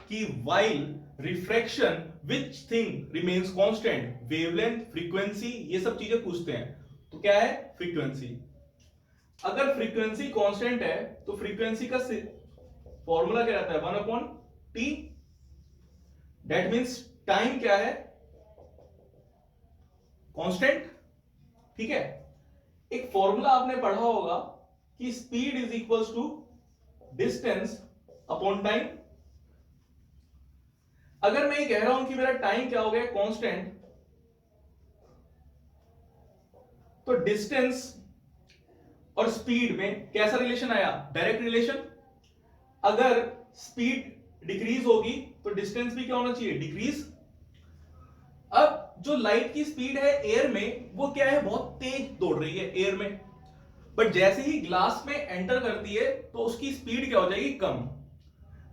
कि while refraction which thing remains constant, wavelength, frequency, ये सब चीजें पूछते हैं। तो क्या है, फ्रीक्वेंसी। अगर फ्रीक्वेंसी कांस्टेंट है तो फ्रीक्वेंसी का फॉर्मूला क्या रहता है, 1/t। दैट मींस टाइम क्या है, कांस्टेंट। ठीक है, एक फॉर्मूला आपने पढ़ा होगा कि speed is equals to distance upon time. अगर मैं ये कह रहा हूं कि मेरा टाइम क्या हो गया, कांस्टेंट, तो डिस्टेंस और स्पीड में कैसा रिलेशन आया, डायरेक्ट रिलेशन। अगर स्पीड डिक्रीज होगी तो डिस्टेंस भी क्या होना चाहिए, डिक्रीज। अब जो लाइट की स्पीड है एयर में, वो क्या है, बहुत तेज दौड़ रही है एयर में, बट जैसे ही ग्लास में एंटर करती है तो उसकी स्पीड क्या हो जाएगी, कम।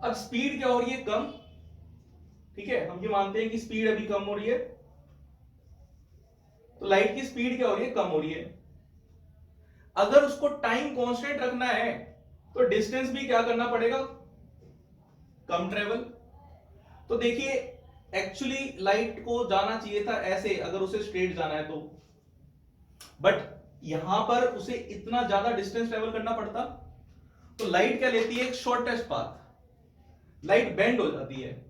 अब स्पीड क्या हो रही है, कम। ठीक है, हम ये मानते हैं कि स्पीड अभी कम हो रही है, तो लाइट की स्पीड क्या हो रही है, कम हो रही है। अगर उसको टाइम कांस्टेंट रखना है तो डिस्टेंस भी क्या करना पड़ेगा, कम ट्रेवल। तो देखिए एक्चुअली लाइट को जाना चाहिए था ऐसे, अगर उसे स्ट्रेट जाना है तो, बट यहां पर उसे इतना ज्यादा डिस्टेंस ट्रेवल करना पड़ता। तो लाइट क्या लेती है, एक शॉर्टेस्ट पाथ, लाइट बेंड हो जाती है।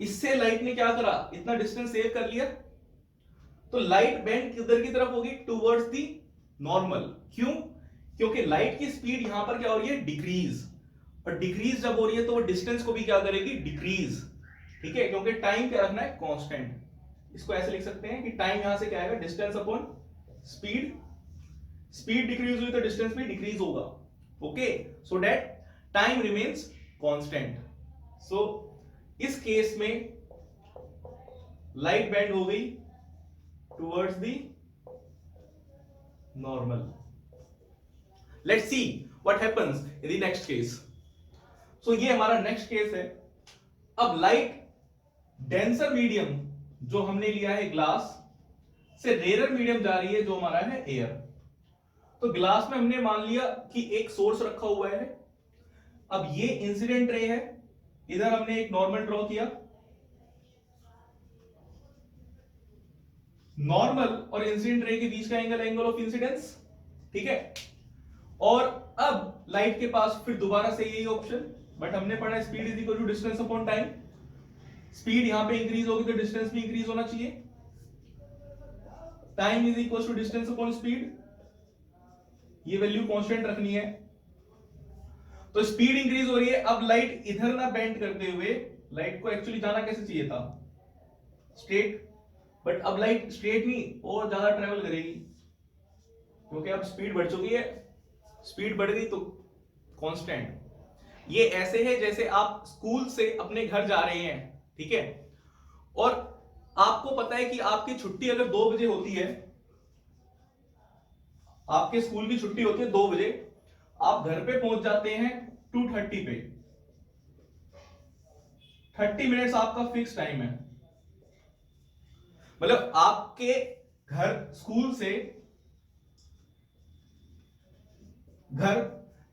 इससे लाइट ने क्या करा, इतना डिस्टेंस सेव कर लिया। तो लाइट बेंड किधर की तरफ होगी, टुवर्ड्स दी नॉर्मल। क्यों, क्योंकि लाइट की स्पीड यहां पर क्या हो रही है, डिक्रीज, और डिक्रीज जब हो रही है तो वो डिस्टेंस को भी क्या करेगी, डिक्रीज। ठीक है, क्योंकि टाइम क्या रखना है, कांस्टेंट। इसको ऐसे लिख सकते हैं कि टाइम यहां से क्या आएगा, distance upon speed. Speed decrease हुई तो डिस्टेंस भी डिक्रीज होगा। Okay, so that time remains constant. So इस केस में लाइट बेंड हो गई towards the normal. Let's see what happens in the next case. So ये हमारा नेक्स्ट केस है। अब लाइट डेंसर मीडियम जो हमने लिया है ग्लास से रेयर मीडियम जा रही है जो हमारा है एयर। तो ग्लास में हमने मान लिया कि एक सोर्स रखा हुआ है। अब ये इंसिडेंट रे है, इधर हमने एक नॉर्मल ड्रॉ किया। नॉर्मल और इंसिडेंट रे के बीच का एंगल, एंगल ऑफ इंसिडेंस। ठीक है, और अब लाइट के पास फिर दोबारा से यही ऑप्शन, बट हमने पढ़ा speed is equal to distance upon time. Speed यहां पे इंक्रीज होगी तो डिस्टेंस भी इंक्रीज होना चाहिए। Time is equal to distance upon speed, ये वैल्यू कांस्टेंट रखनी है। तो स्पीड इंक्रीज हो रही है। अब लाइट इधर ना बेंड करते हुए, लाइट को एक्चुअली जाना कैसे चाहिए था, स्ट्रेट, बट अब लाइट स्ट्रेट नहीं और ज्यादा ट्रेवल करेगी, क्योंकि अब स्पीड बढ़ चुकी है, स्पीड बढ़ गई तो कांस्टेंट। ये ऐसे है जैसे आप स्कूल से अपने घर जा रहे हैं, ठीक है, और आपको पता है कि आपकी छुट्टी अगर 2 बजे होती है, आपके स्कूल की छुट्टी होती है 2 बजे, आप घर पे पहुंच जाते हैं 2:30 पे। 30 मिनट्स आपका फिक्स टाइम है, मतलब आपके घर स्कूल से घर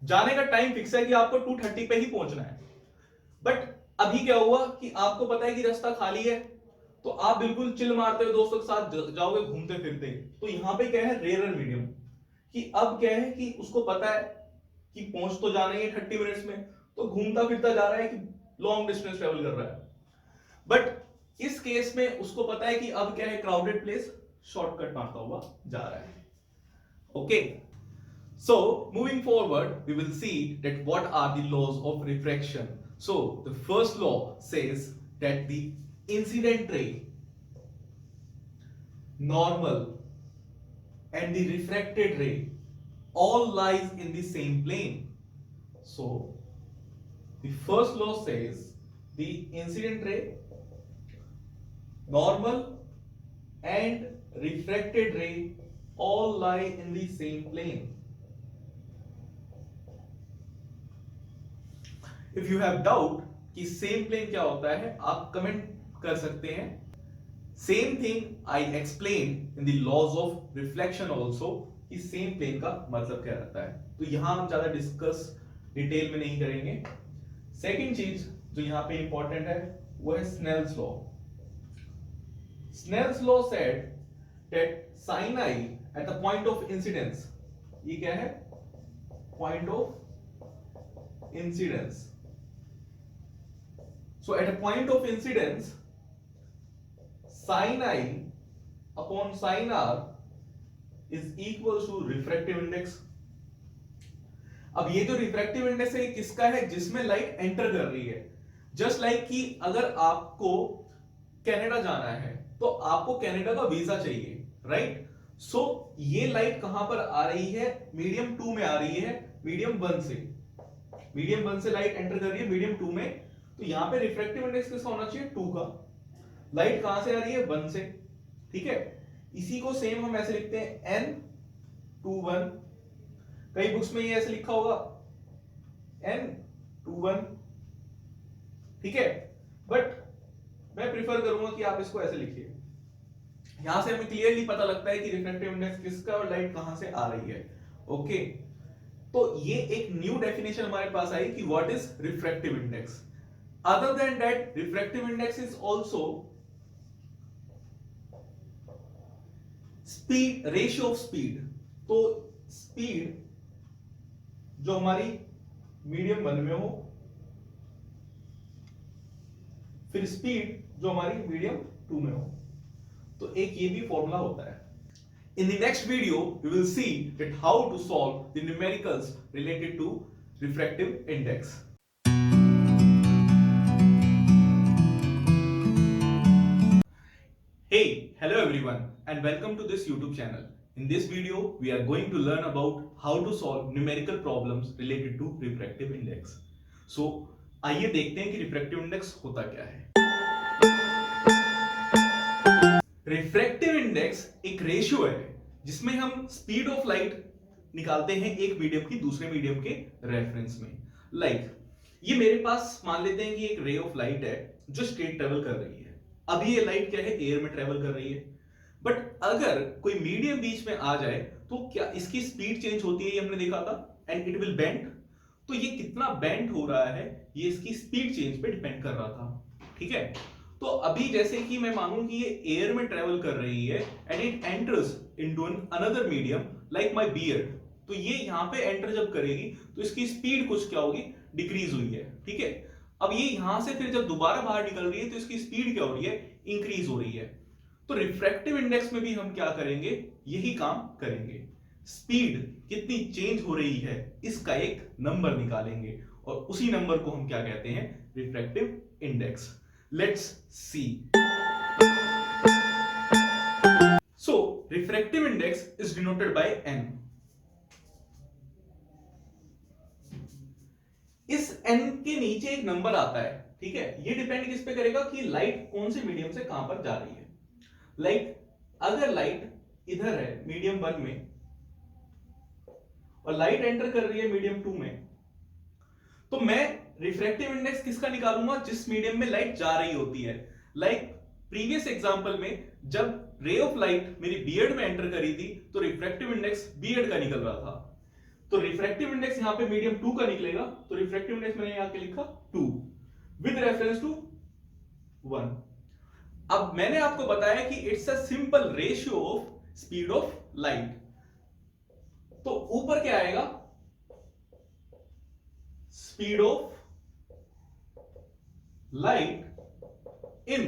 जाने का टाइम फिक्स है कि आपको 2:30 पे ही पहुंचना है। बट अभी क्या हुआ कि आपको पता है कि रास्ता खाली है, तो आप बिल्कुल चिल मारते हुए दोस्तों के साथ जाओगे घूमते फिरते। तो यहां पे क्या है, रेयर मीडियम, कि अब क्या है कि उसको पता है कि पहुंच तो जाना ही है 30 मिनट्स में, तो घूमता फिरता जा रहा है कि लॉन्ग डिस्टेंस ट्रेवल कर रहा है। बट इस केस में उसको पता है कि अब क्या है, क्राउडेड प्लेस, शॉर्टकट मारता हुआ जा रहा है। Okay, so moving forward we will see that what are the laws of refraction. So the first law says that the incident ray, normal and the refracted ray all lies in the same plane. So the first law says the incident ray, normal and refracted ray all lie in the same plane. If you have doubt कि same plane क्या होता है, आप comment कर सकते हैं। Same thing I explain in the laws of reflection also, कि same plane का मतलब क्या रहता है। तो यहां हम ज्यादा डिस्कस डिटेल में नहीं करेंगे। सेकेंड चीज जो यहां पे इंपॉर्टेंट है वो है Snell's law. Snell's law said that sine i at the point of incidence, ये क्या है, point of incidence. So at a point of incidence, sin I upon sin R is equal to refractive index. अब ये जो refractive index है किसका है, जिसमें लाइट एंटर कर रही है। जस्ट लाइक कि अगर आपको कनाडा जाना है तो आपको कनाडा का वीजा चाहिए, राइट। सो ये लाइट कहां पर आ रही है, मीडियम 2 में आ रही है, मीडियम 1 से। मीडियम 1 से लाइट एंटर कर रही है मीडियम 2 में, तो यहां पे रिफ्रैक्टिव इंडेक्स किसका होना चाहिए, 2 का। लाइट कहां से आ रही है, 1 से, ठीक है। इसी को सेम हम ऐसे लिखते हैं N21, कई बुक्स में ये ऐसे लिखा होगा N21, ठीक है। बट मैं प्रिफर करूंगा कि आप इसको ऐसे लिखिए, यहां से हमें क्लियरली पता लगता है कि रिफ्रैक्टिव इंडेक्स किसका और लाइट कहां से आ रही है। ओके, तो ये एक न्यू डेफिनेशन हमारे पास आई कि what is refractive index. Other than that, refractive index is also speed, ratio of speed. तो speed जो हमारी मीडियम 1 में हो, फिर स्पीड जो हमारी मीडियम 2 में हो, तो एक ये भी फॉर्मूला होता है। In the next video, we will see that how to solve the numericals related to refractive index. Hey, hello everyone and welcome to this YouTube channel. In this video, we are going to learn about how to solve numerical problems related to refractive index. So, आइए देखते हैं कि refractive index होता क्या है। Refractive index एक ratio है जिसमें हम स्पीड ऑफ लाइट निकालते हैं एक मीडियम की दूसरे मीडियम के रेफरेंस में। ये मेरे पास मान लेते हैं कि एक रे ऑफ लाइट है जो स्ट्रेट ट्रेवल कर रही है। अभी ये लाइट क्या है, एयर में ट्रेवल कर रही है। बट अगर कोई मीडियम बीच में आ जाए तो क्या इसकी स्पीड चेंज होती है, ये हमने देखा था, एंड इट विल बेंड। तो ये कितना बेंड हो रहा है ये इसकी स्पीड चेंज पे डिपेंड कर रहा था, ठीक है। तो अभी जैसे कि मैं मानूं कि ये एयर में ट्रेवल कर रही है and it enters into another medium like my beard, तो ये यहां पे एंटर जब करेगी तो इसकी स्पीड कुछ क्या होगी, डिक्रीज हुई है, ठीक है। अब ये यहां से फिर जब दोबारा बाहर निकल रही है तो इसकी स्पीड क्या हो रही है, इंक्रीज हो रही है। तो रिफ्रैक्टिव इंडेक्स में भी हम क्या करेंगे, यही काम करेंगे। स्पीड कितनी चेंज हो रही है इसका एक नंबर निकालेंगे और उसी नंबर को हम क्या कहते हैं, refractive index. Let's see. Refractive index is denoted by n। इस n के नीचे एक नंबर आता है, ठीक है। ये डिपेंड किस पे करेगा कि लाइट कौन से मीडियम से कहां पर जा रही है। लाइक अगर लाइट इधर है मीडियम 1 में और लाइट एंटर कर रही है मीडियम 2 में, तो मैं रिफ्रैक्टिव इंडेक्स किसका निकालूंगा, जिस मीडियम में लाइट जा रही होती है। लाइक प्रीवियस एग्जांपल में जब रे ऑफ लाइट मेरी बियर्ड में एंटर करी थी तो रिफ्रैक्टिव इंडेक्स बियर्ड का निकल रहा था, तो रिफ्रैक्टिव इंडेक्स यहां पे मीडियम 2 का निकलेगा, तो रिफ्रैक्टिव इंडेक्स मैंने यहां पे लिखा 2 विद रेफरेंस टू 1। अब मैंने आपको बताया कि it's a simple ratio of speed of light, तो ऊपर क्या आएगा, speed of light in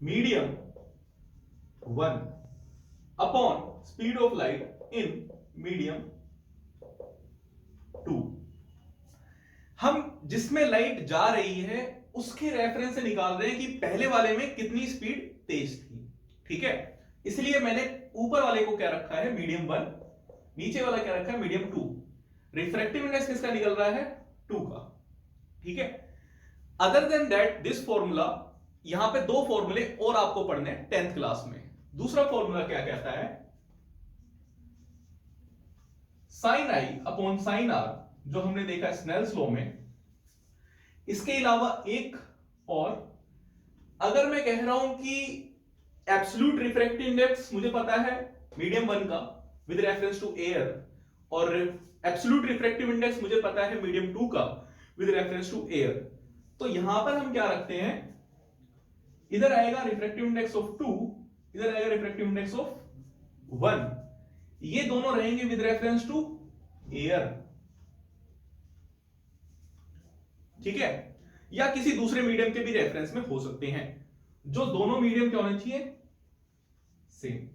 medium 1 upon speed of light in medium 2। हम जिसमें लाइट जा रही है उसके रेफरेंस से निकाल रहे हैं कि पहले वाले में कितनी स्पीड तेज थी, ठीक है। इसलिए मैंने ऊपर वाले को क्या रखा है मीडियम 1, नीचे वाला क्या रखा है मीडियम 2। रिफ्रैक्टिव इंडेक्स किसका निकल रहा है 2 का, ठीक है। Other than that this formula, यहां पे 2 फॉर्मूले और आपको पढ़ने हैं 10th क्लास में। दूसरा फॉर्मूला क्या कहता है, sine i upon sine r, जो हमने देखा स्नेल्स लॉ में। इसके अलावा एक और, अगर मैं कह रहा हूं कि एब्सोल्यूट रिफ्रैक्टिव इंडेक्स मुझे पता है मीडियम 1 का विद रेफरेंस टू एयर, और एब्सोल्यूट रिफ्रैक्टिव इंडेक्स मुझे पता है मीडियम 2 का विद रेफरेंस टू एयर, तो यहां पर हम क्या रखते हैं, इधर आएगा रिफ्रैक्टिव इंडेक्स ऑफ 2, इधर आएगा रिफ्रैक्टिव इंडेक्स ऑफ 1। ये दोनों रहेंगे विद रेफरेंस टू एयर, ठीक है, या किसी दूसरे मीडियम के भी रेफरेंस में हो सकते हैं, जो दोनों मीडियम क्या होने चाहिए, सेम।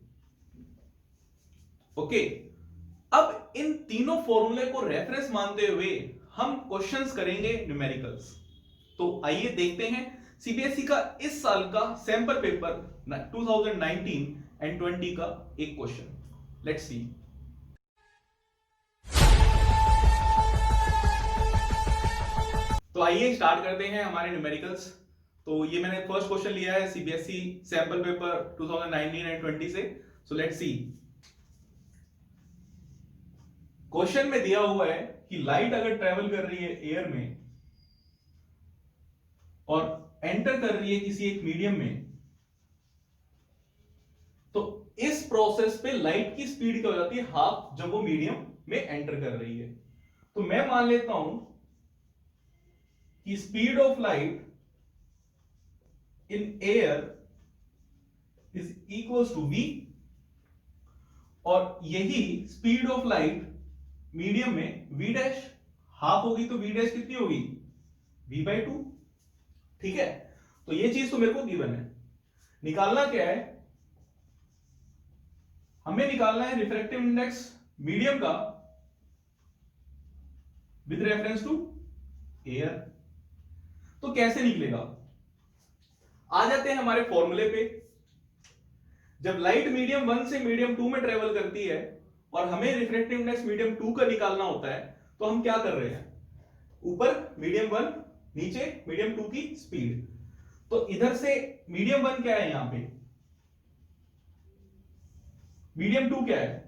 ओके, अब इन तीनों फॉर्मूले को रेफरेंस मानते हुए हम क्वेश्चंस करेंगे न्यूमेरिकल्स। तो आइए देखते हैं सीबीएसई का इस साल का सैंपल पेपर 2019 एंड 20 का एक क्वेश्चन। Let's see. तो आइए स्टार्ट करते हैं हमारे न्यूमेरिकल्स। तो ये मैंने फर्स्ट क्वेश्चन लिया है सीबीएसई सैंपल पेपर 2019 एंड 20 से। So let's see. क्वेश्चन में दिया हुआ है कि लाइट अगर ट्रेवल कर रही है एयर में और एंटर कर रही है किसी एक मीडियम में, तो इस प्रोसेस पे लाइट की स्पीड क्या हो जाती है, हाफ, जब वो मीडियम में एंटर कर रही है। तो मैं मान लेता हूं कि speed of light in air is equals to v, और यही स्पीड ऑफ लाइट मीडियम में v डैश हाफ होगी, तो v डैश कितनी होगी, v/2, ठीक है। तो ये चीज तो मेरे को गिवन है। निकालना क्या है, हमें निकालना है रिफ्रैक्टिव इंडेक्स मीडियम का विद रेफरेंस टू एयर। तो कैसे निकलेगा, आ जाते हैं हमारे फॉर्मूले पे। जब लाइट मीडियम 1 से मीडियम 2 में ट्रेवल करती है और हमें रिफ्रैक्टिव इंडेक्स मीडियम 2 का निकालना होता है, तो हम क्या कर रहे हैं, ऊपर मीडियम 1, नीचे मीडियम 2 की स्पीड। तो इधर से मीडियम 1 क्या है, यहां पे मीडियम 2 क्या है,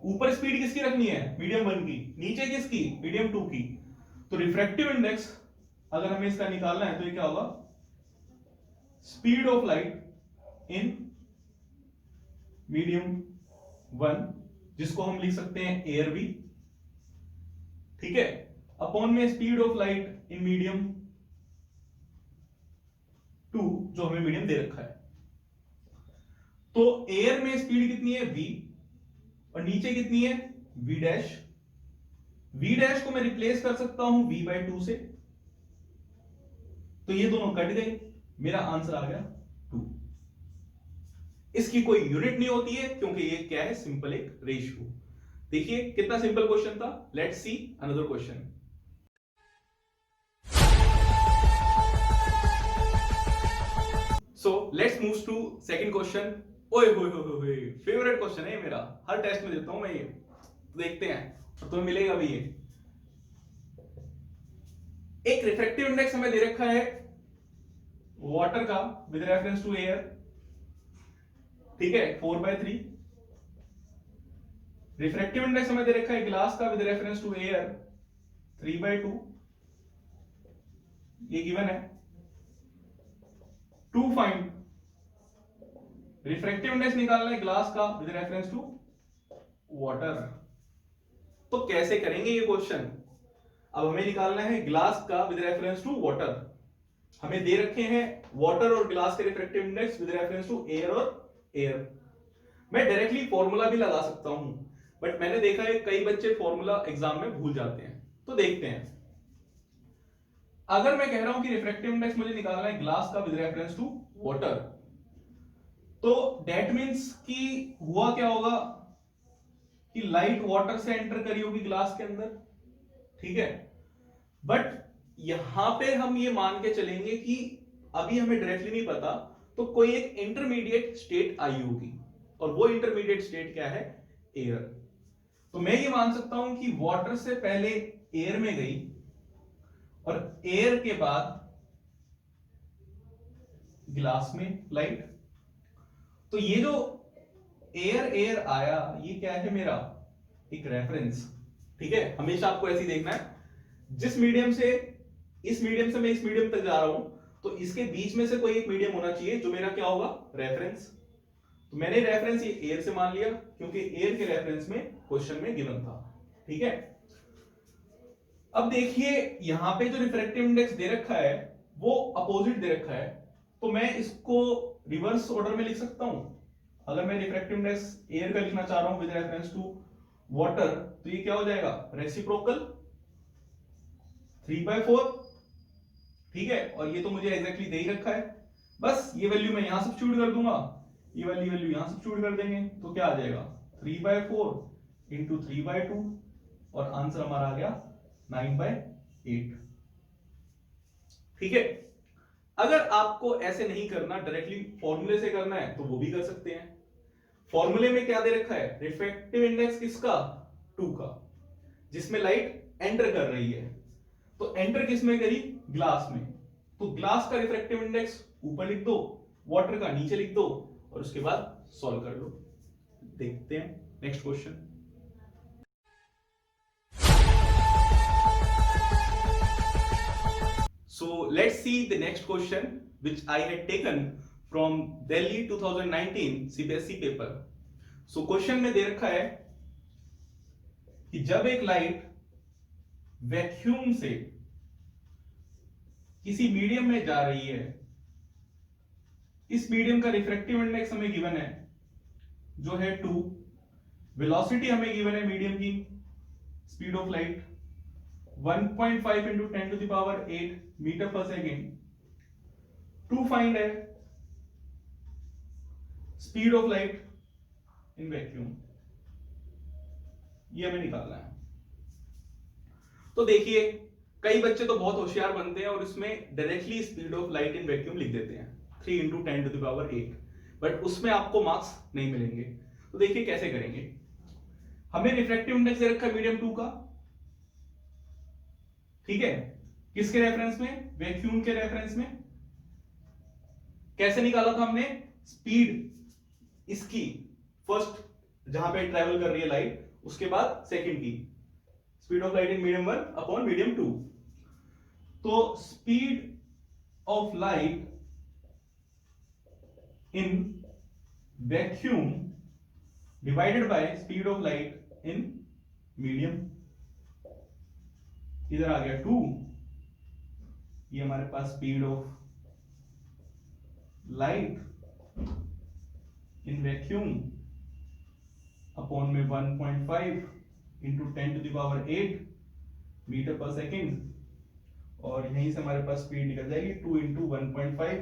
ऊपर स्पीड किसकी रखनी है, मीडियम 1 की, नीचे किसकी, मीडियम 2 की। तो रिफ्रैक्टिव इंडेक्स अगर हमें इसका निकालना है तो ये क्या होगा, speed of light in medium 1, जिसको हम लिख सकते हैं एयर भी, ठीक है, अपॉन में speed of light in medium 2, जो हमें मीडियम दे रखा है। तो एयर में स्पीड कितनी है, v, और नीचे कितनी है, v डैश। v डैश को मैं रिप्लेस कर सकता हूं v/2 से, तो ये दोनों कट गए, मेरा आंसर आ गया 2। इसकी कोई यूनिट नहीं होती है क्योंकि ये क्या है, सिंपल एक रेशियो। देखिए कितना सिंपल क्वेश्चन था। Let's see another question. So let's move to second question. ओए होए होए होए, फेवरेट क्वेश्चन है ये मेरा, हर टेस्ट में देता हूं मैं ये। तो देखते हैं और तुम्हें मिलेगा भी ये। एक रिफ्रैक्टिव इंडेक्स हमें दे रखा है वाटर का विद रेफरेंस टू एयर, ठीक है, 4/3। रिफ्रैक्टिव इंडेक्स हमें दे रखा है ग्लास का विद रेफरेंस टू एयर 3/2, ये गिवन है। टू फाइंड रिफ्रैक्टिव इंडेक्स निकालना है ग्लास का विद रेफरेंस टू वाटर। तो कैसे करेंगे ये क्वेश्चन? अब हमें निकालना है ग्लास का विद रेफरेंस टू वाटर। हमें दे रखे हैं वाटर और ग्लास के refractive index with reference to air और एयर। मैं डायरेक्टली फॉर्मूला भी लगा सकता हूं, बट मैंने देखा है कई बच्चे फॉर्मूला एग्जाम में भूल जाते हैं। तो देखते हैं, अगर मैं कह रहा हूं कि रिफ्रैक्टिव इंडेक्स मुझे निकालना है ग्लास का विद रेफरेंस टू वाटर, तो दैट मींस कि हुआ क्या होगा कि लाइट वाटर से एंटर करी होगी ग्लास के अंदर, ठीक है। बट यहां पे हम ये मान के चलेंगे कि अभी हमें डायरेक्टली नहीं पता, तो कोई एक इंटरमीडिएट स्टेट आई होगी, और वो इंटरमीडिएट स्टेट क्या है? एयर। तो मैं ये मान सकता हूं कि वाटर से पहले एयर में गई और एयर के बाद ग्लास में लाइट। तो ये जो एयर एयर आया, ये क्या है मेरा? एक रेफरेंस, ठीक है। हमेशा आपको ऐसे ही देखना है, जिस मीडियम से इस मीडियम से मैं इस मीडियम तक जा रहा हूं, तो इसके बीच में से कोई एक मीडियम होना चाहिए जो मेरा क्या होगा? रेफरेंस। तो मैंने रेफरेंस ये एयर से मान लिया, क्योंकि एयर के रेफरेंस में क्वेश्चन में गिवन था, ठीक है। अब देखिए यहां पे जो रिफ्रैक्टिव इंडेक्स दे रखा है वो अपोजिट दे रखा है, तो मैं इसको रिवर्स ऑर्डर में लिख सकता हूं। अगर मैं रिफ्रैक्टिव इंडेक्स एयर का लिखना चाह रहा हूं विद रेफरेंस टू वाटर, तो ये क्या हो जाएगा? रेसिप्रोकल 3/4, ठीक है। और ये तो मुझे एग्जैक्टली दे ही रखा है, बस ये वैल्यू मैं यहां सब्स्टिट्यूट कर दूंगा, ये वाली वैल्यू यहां सब्स्टिट्यूट कर देंगे, तो क्या आ जाएगा? 3/4 इंटू 3/2, और आंसर हमारा आ गया 9/8, ठीक है। अगर आपको ऐसे नहीं करना, डायरेक्टली फॉर्मूले से करना है, तो वो भी कर सकते हैं। फॉर्मूले में क्या दे रखा है? रिफ्रैक्टिव इंडेक्स किसका? 2 का, जिसमें लाइट एंटर कर रही है। तो एंटर किस में करी? ग्लास में। तो ग्लास का रिफ्रैक्टिव इंडेक्स ऊपर लिख दो, वाटर का नीचे लिख दो, और उसके बाद सॉल्व कर लो। देखते हैं next question. So let's see the next question which I had taken from Delhi 2019 CBSE paper. So question में दे रखा है कि जब एक लाइट वैक्यूम से किसी मीडियम में जा रही है, इस मीडियम का रिफ्रैक्टिव इंडेक्स हमें गिवन है जो है 2, वेलोसिटी हमें गिवन है मीडियम की, speed of light 1.5 into 10 to the power 8 metre per second. To find है speed of light in vacuum, ये हमें निकालना है। तो देखिए कई बच्चे तो बहुत होशियार बनते हैं और इसमें directly speed of light in vacuum लिख देते हैं 3 into 10 to the power 8, but उसमें आपको मार्क्स नहीं मिलेंगे। तो देखिए कैसे करेंगे। हमें रिफ्रैक्टिव इंडेक्स दे रखा है मीडियम 2 का, ठीक है। किसके रेफरेंस में? वैक्यूम के रेफरेंस में। कैसे निकाला था हमने? स्पीड इसकी फर्स्ट जहां पे ट्रेवल कर रही है लाइट, उसके बाद सेकंड की speed of light in medium 1 upon medium 2। तो speed of light in vacuum divided by speed of light in medium, इधर आ गया 2, ये हमारे पास speed of light in vacuum upon में 1.5 into 10 to the power 8 metre per second, और यहीं से हमारे पास स्पीड निकल जाएगी 2 into 1.5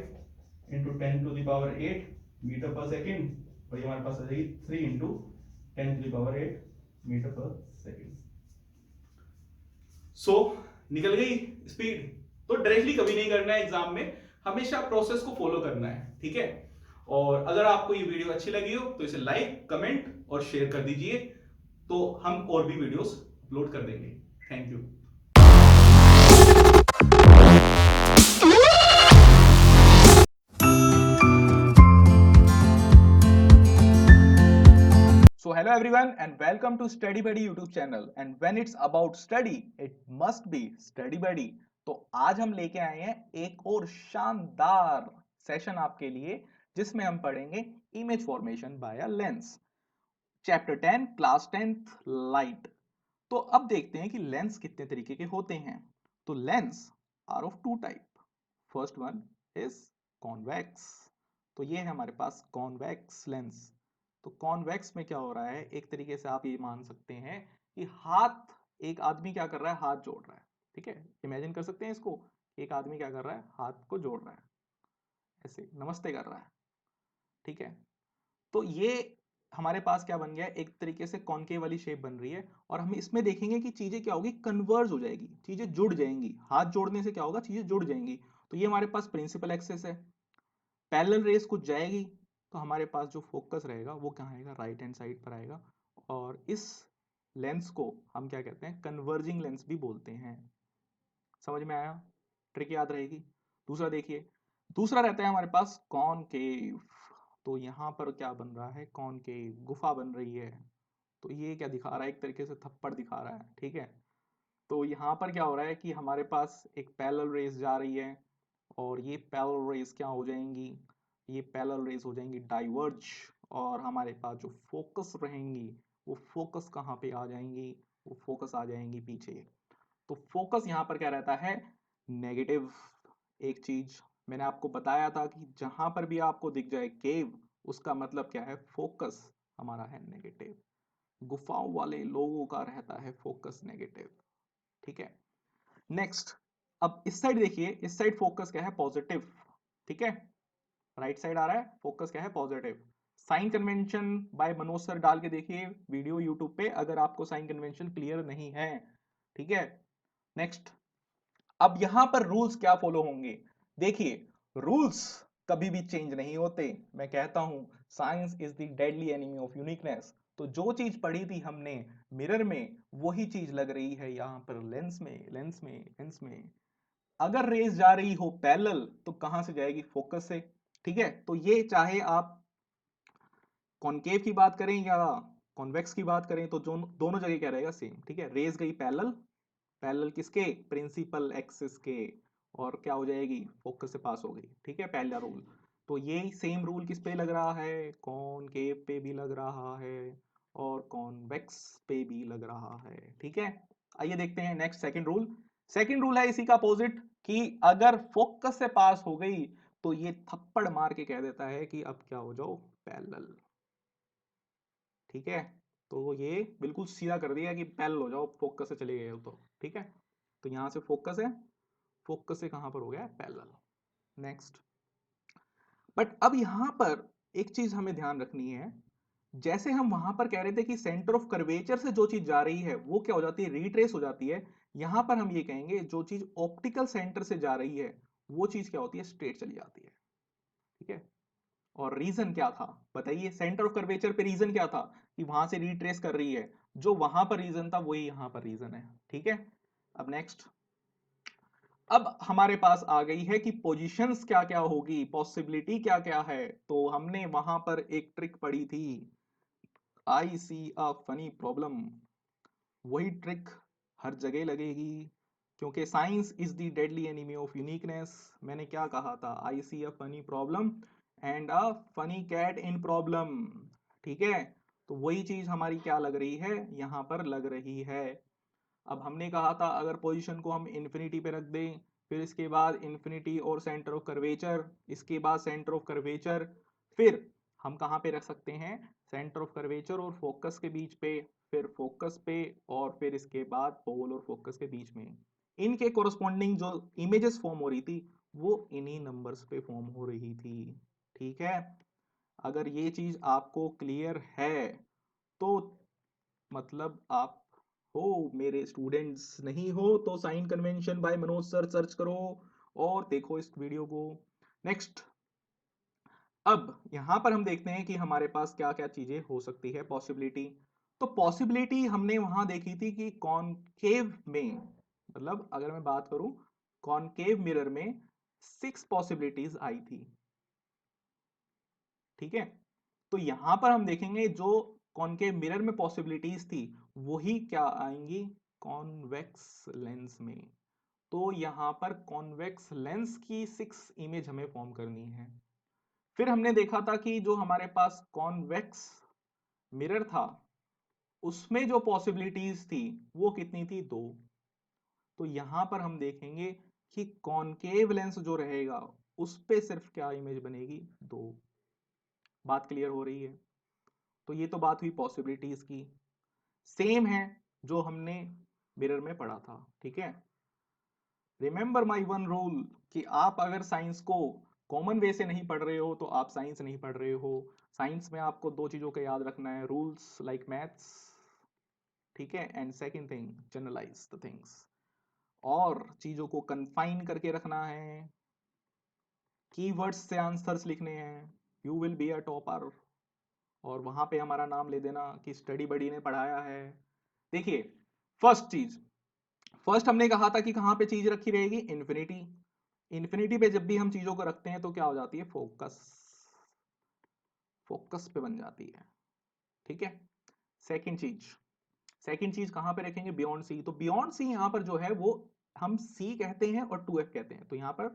into 10 to the power 8 metre per second, और ये हमारे पास आ जाएगी 3 into 10 to the power 8 metre per second. So निकल गई स्पीड। तो डायरेक्टली कभी नहीं करना है एग्जाम में, हमेशा प्रोसेस को फॉलो करना है। ठीक है। और अगर आपको ये वीडियो अच्छी लगी हो तो इसे लाइक, कमेंट और शेयर कर दीजिए, तो हम और भी वीडियोस अपलोड कर देंगे। Thank you. So hello everyone and welcome to Study Buddy YouTube channel, and when it's about study it must be Study Buddy। तो आज हम लेके आए हैं एक और शानदार सेशन आपके लिए, जिसमें हम पढ़ेंगे image formation by a lens, chapter 10 class 10th light. तो अब देखते हैं कि लेंस कितने तरीके के होते हैं। तो lens are of two type. First one is convex. तो ये है हमारे पास कॉन्वेक्स लेंस। तो कॉन्वेक्स में क्या हो रहा है, एक तरीके से आप ये मान सकते हैं कि हाथ, एक आदमी क्या कर रहा है, हाथ जोड़ रहा है। ठीक है, इमेजिन कर सकते हैं इसको, एक आदमी क्या कर रहा है, हाथ को जोड़ रहा है, ऐसे नमस्ते कर रहा है। ठीक है, तो ये हमारे पास क्या बन गया, एक तरीके से कॉनकेव वाली शेप बन रही है। और हम इसमें देखेंगे कि चीजें क्या होगी, कन्वर्ज हो जाएगी, चीजें जुड़ जाएंगी। हाथ जोड़ने से क्या होगा, चीजें जुड़ जाएंगी। तो ये हमारे पास प्रिंसिपल एक्सिस है। पैरेलल रेस कुछ जाएगी तो हमारे पास जो फोकस रहेगा वो कहाँ आएगा, राइट हैंड साइड पर आएगा। और इस लेंस को हम क्या कहते हैं, कन्वर्जिंग लेंस भी बोलते हैं। समझ में आया, ट्रिक याद रहेगी। दूसरा देखिए, दूसरा रहता है हमारे पास कॉनकेव। तो यहां पर क्या बन रहा है, कॉनकेव, गुफा बन रही है। तो ये क्या दिखा रहा है, एक तरीके से थप्पड़ दिखा रहा है। ठीक है, तो यहाँ पर क्या हो रहा है कि हमारे पास एक पैरेलल रेस जा रही है, और ये पैरेलल रेस क्या हो जाएंगी, ये पैरेलल रेस हो जाएंगी डाइवर्ज, और हमारे पास जो फोकस रहेंगी वो फोकस कहाँ पे आ जाएंगी, वो फोकस आ जाएंगी पीछे। तो फोकस यहाँ पर क्या रहता है, नेगेटिव। एक चीज मैंने आपको बताया था कि जहां पर भी आपको दिख जाए केव, उसका मतलब क्या है, फोकस हमारा है नेगेटिव। गुफाओं वाले लोगों का रहता है फोकस नेगेटिव। ठीक है, नेक्स्ट, अब इस साइड देखिए, इस साइड फोकस क्या है, पॉजिटिव। ठीक है, राइट साइड आ रहा है, फोकस क्या है, positive. Sign convention by Manoj sir डाल के देखिए वीडियो यूट्यूब पे, अगर आपको साइन कन्वेंशन क्लियर नहीं है। ठीक है, नेक्स्ट, अब यहां पर रूल्स क्या फॉलो होंगे, देखिए रूल्स कभी भी चेंज नहीं होते। मैं कहता हूं science is the deadly enemy of uniqueness. तो जो चीज पढ़ी थी हमने मिरर में, वही चीज लग रही है यहां पर लेंस में, लेंस में, लेंस में। अगर रेस जा रही हो पैरेलल तो कहां से जाएगी, फोकस से। ठीक है, तो ये चाहे आप कॉनकेव की बात करें या कॉन्वेक्स की बात करें, तो दोनों जगह क्या रहेगा, सेम। ठीक है, रेस गई पैरेलल, पैरेलल किसके, प्रिंसिपल एक्सिस के, और क्या हो जाएगी, फोकस से पास हो गई। ठीक है, पहला रूल। तो ये सेम रूल किस पे लग रहा है, कॉनकेव पे भी लग रहा है, और कॉन्वेक्स पे भी लग रहा है। ठीक है, आइए देखते हैं next, second rule. Second rule है इसी का अपोजिट, कि अगर फोकस से पास हो गई तो ये थप्पड़ मार के कह देता है कि अब क्या हो जाओ, पैरेलल। ठीक है, तो ये बिल्कुल सीधा कर दिया कि पैरेलल हो जाओ, फोकस से चले गए हो तो। ठीक है, तो यहां से फोकस है, फोकस से कहां पर हो गया, पैरेलल। नेक्स्ट, बट अब यहां पर एक चीज हमें ध्यान रखनी है। जैसे हम वहां पर कह रहे थे कि सेंटर ऑफ कर्वेचर से जो चीज जा रही है वो क्या हो जाती है, रिट्रेस हो जाती है। यहां पर हम ये कहेंगे जो चीज ऑप्टिकल सेंटर से जा रही है वो चीज क्या होती है, स्ट्रेट चली जाती है। ठीक है, और रीजन क्या था बताइए, सेंटर ऑफ कर्वेचर पे रीजन क्या था, कि वहां से रिट्रेस कर रही है। जो वहां पर रीजन था वही यहां पर रीजन है। ठीक है, अब नेक्स्ट, अब हमारे पास आ गई है कि पोजीशंस क्या क्या होगी, पॉसिबिलिटी क्या क्या है। तो हमने वहां पर एक ट्रिक पढ़ी थी, I see a funny problem. वही ट्रिक हर जगह लगेगी, क्योंकि science is the deadly enemy of uniqueness. मैंने क्या कहा था, I see a funny problem and a funny cat in problem. ठीक है, तो वही चीज हमारी क्या लग रही है, यहां पर लग रही है। अब हमने कहा था अगर पोजीशन को हम इन्फिनिटी पे रख दें, फिर इसके बाद इन्फिनिटी और सेंटर ऑफ कर्वेचर, इसके बाद सेंटर ऑफ कर्वेचर, फिर हम कहाँ पे रख सकते हैं, सेंटर ऑफ कर्वेचर और फोकस के बीच पे, फिर फोकस पे, और फिर इसके बाद पोल और फोकस के बीच में। इनके कोरस्पॉन्डिंग जो इमेजेस फॉर्म हो रही थी वो इन्हीं नंबर्स पे फॉर्म हो रही थी। ठीक है, अगर ये चीज आपको क्लियर है तो मतलब आप हो मेरे स्टूडेंट्स, नहीं हो तो sign convention by Manoj sir search करो और देखो इस वीडियो को। नेक्स्ट, अब यहां पर हम देखते हैं कि हमारे पास क्या क्या चीजें हो सकती है पॉसिबिलिटी। तो पॉसिबिलिटी हमने वहां देखी थी कि कॉनकेव में, मतलब अगर मैं बात करूं कॉनकेव मिरर में 6 पॉसिबिलिटीज आई थी। ठीक है, तो यहां पर हम देखेंगे जो कॉनकेव मिरर में पॉसिबिलिटीज थी वही क्या आएंगी कॉन्वेक्स लेंस में। तो यहां पर कॉन्वेक्स लेंस की 6 इमेज हमें फॉर्म करनी है। फिर हमने देखा था कि जो हमारे पास कॉन्वेक्स मिरर था उसमें जो पॉसिबिलिटीज थी वो कितनी थी, 2। तो यहां पर हम देखेंगे कि कॉनकेव लेंस जो रहेगा उस पे सिर्फ क्या इमेज बनेगी, 2। बात क्लियर हो रही है? तो ये तो बात हुई पॉसिबिलिटीज की। सेम है जो हमने मिरर में पढ़ा था। ठीक है, रिमेंबर माई वन रूल कि आप अगर साइंस को कॉमन वे से नहीं पढ़ रहे हो तो आप साइंस नहीं पढ़ रहे हो। साइंस में आपको 2 चीजों का याद रखना है, रूल्स लाइक मैथ्स, ठीक है, and second thing generalise the things, और चीजों को कन्फाइन करके रखना है, कीवर्ड्स से आंसर्स लिखने हैं, you will be a topper, और वहां पे हमारा नाम ले देना कि स्टडी बडी ने पढ़ाया है। देखिए, फर्स्ट चीज, फर्स्ट हमने कहा था कि कहां पे चीज रखी रहेगी, इन्फिनिटी। इन्फिनिटी पे जब भी हम चीजों को रखते हैं तो क्या हो जाती है, फोकस, फोकस पे बन जाती है। ठीक है, सेकंड चीज, सेकंड चीज कहां पे रखेंगे, बियॉन्ड सी। तो बियॉन्ड सी यहां पर जो है वो हम सी कहते हैं और 2f कहते हैं, तो यहां पर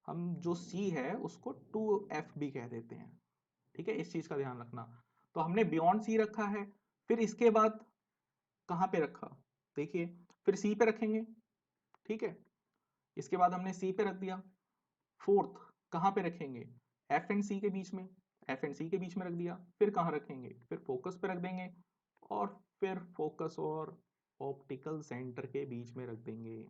हम जो सी है उसको 2f भी कह देते हैं। ठीक है, इस चीज का ध्यान रखना। तो हमने बियॉन्ड सी रखा है। फिर इसके बाद कहां पे रखा, देखिए, फिर सी पे रखेंगे। ठीक है, इसके बाद हमने सी पे रख दिया। फोर्थ कहां पे रखेंगे, एफ एंड सी के बीच में, एफ एंड सी के बीच में रख दिया। फिर कहां रखेंगे, फिर फोकस पे रख देंगे, और फिर फोकस और ऑप्टिकल सेंटर के बीच में रख देंगे।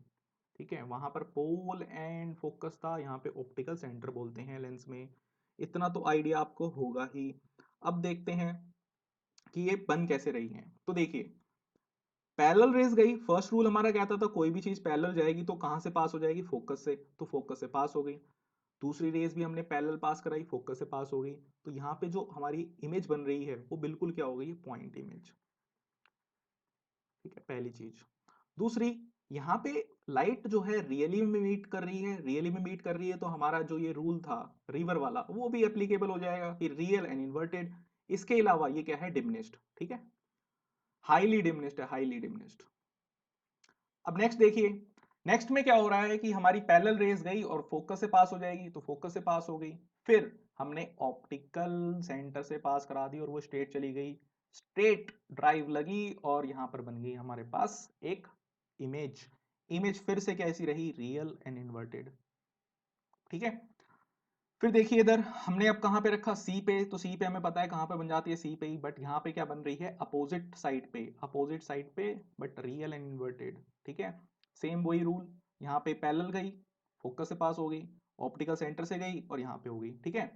ठीक है, वहां पर पोल एंड फोकस था, यहाँ पे ऑप्टिकल सेंटर बोलते हैं लेंस में। इतना तो आइडिया आपको होगा ही। अब देखते हैं कि ये बन कैसे रही है। तो देखिए, पैरेलल रेज गई, फर्स्ट रूल हमारा क्या था, कोई भी चीज पैरेलल जाएगी तो कहां से पास हो जाएगी, फोकस से, तो फोकस से पास हो गई। दूसरी रेज भी हमने पैरेलल पास कराई, फोकस से पास हो गई। तो यहाँ पे जो हमारी इमेज बन रही है वो बिल्कुल क्या हो गई, पॉइंट इमेज। ठीक है, पहली चीज। दूसरी, यहाँ पे लाइट जो है रियली में मीट कर रही है, रियली में मीट कर रही है तो हमारा जो ये रूल था रिवर वाला वो भी एप्लीकेबल हो जाएगा कि रियल एंड इन्वर्टेड। इसके अलावा ये क्या है, डिमिनिश्ड। ठीक है, हाईली डिमिनिश्ड है, हाईली डिमिनिश्ड। अब नेक्स्ट देखिए, नेक्स्ट में क्या हो रहा है कि हमारी पैरेलल रेज गई और फोकस से पास हो जाएगी, तो फोकस से पास हो गई। फिर हमने ऑप्टिकल सेंटर से पास करा दी और वो स्ट्रेट चली गई, स्ट्रेट ड्राइव लगी और यहां पर बन गई हमारे पास एक इमेज। इमेज फिर से कैसी रही, रियल एंड इन्वर्टेड। ठीक है, फिर देखिए इधर हमने अब कहां पे रखा, सी पे। तो सी पे हमें पता है कहां पे बन जाती है, सी पे ही, बट यहाँ पे क्या बन रही है, अपोजिट साइड पे, अपोजिट साइड पे, बट रियल एंड इन्वर्टेड। ठीक है, सेम वही रूल, यहाँ पे पैरेलल गई, फोकस से पास हो गई, ऑप्टिकल सेंटर से गई और यहाँ पे हो गई। ठीक है,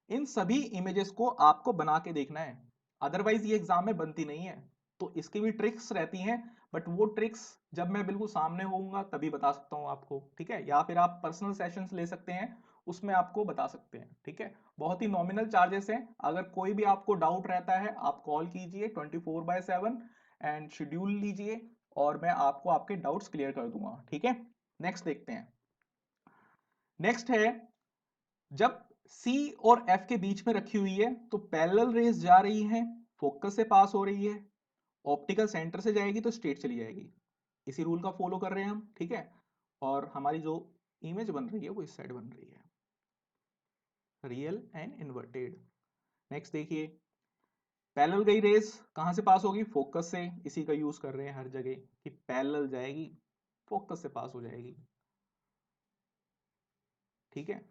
इन सभी इमेजेस को आपको बना के देखना है, अदरवाइज ये एग्जाम में बनती नहीं है। तो इसकी भी ट्रिक्स रहती हैं, बट वो ट्रिक्स जब मैं बिल्कुल सामने होऊंगा तभी बता सकता हूँ आपको। ठीक है, या फिर आप पर्सनल सेशंस ले सकते हैं, उसमें आपको बता सकते हैं। ठीक है, बहुत ही नॉमिनल चार्जेस हैं। अगर कोई भी आपको डाउट रहता है आप कॉल कीजिए 24/7 एंड शेड्यूल लीजिए और मैं आपको आपके डाउट्स क्लियर कर दूंगा। ठीक है, नेक्स्ट देखते हैं। नेक्स्ट है, जब C और F के बीच में रखी हुई है तो पैरेलल रेज जा रही है, फोकस से पास हो रही है, ऑप्टिकल सेंटर से जाएगी तो स्ट्रेट चली जाएगी। इसी रूल का फॉलो कर रहे हैं हम। ठीक है, और हमारी जो इमेज बन रही है वो इस साइड बन रही है, रियल एंड इन्वर्टेड। नेक्स्ट देखिए, पैरेलल गई रेस कहां से पास होगी, फोकस से। इसी का यूज कर रहे हैं हर जगह कि पैरेलल जाएगी फोकस से पास हो जाएगी। ठीक है,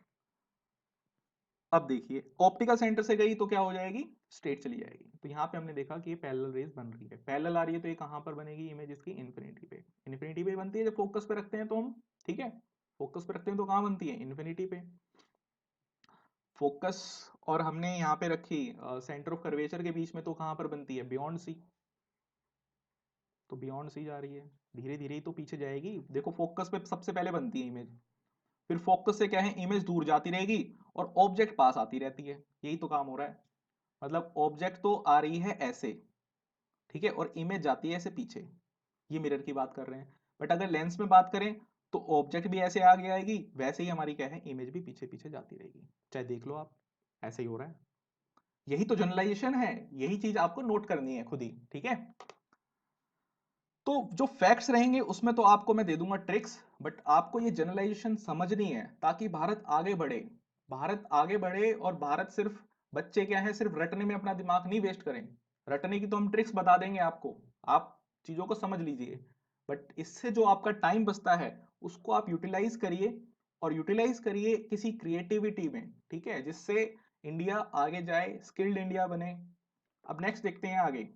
अब देखिए ऑप्टिकल सेंटर से गई तो क्या हो जाएगी, स्ट्रेट चली जाएगी। तो यहां पे हमने देखा कि ये पैरेलल रेस बन रही है, पैरेलल आ रही है तो ये कहां पर बनेगी इमेज इसकी, इन्फिनिटी पे। इन्फिनिटी पे बनती है जब फोकस पे रखते हैं तो हम। ठीक है, फोकस पे रखते हैं तो कहां बनती है, इन्फिनिटी पे। फोकस और हमने यहाँ पे रखी सेंटर ऑफ कर्वेचर के बीच में तो कहां पर बनती है, बियॉन्ड सी। तो बियॉन्ड सी जा रही है, धीरे धीरे ही तो पीछे जाएगी। देखो फोकस पे सबसे पहले बनती है इमेज, फिर फोकस से क्या है, इमेज दूर जाती रहेगी और ऑब्जेक्ट पास आती रहती है, यही तो काम हो रहा है। मतलब ऑब्जेक्ट तो आ रही है ऐसे, ठीक है, और इमेज जाती है ऐसे पीछे, ये मिरर की बात कर रहे हैं। बट अगर लेंस में बात करें तो ऑब्जेक्ट भी ऐसे आगे आएगी, वैसे ही हमारी क्या है, इमेज भी पीछे पीछे जाती रहेगी। चाहे देख लो आप, ऐसे ही हो रहा है। यही तो जनरलाइजेशन है, यही चीज आपको नोट करनी है खुद ही, ठीक है। तो जो फैक्ट्स रहेंगे उसमें तो आपको मैं दे दूंगा ट्रिक्स, बट आपको ये जनरलाइजेशन समझनी है ताकि भारत आगे बढ़े। भारत आगे बढ़े, और भारत सिर्फ, बच्चे क्या है, सिर्फ रटने में अपना दिमाग नहीं वेस्ट करें। रटने की तो हम ट्रिक्स बता देंगे आपको, आप चीजों को समझ लीजिए, बट इससे जो आपका टाइम बचता है उसको आप यूटिलाइज करिए, और यूटिलाइज करिए किसी क्रिएटिविटी में, ठीक है, जिससे इंडिया आगे जाए, स्किल्ड इंडिया बने। अब नेक्स्ट देखते हैं आगे।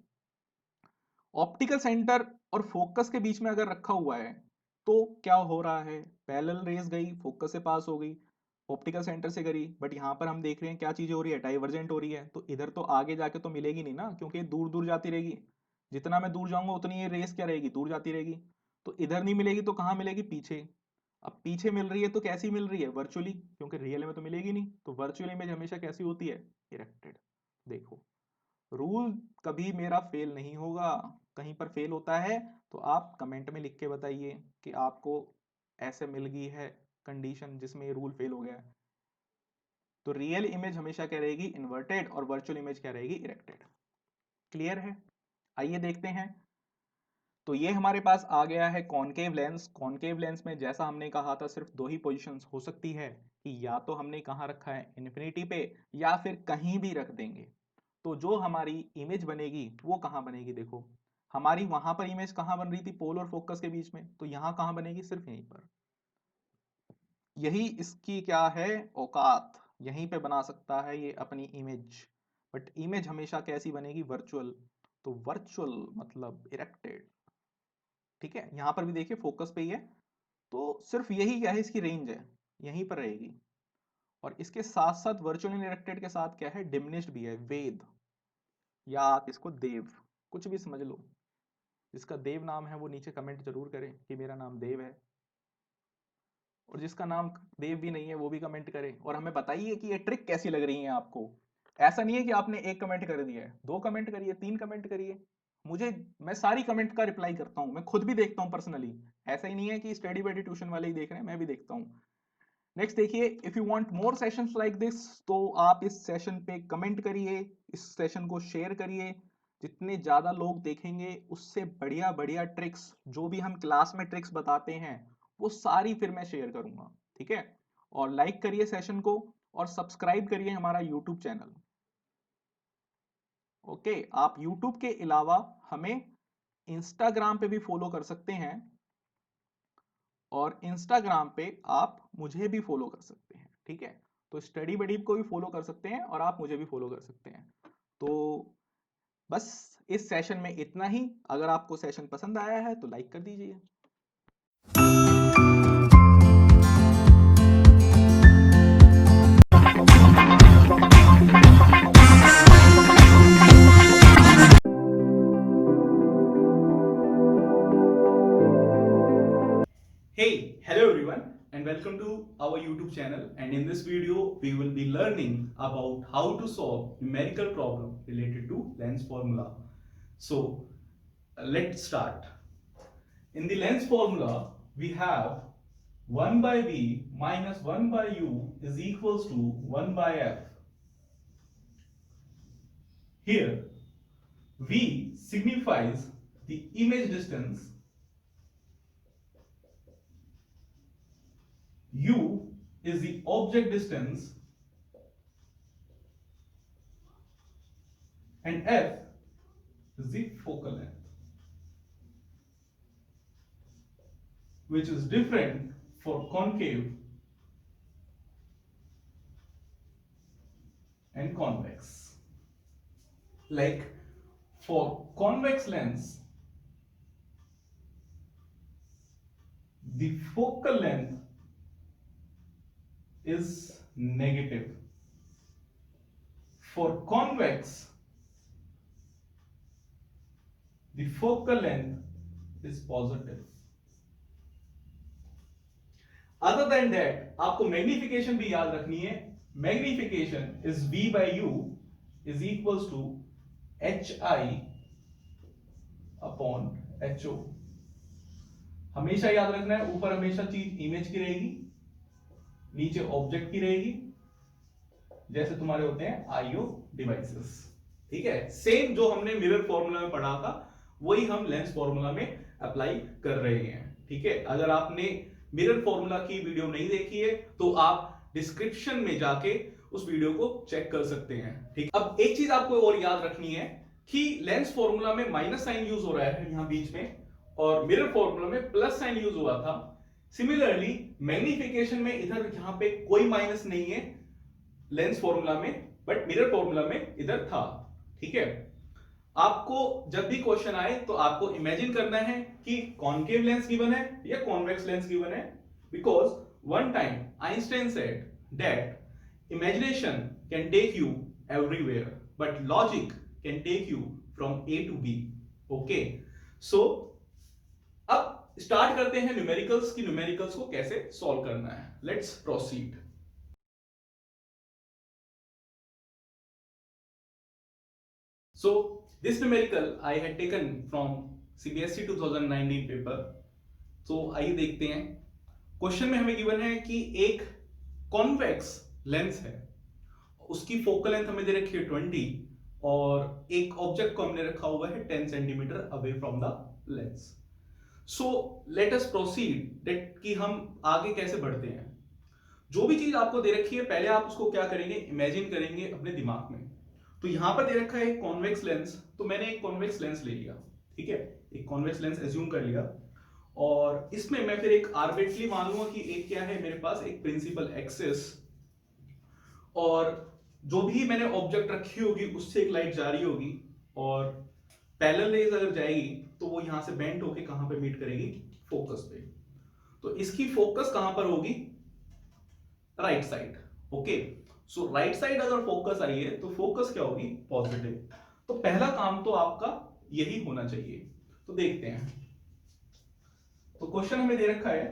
ऑप्टिकल सेंटर और फोकस के बीच में अगर रखा हुआ है तो क्या हो रहा है, पैरेलल रेज गई, फोकस से पास हो गई, ऑप्टिकल सेंटर से करी, बट यहाँ पर हम देख रहे हैं क्या चीजें हो रही है, डाइवर्जेंट हो रही है। तो इधर तो आगे जाके तो मिलेगी नहीं ना, क्योंकि दूर दूर जाती रहेगी। जितना मैं दूर जाऊंगा उतनी ये रेस क्या रहेगी, दूर जाती रहेगी। तो इधर नहीं मिलेगी तो कहाँ मिलेगी, पीछे। अब पीछे मिल रही है तो कैसी मिल रही है, वर्चुअली, क्योंकि रियल में तो मिलेगी नहीं। तो वर्चुअल इमेज हमेशा कैसी होती है, इरेक्टेड। देखो, रूल कभी मेरा फेल नहीं होगा। कहीं पर फेल होता है तो आप कमेंट में लिख के बताइए कि आपको ऐसे मिल गई है कंडीशन जिसमें ये रूल फेल हो गया है। तो रियल इमेज हमेशा क्या रहेगी, इन्वर्टेड, और वर्चुअल इमेज क्या रहेगी, इरेक्टेड। क्लियर है। आइए देखते हैं। तो ये हमारे पास आ गया है कॉनकेव लेंस। कॉनकेव लेंस में जैसा हमने कहा था सिर्फ दो ही पोजीशंस हो सकती है, कि या तो हमने कहाँ रखा है, इन्फिनिटी पे, या फिर कहीं भी रख देंगे। तो जो हमारी इमेज बनेगी वो कहाँ बनेगी, देखो, हमारी वहां पर इमेज कहाँ बन रही थी, पोल और फोकस के बीच में, तो यहाँ कहाँ बनेगी, सिर्फ यहीं पर। यही इसकी क्या है, औकात, यहीं पे बना सकता है ये अपनी इमेज। बट इमेज हमेशा कैसी बनेगी, वर्चुअल। तो वर्चुअल मतलब इरेक्टेड, ठीक है। यहां पर भी देखिए फोकस पे ही है, तो सिर्फ यही क्या है, इसकी रेंज है, यहीं पर रहेगी। और इसके साथ साथ वर्चुअल इरेक्टेड के साथ क्या है, डिमिनिश्ड भी है, वेद, या आप इसको देव, कुछ भी समझ लो। जिसका देव नाम है वो नीचे कमेंट जरूर करें कि मेरा नाम देव है, और जिसका नाम देव भी नहीं है वो भी कमेंट करे, और हमें बताइए कि ये ट्रिक कैसी लग रही है आपको। ऐसा नहीं है कि आपने एक कमेंट कर दिया है, दो कमेंट करिए, तीन कमेंट करिए। मुझे, मैं सारी कमेंट का रिप्लाई करता हूँ, मैं खुद भी देखता हूँ पर्सनली। ऐसा ही नहीं है कि स्टडी बेडी ट्यूशन वाले ही देख रहे हैं, मैं भी देखता हूँ। नेक्स्ट देखिए, if you want more sessions like this, तो आप इस सेशन पे कमेंट करिए, इस सेशन को शेयर करिए। जितने ज्यादा लोग देखेंगे उससे बढ़िया बढ़िया ट्रिक्स, जो भी हम क्लास में ट्रिक्स बताते हैं वो सारी फिर मैं शेयर करूंगा, ठीक है। और लाइक करिए सेशन को, और सब्सक्राइब करिए हमारा यूट्यूब चैनल। ओके, आप यूट्यूब के अलावा हमें इंस्टाग्राम पे भी फॉलो कर सकते हैं, और इंस्टाग्राम पे आप मुझे भी फॉलो कर सकते हैं, ठीक है। तो स्टडी बडी को भी फॉलो कर सकते हैं, और आप मुझे भी फॉलो कर सकते हैं। तो बस इस सेशन में इतना ही। अगर आपको सेशन पसंद आया है तो लाइक कर दीजिए। Hey, hello everyone, and welcome to our YouTube channel. And in this video, we will be learning about how to solve numerical problem related to lens formula. So, let's start. In the lens formula, we have 1 by v minus 1 by u is equals to 1 by f. Here, v signifies the image distance, u is the object distance, and f is the focal length, which is different for concave and convex. Like for convex lens, the focal length is negative. For convex, the focal length is positive. Other than that, आपको magnification भी याद रखनी है। Magnification is V by U is equals to HI upon HO। हमेशा याद रखना है, ऊपर हमेशा चीज इमेज की रहेगी, नीचे ऑब्जेक्ट की रहेगी, जैसे तुम्हारे होते हैं आईओ डिवाइसेस। ठीक है, सेम जो हमने मिरर फॉर्मूला में पढ़ा था वही हम लेंस फॉर्मूला में अप्लाई कर रहे हैं। ठीक है, अगर आपने मिरर फॉर्मूला की वीडियो नहीं देखी है तो आप डिस्क्रिप्शन में जाके उस वीडियो को चेक कर सकते हैं। ठीक, अब एक चीज आपको और याद रखनी है कि लेंस फॉर्मूला में माइनस साइन यूज हो रहा है यहां बीच में, और मिरर फॉर्मूला में प्लस साइन यूज हुआ था। सिमिलरली मैग्निफिकेशन में इधर यहां पे कोई माइनस नहीं है लेंस फॉर्मूला में, बट मिरर फॉर्मूला में इधर था। ठीक है, आपको जब भी क्वेश्चन आए तो आपको इमेजिन करना है कि कॉनकेव लेंस गिवन है या कॉन्वेक्स लेंस गिवन है, because one time Einstein said that imagination can take you everywhere but logic can take you from A to B. Okay, so अब स्टार्ट करते हैं न्यूमेरिकल्स की, न्यूमेरिकल्स को कैसे solve करना है। Let's proceed. So this numerical I had taken from CBSE 2019 paper. तो आइए देखते हैं, क्वेश्चन में हमें गिवन है कि एक कॉन्वेक्स लेंस है, उसकी फोकल लेंथ हमें दे रखी है 20 और एक ऑब्जेक्ट को हमने रखा हुआ है 10 centimetre away from the lens. So let us proceed that कि हम आगे कैसे बढ़ते हैं। जो भी चीज आपको दे रखी है पहले आप उसको क्या करेंगे, इमेजिन करेंगे अपने दिमाग में। तो यहां पर दे रखा है एक कॉन्वेक्स लेंस, तो मैंने एक कॉन्वेक्स लेंस ले लिया। ठीक है, एक कॉन्वेक्स लेंस एज्यूम कर लिया और इसमें मैं फिर एक आर्बिट्ररी मान लूंगा कि एक क्या है मेरे पास, एक प्रिंसिपल एक्सिस, और जो भी मैंने ऑब्जेक्ट रखी होगी उससे एक लाइट जा रही होगी और पैरेलल रेज अगर जाएगी तो वो यहां से बेंट होके कहां पे मीट करेगी, फोकस पे। तो इसकी फोकस कहां पर होगी, राइट साइड। ओके, सो राइट साइड अगर फोकस आई है तो फोकस क्या होगी, पॉजिटिव। तो पहला काम तो आपका यही होना चाहिए। तो देखते हैं, तो क्वेश्चन हमें दे रखा है,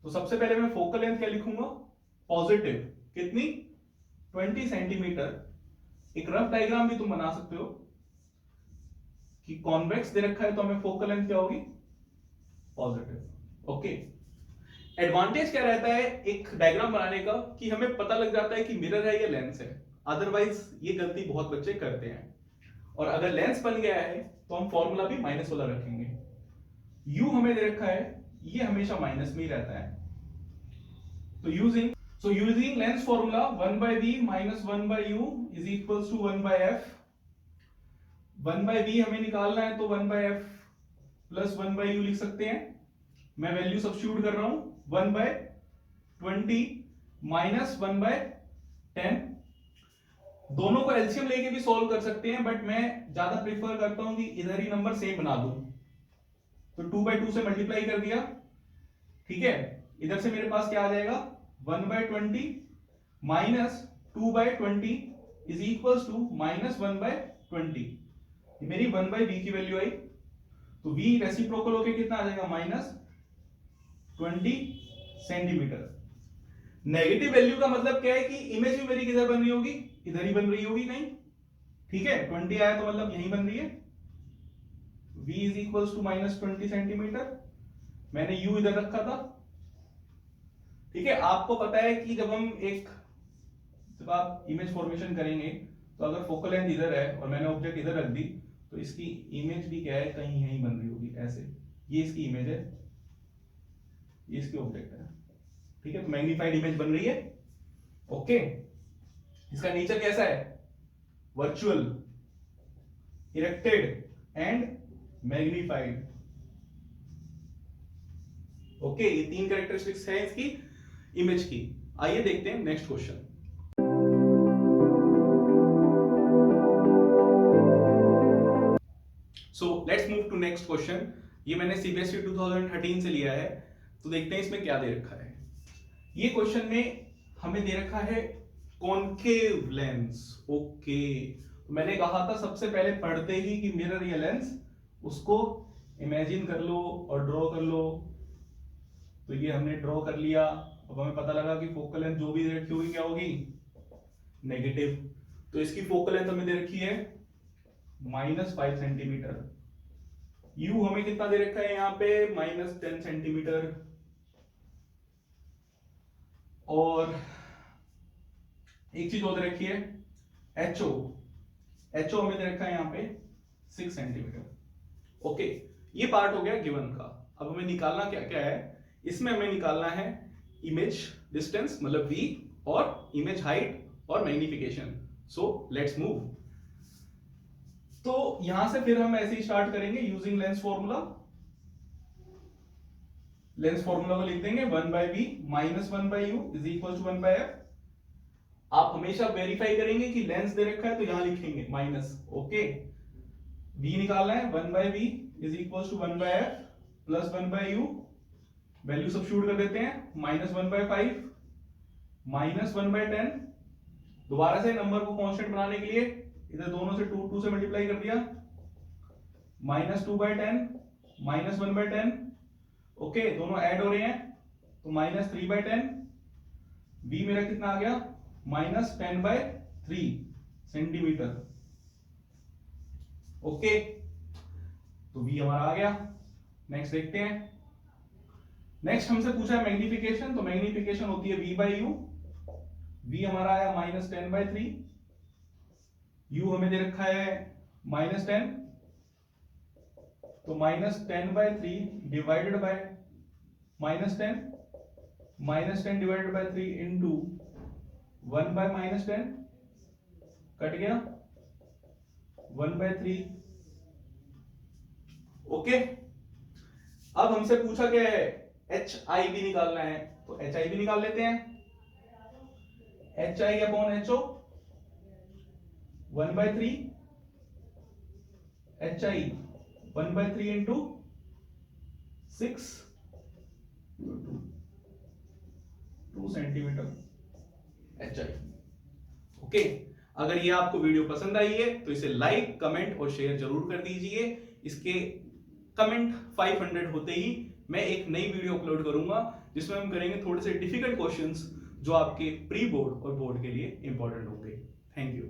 तो सबसे पहले मैं फोकल लेंथ क्या लिखूंगा, पॉजिटिव। कितनी, 20 सेंटीमीटर। एक रफ डायग्राम भी तुम बना सकते हो कि कॉन्वेक्स दे रखा है तो हमें फोकल लेंथ क्या होगी, पॉजिटिव। ओके, एडवांटेज क्या रहता है एक डायग्राम बनाने का कि हमें पता लग जाता है कि मिरर है या लेंस है, अदरवाइज ये गलती बहुत बच्चे करते हैं। और अगर लेंस बन गया है तो हम फॉर्मूला भी माइनस वाला रखेंगे। U हमें दे रखा है, ये हमेशा माइनस में ही रहता है। तो using lens formula 1 by V minus 1 by U is equals to 1 by F। 1 by V हमें निकालना है तो 1 by F plus 1 by U लिख सकते हैं। मैं वैल्यू सब्स्टिट्यूट कर रहा हूं, 1 by 20 minus 1 by 10। दोनों को एलसीएम लेके भी सॉल्व कर सकते हैं, बट मैं ज्यादा प्रेफर करता हूं कि इधर ही नंबर सेम बना दूं। तो 2 by 2 से मल्टीप्लाई कर दिया। ठीक है, इधर से मेरे पास क्या आ जाएगा, 1 by 20 minus 2 by 20 is equals to minus 1 by 20। ये मेरी 1 by V की वैल्यू आई। तो V रेसिप्रोकल होके कितना आ जाएगा, माइनस 20 सेंटीमीटर। नेगेटिव वैल्यू का मतलब क्या है कि इमेज भी मेरी किधर बन रही होगी, इधर ही बन रही होगी, नहीं। ठीक है, 20 आया तो मतलब यहीं बन रही है। V is equals to minus 20 centimetre. मैंने U इधर रखा था। ठीक है, आपको पता है कि जब आप इमेज फॉर्मेशन करेंगे तो अगर फोकल लेंथ इधर है और मैंने ऑब्जेक्ट इधर रख दी तो इसकी इमेज भी क्या है, कहीं यहीं बन रही होगी, ऐसे। ये इसकी इमेज है, ये इसकी ऑब्जेक्ट है। ठीक है, तो मैग्नीफाइड इमेज बन रही है। ओके, इसका नेचर कैसा है, virtual, erected and magnified. Okay, ये 3 कैरेक्टरिस्टिक्स है इसकी इमेज की। आइए देखते हैं next question. So let's move to next question. ये मैंने सीबीएसई 2013 से लिया है, तो देखते हैं इसमें क्या दे रखा है। ये क्वेश्चन में हमें दे रखा है कॉनकेव लेंस। ओके, तो मैंने कहा था सबसे पहले पढ़ते ही कि मिरर या लेंस, उसको इमेजिन कर लो और ड्रॉ कर लो। तो ये हमने ड्रॉ कर लिया। अब हमें पता लगा कि फोकल लेंथ जो भी रखी होगी क्या होगी, नेगेटिव। तो इसकी फोकल लेंथ हमें दे रखी है -5 सेंटीमीटर। यू हमें कितना दे रखा है यहां पे -10 सेंटीमीटर। और एक चीज और दे रखी है एचओ। एचओ हमें दे रखा है यहां पे 6 सेंटीमीटर। ओके, ये पार्ट हो गया गिवन का। अब हमें निकालना क्या क्या है, इसमें हमें निकालना है इमेज डिस्टेंस मतलब v और इमेज हाइट और मैग्निफिकेशन। So let's move. तो यहां से फिर हम ऐसे ही स्टार्ट करेंगे using lens formula. Lens formula को लिख देंगे 1/v - 1/u is equal to 1/f। आप हमेशा वेरीफाई करेंगे कि लेंस दे रखा है तो यहां लिखेंगे माइनस। ओके, v निकालना है 1/v is equal to 1/f plus 1/u। Value substitute कर देते हैं -1/5 -1/10। दोबारा से नंबर को कांस्टेंट बनाने के लिए इधर दोनों से 2 से मल्टीप्लाई कर दिया -2/10 -1/10। ओके, दोनों ऐड हो रहे हैं तो -3/10। v मेरा कितना आ गया -10/3 सेंटीमीटर। ओके, तो v हमारा आ गया। नेक्स्ट देखते हैं। नेक्स्ट हमसे पूछा है मैग्निफिकेशन, तो मैग्निफिकेशन होती है v/u। v हमारा आया -10/3। u हमें दे रखा है -10, तो -10/3 divided by -10 -10 divided by 3 into 1/-10 cut गया 1/3। ओके, अब हमसे पूछा क्या है HIB निकालना है, तो HIB निकाल लेते हैं। HI/HO 1/3 HI 1/3 into 6 2 centimetre HI। Okay, अगर ये आपको वीडियो पसंद आई है तो इसे लाइक कमेंट और शेयर जरूर कर दीजिए। इसके कमेंट 500 होते ही मैं एक नई वीडियो अपलोड करूंगा जिसमें हम करेंगे थोड़े से डिफिकल्ट क्वेश्चंस जो आपके प्री बोर्ड और बोर्ड के लिए इंपॉर्टेंट होंगे। Thank you.